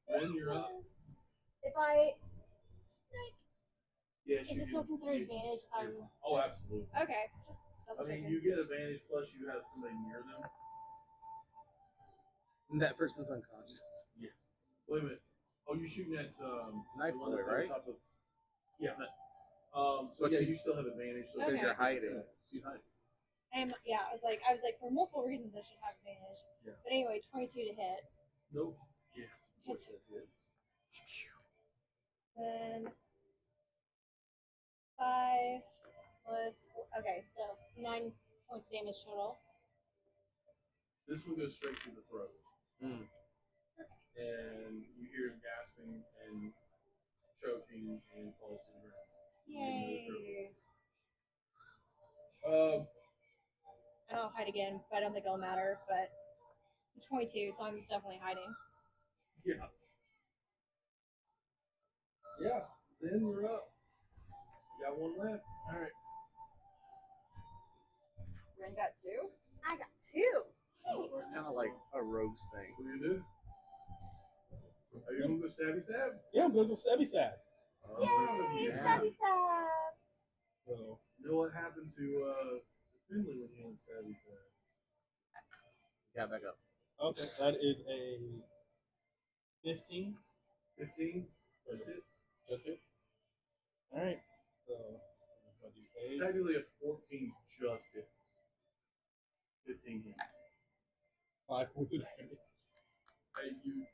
Then you're up. If I Yes, is you it still do. considered advantage? Oh, absolutely. Okay, just double I mean, checking. you get advantage plus you have somebody near them. And that person's unconscious. Wait a minute. Oh, you're shooting at Knife the one boy, that's on right? top of. Yeah. So But yeah, she's- you still have advantage. So Because it's you're 50%. hiding. She's hiding. Yeah, I was like, for multiple reasons I should have advantage. Yeah. But anyway, 22 to hit. Nope. Yes. Of course Yes. that hits. Then 5 plus okay, so 9 points damage total. This one goes straight through the throat, Mm. and you hear him gasping and choking and falls to the ground. Yay! Um, I'll hide again, but I don't think it'll matter. But it's 22, so I'm definitely hiding. yeah. Yeah. Then you're up. You got one left. All right. Ren got 2? I got 2. It's kind of like a rogue's thing. What do you do? Are you gonna go stabby stab? Yeah, I'm gonna go stabby stab. Yay! yeah. Stabby stab! So You know what happened to Finley when he went stabby stab? Yeah, back up. okay, that is a 15. 15. That's it. Just hits. All right. So I'm gonna do 8. Technically, a 14 just hits. 15 hits. 5 points of damage. Hey, you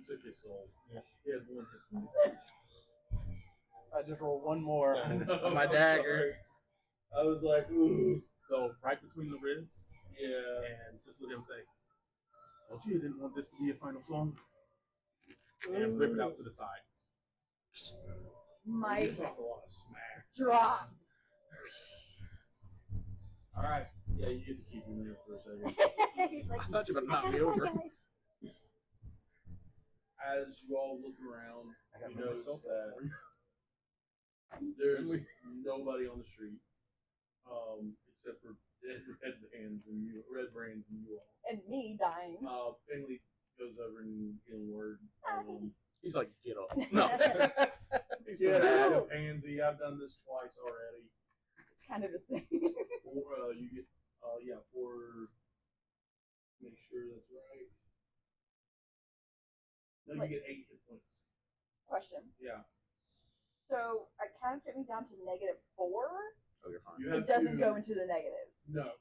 took his soul. Yeah. He had 1 hit point. I just rolled one more Sorry. on my dagger. I was like, ooh. So right between the ribs, Yeah. and just let him say, "Told you didn't want this to be a final song," and rip it out to the side. My You talk a lot of smack. drop. All right. Yeah, you get to keep him there for a second. He's like, I thought you were about to knock me over. As you all look around, I got you no notice spell slots that for you. there's Finley. nobody on the street, except for dead red brands and you all. And me dying. Finley goes over and getting word. He's like, get up. No. He's Yeah, still you pansy. I've done this twice already. It's kind of his thing. Or you get, for make sure that's right. No, you Wait. get 8 hit points. Question. Yeah, So it kind of took me down to -4. Oh, you're fine. you have It doesn't to, go into the negatives. No,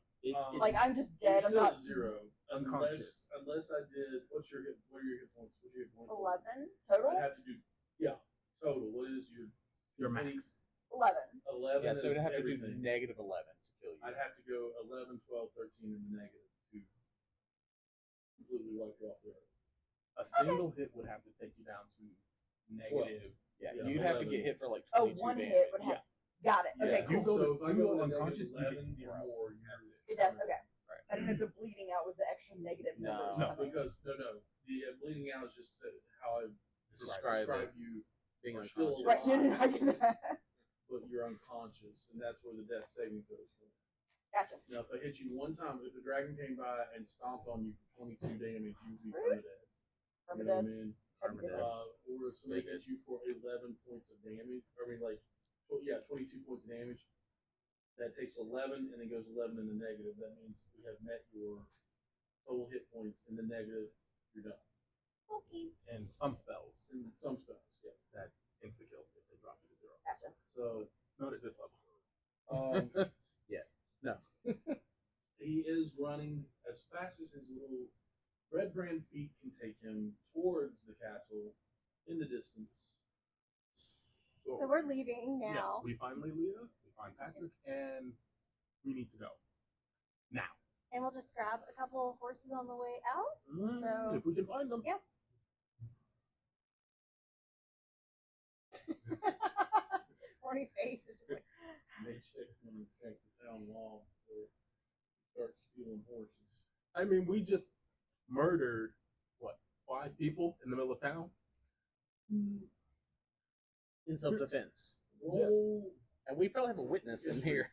Like I'm just you're dead. I'm still not at 0. Unconscious. Unless I did. What are your hit points? What's your hit point? 11 total. I'd have to do. Yeah, total. What is Your max. 11. 11? Yeah, so it'd is have to do everything. -11 to kill you. I'd have to go 11, 12, 13 in the negative to completely wipe you off the earth. A single hit would have to take you down to negative. Yeah, Yeah, you'd have to 11. get hit for like Oh, 22 one damage. hit would have. Yeah. Got it. Okay, Yeah. You cool. go So if I you go go to unconscious, you -11 get 0. or more, That's it. It does. Okay. I didn't know the bleeding out was the extra negative numbers. No. coming. because no. The bleeding out is just how I Describe describe you, being are still unconscious. Right, no, I get that. but you're unconscious, and that's where the death saving throw is going. Gotcha. Now, if I hit you one time, if the dragon came by and stomped on you for 22 damage, you'd be permadead. From You a know what I dead. mean? Permadead. Or if somebody hits you for 11 points of damage, 22 points of damage, that takes 11 and then goes 11 in the negative. That means we have met your total hit points in the negative. You're done. Okay. And some spells And some spells, yeah. that insta kill if they drop you to 0. Gotcha. So, Not at this level. Yeah. No. he is running as fast as his little red brand feet can take him towards the castle in the distance. So we're leaving now. Yeah, we find Lelia, we find Patrick, and we need to go. Now. And we'll just grab a couple horses on the way out. So- if we can find them. Yep. Horny's face is just like, They check when you check the town wall or start stealing horses. I mean, we just murdered, 5 people in the middle of town? In self-defense. Roll. And we probably have a witness in here.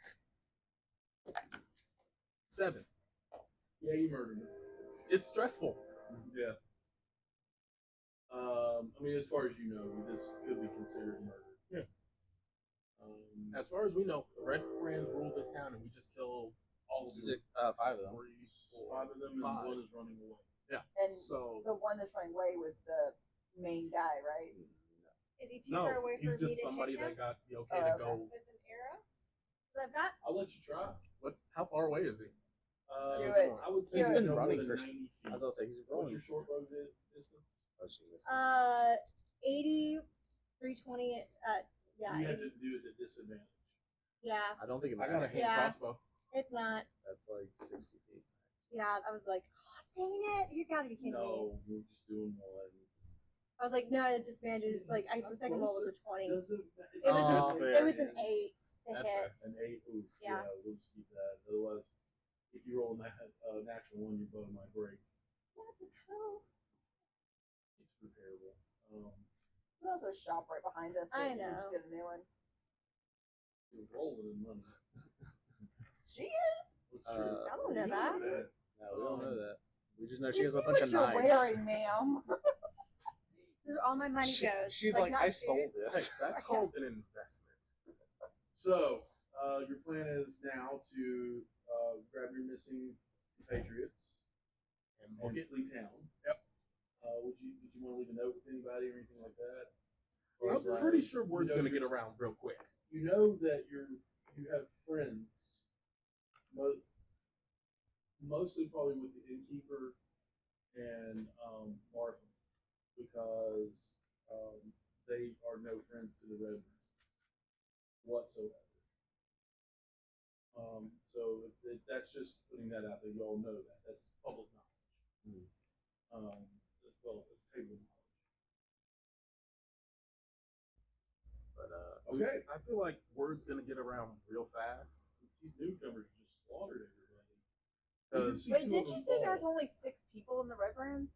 7. Yeah, you murdered him. It's stressful. Yeah. I mean, as far as you know, this could be considered murder. Yeah. As As far as we know, the Red Brands rule this town, and we just killed all of them, 5 of them. 3, 4, 5 of them, and 5. one is running away. Yeah. And So the one that's running away was the main guy, right? is he too far no, away he's for me just to somebody hit him that got the okay Oh, to okay. go. with an arrow? 'Cause I've got I'll let you try. What? How far away is he? Do He's it. more- I would say He's been no more running than for- 90 feet. I was gonna say he's What's rolling. your short bow distance? Oh, she missed. 80, 320. Yeah, You have 80. to do it at disadvantage. Yeah. I don't think it I got a matters. hand Yeah. crossbow. It's not. That's like 60 feet. Yeah, I was like, oh, dang it! You gotta be kidding me. No, we're just doing one. I was like, no, it just managed. It's like the second roll was a 20. Does it? It was Oh, it was an 8 to That's hit. fair. An 8. Oof. Yeah. We'll just keep that. Otherwise, if you roll a natural 1, your bow might break. What the hell? It's repairable. There's also a shop right behind us. So I we can know. Just get a new one. You're rolling in money. She is. That's Uh, true. I don't know You that. No, we don't know that. We just know she You has a see bunch what of you're knives. wearing, ma'am. This is where all my money She- goes. she's like, not I stole shoes. this. That's called an investment. So, your plan is now to grab your missing compatriots And we'll and get. flee town. Yep. Did you want to leave a note with anybody or anything like that? I'm pretty sure word's you know, gonna get around real quick. You know that you have friends, mostly probably with the innkeeper and Martha, because they are no friends to the Red whatsoever. So that's just putting that out there. You all know that. That's public knowledge. Well, it's table knowledge. But Okay. I feel like word's gonna get around real fast. These newcomers just slaughtered everybody. Because Wait, did you say there was only 6 people in the Red Brands?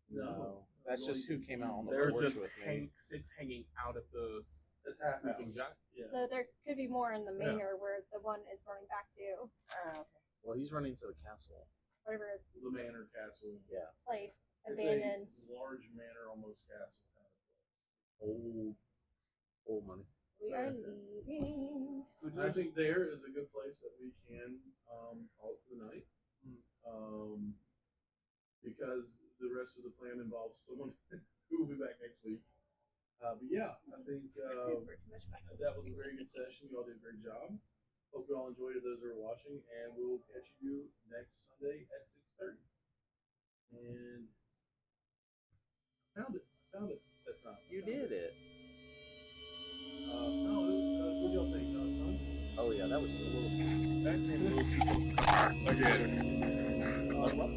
No. that's just who came out on the they're porch just with me. 6 hanging out at the That's half sleeping house. giant. Yeah. So there could be more in the Yeah. manor where the one is running back to Oh, okay. Well, he's running to the castle. whatever The manor castle. Yeah. place It's abandoned. a large manor, almost castle kind of place. Old money. We are leaving. I think there is a good place that we can call it for the night. Because the rest of the plan involves someone who will be back next week. But yeah, I think that was a very good session. You all did a great job. Hope you all enjoyed it, those who are watching, and we'll catch you next Sunday at 6:30. And found it. That's not. You did it. No, it was, what do y'all think? Fun? Oh yeah, that was a little. That Again. what?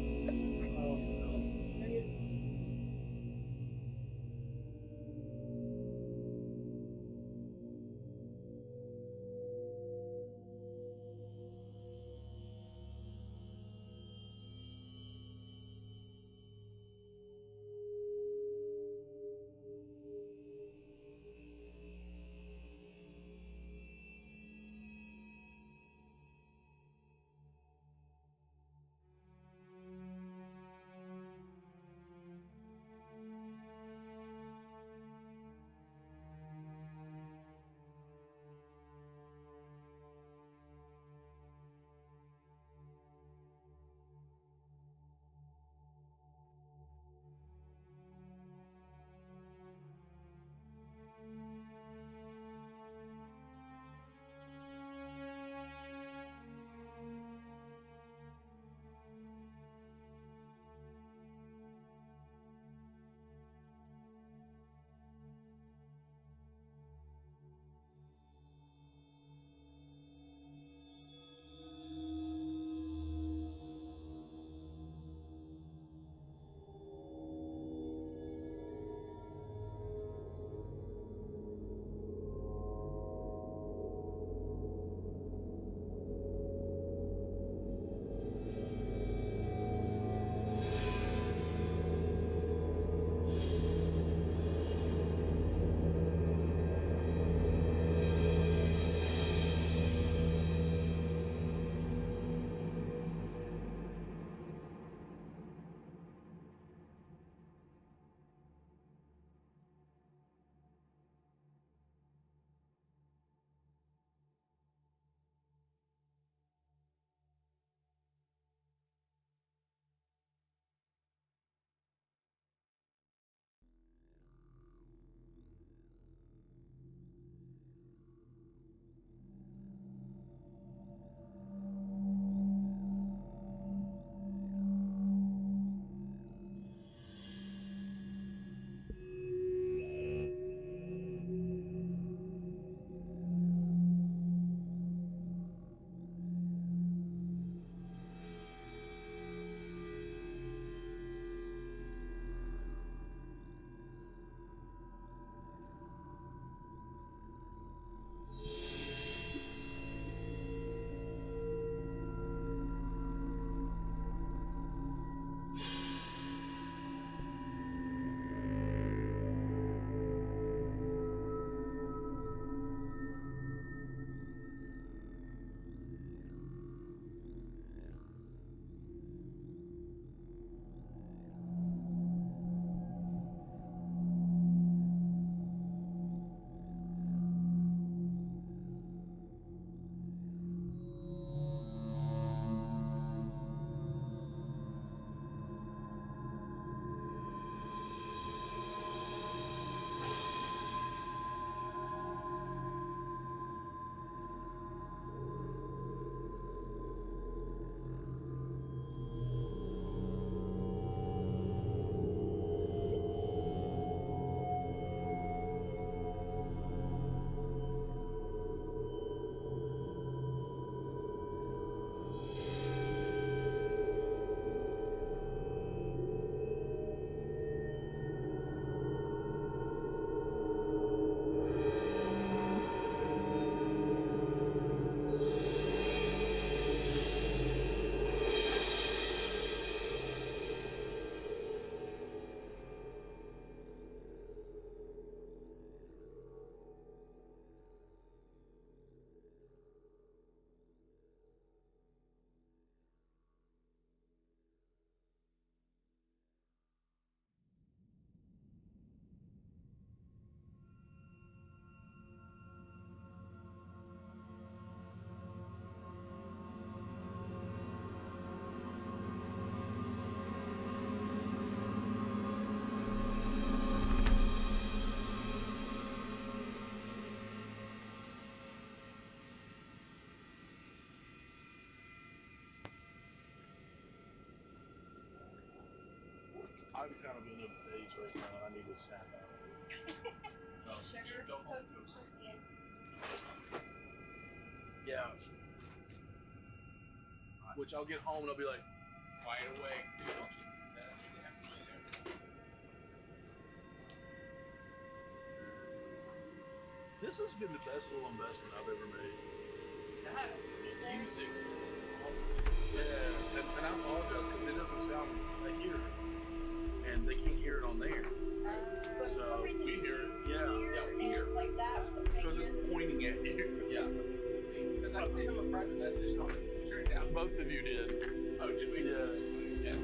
I'm kind of in a daze right now, and I need to snap out. Sugar, post the egg. Yeah. Which I'll get home and I'll be like, Wide awake, dude. Don't you? They have to be there. this has been the best little investment I've ever made. That is music. Yes, and I apologize because it doesn't sound, I hear it. And they can't hear it on there. But for some So, reason, we hear it. Yeah. Yeah, we hear it. like that. Because it's pointing at you. Yeah. See, because I sent him a private message and I turned it down. Both of you did. Oh, did we? Yeah.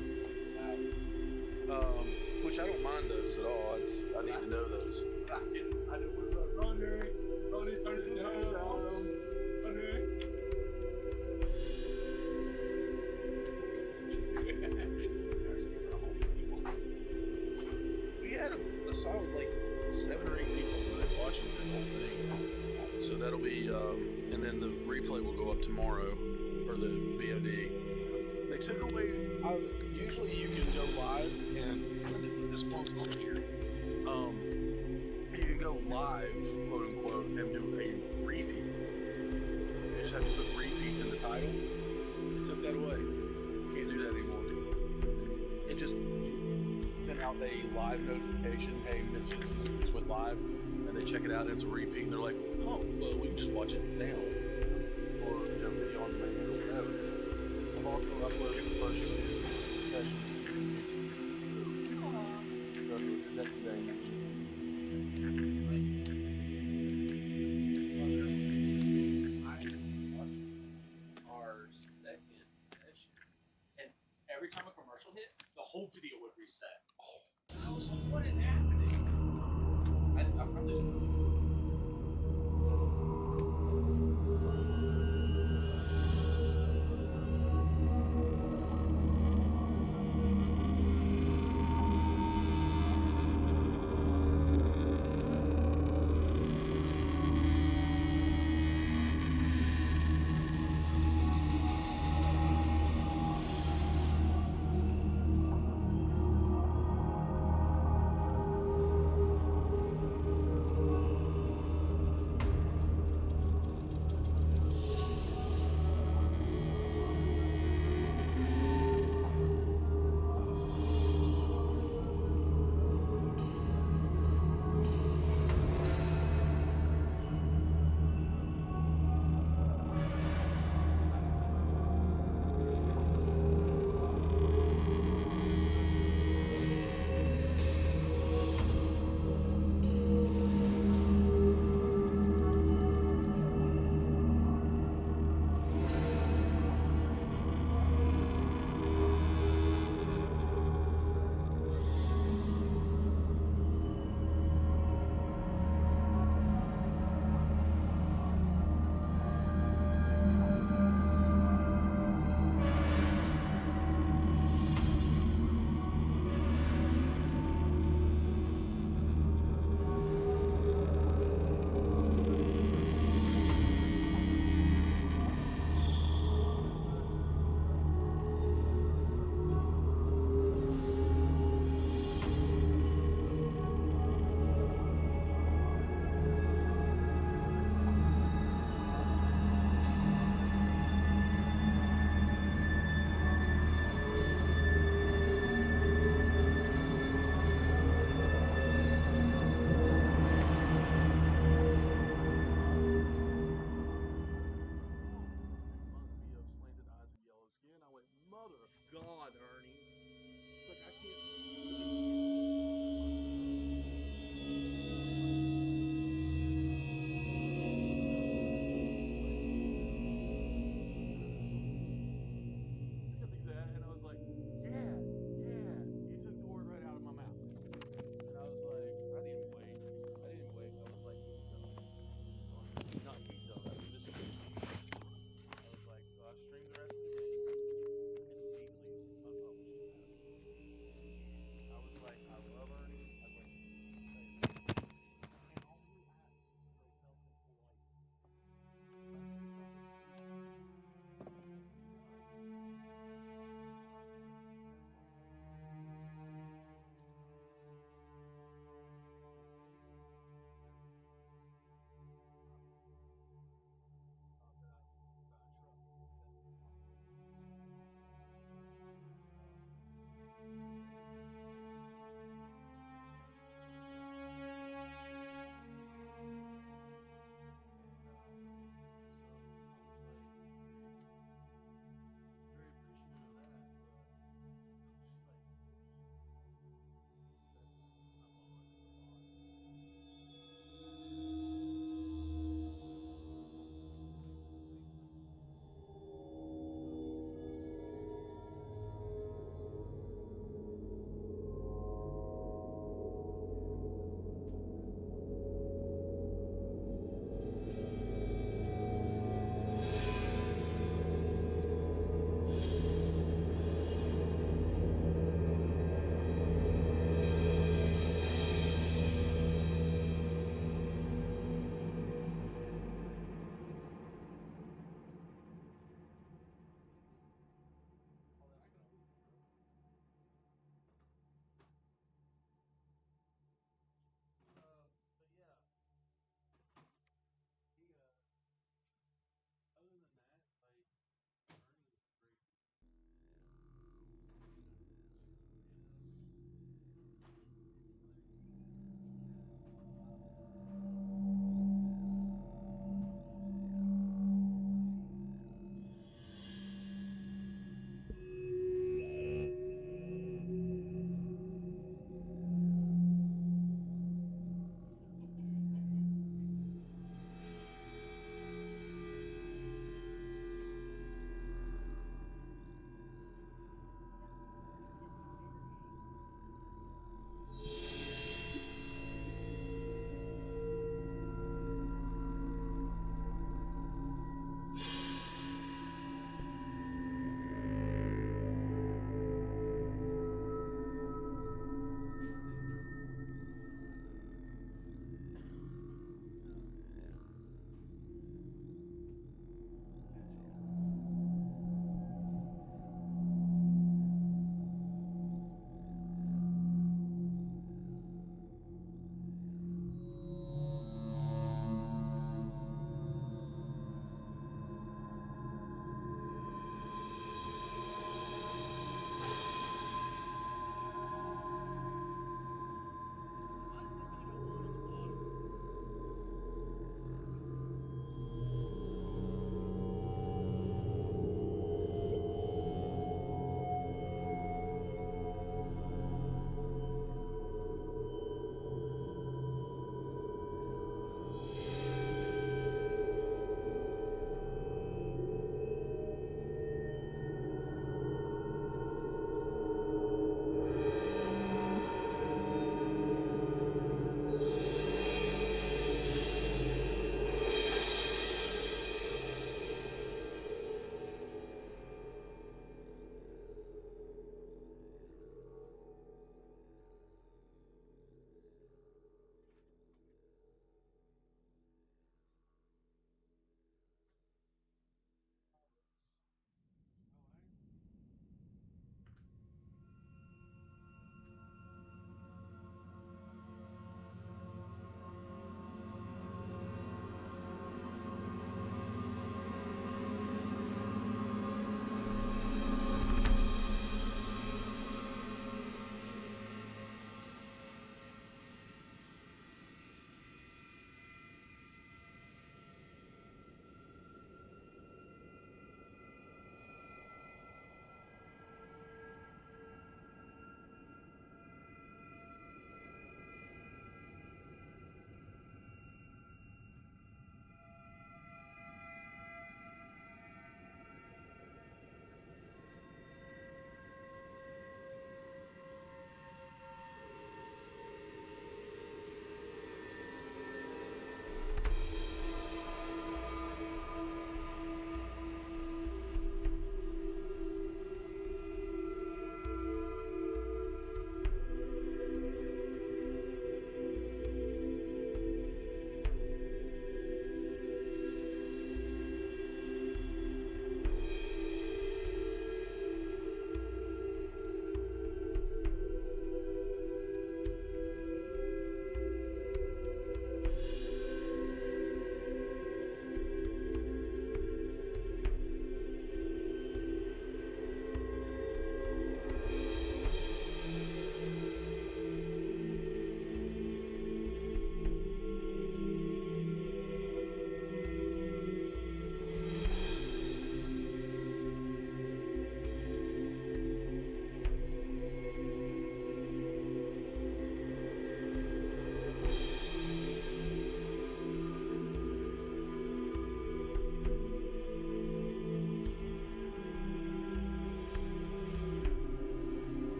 Wow. Which I don't mind those at all. I need to know those. I didn't want to Ronnie, turn it down. Ronnie. We had a solid like 7 or 8 people watching the whole thing. So that'll be, and then the replay will go up tomorrow, or the VOD. They took away. Usually you can go live and this one's on here. You can go live, quote unquote, and do a repeat. You just have to put repeat in the title. They took that away. You can't do that anymore. It just sent out a live notification. Hey, Misfits went live, and they check it out, and it's a repeat, and they're like, oh, well, we can just watch it now, or video on demand or whatever. I've also uploaded the first few sessions to YouTube. So I did that today, actually. Our second session, and every time a commercial hit, the whole video would reset. Oh, I was like, what is happening? I found this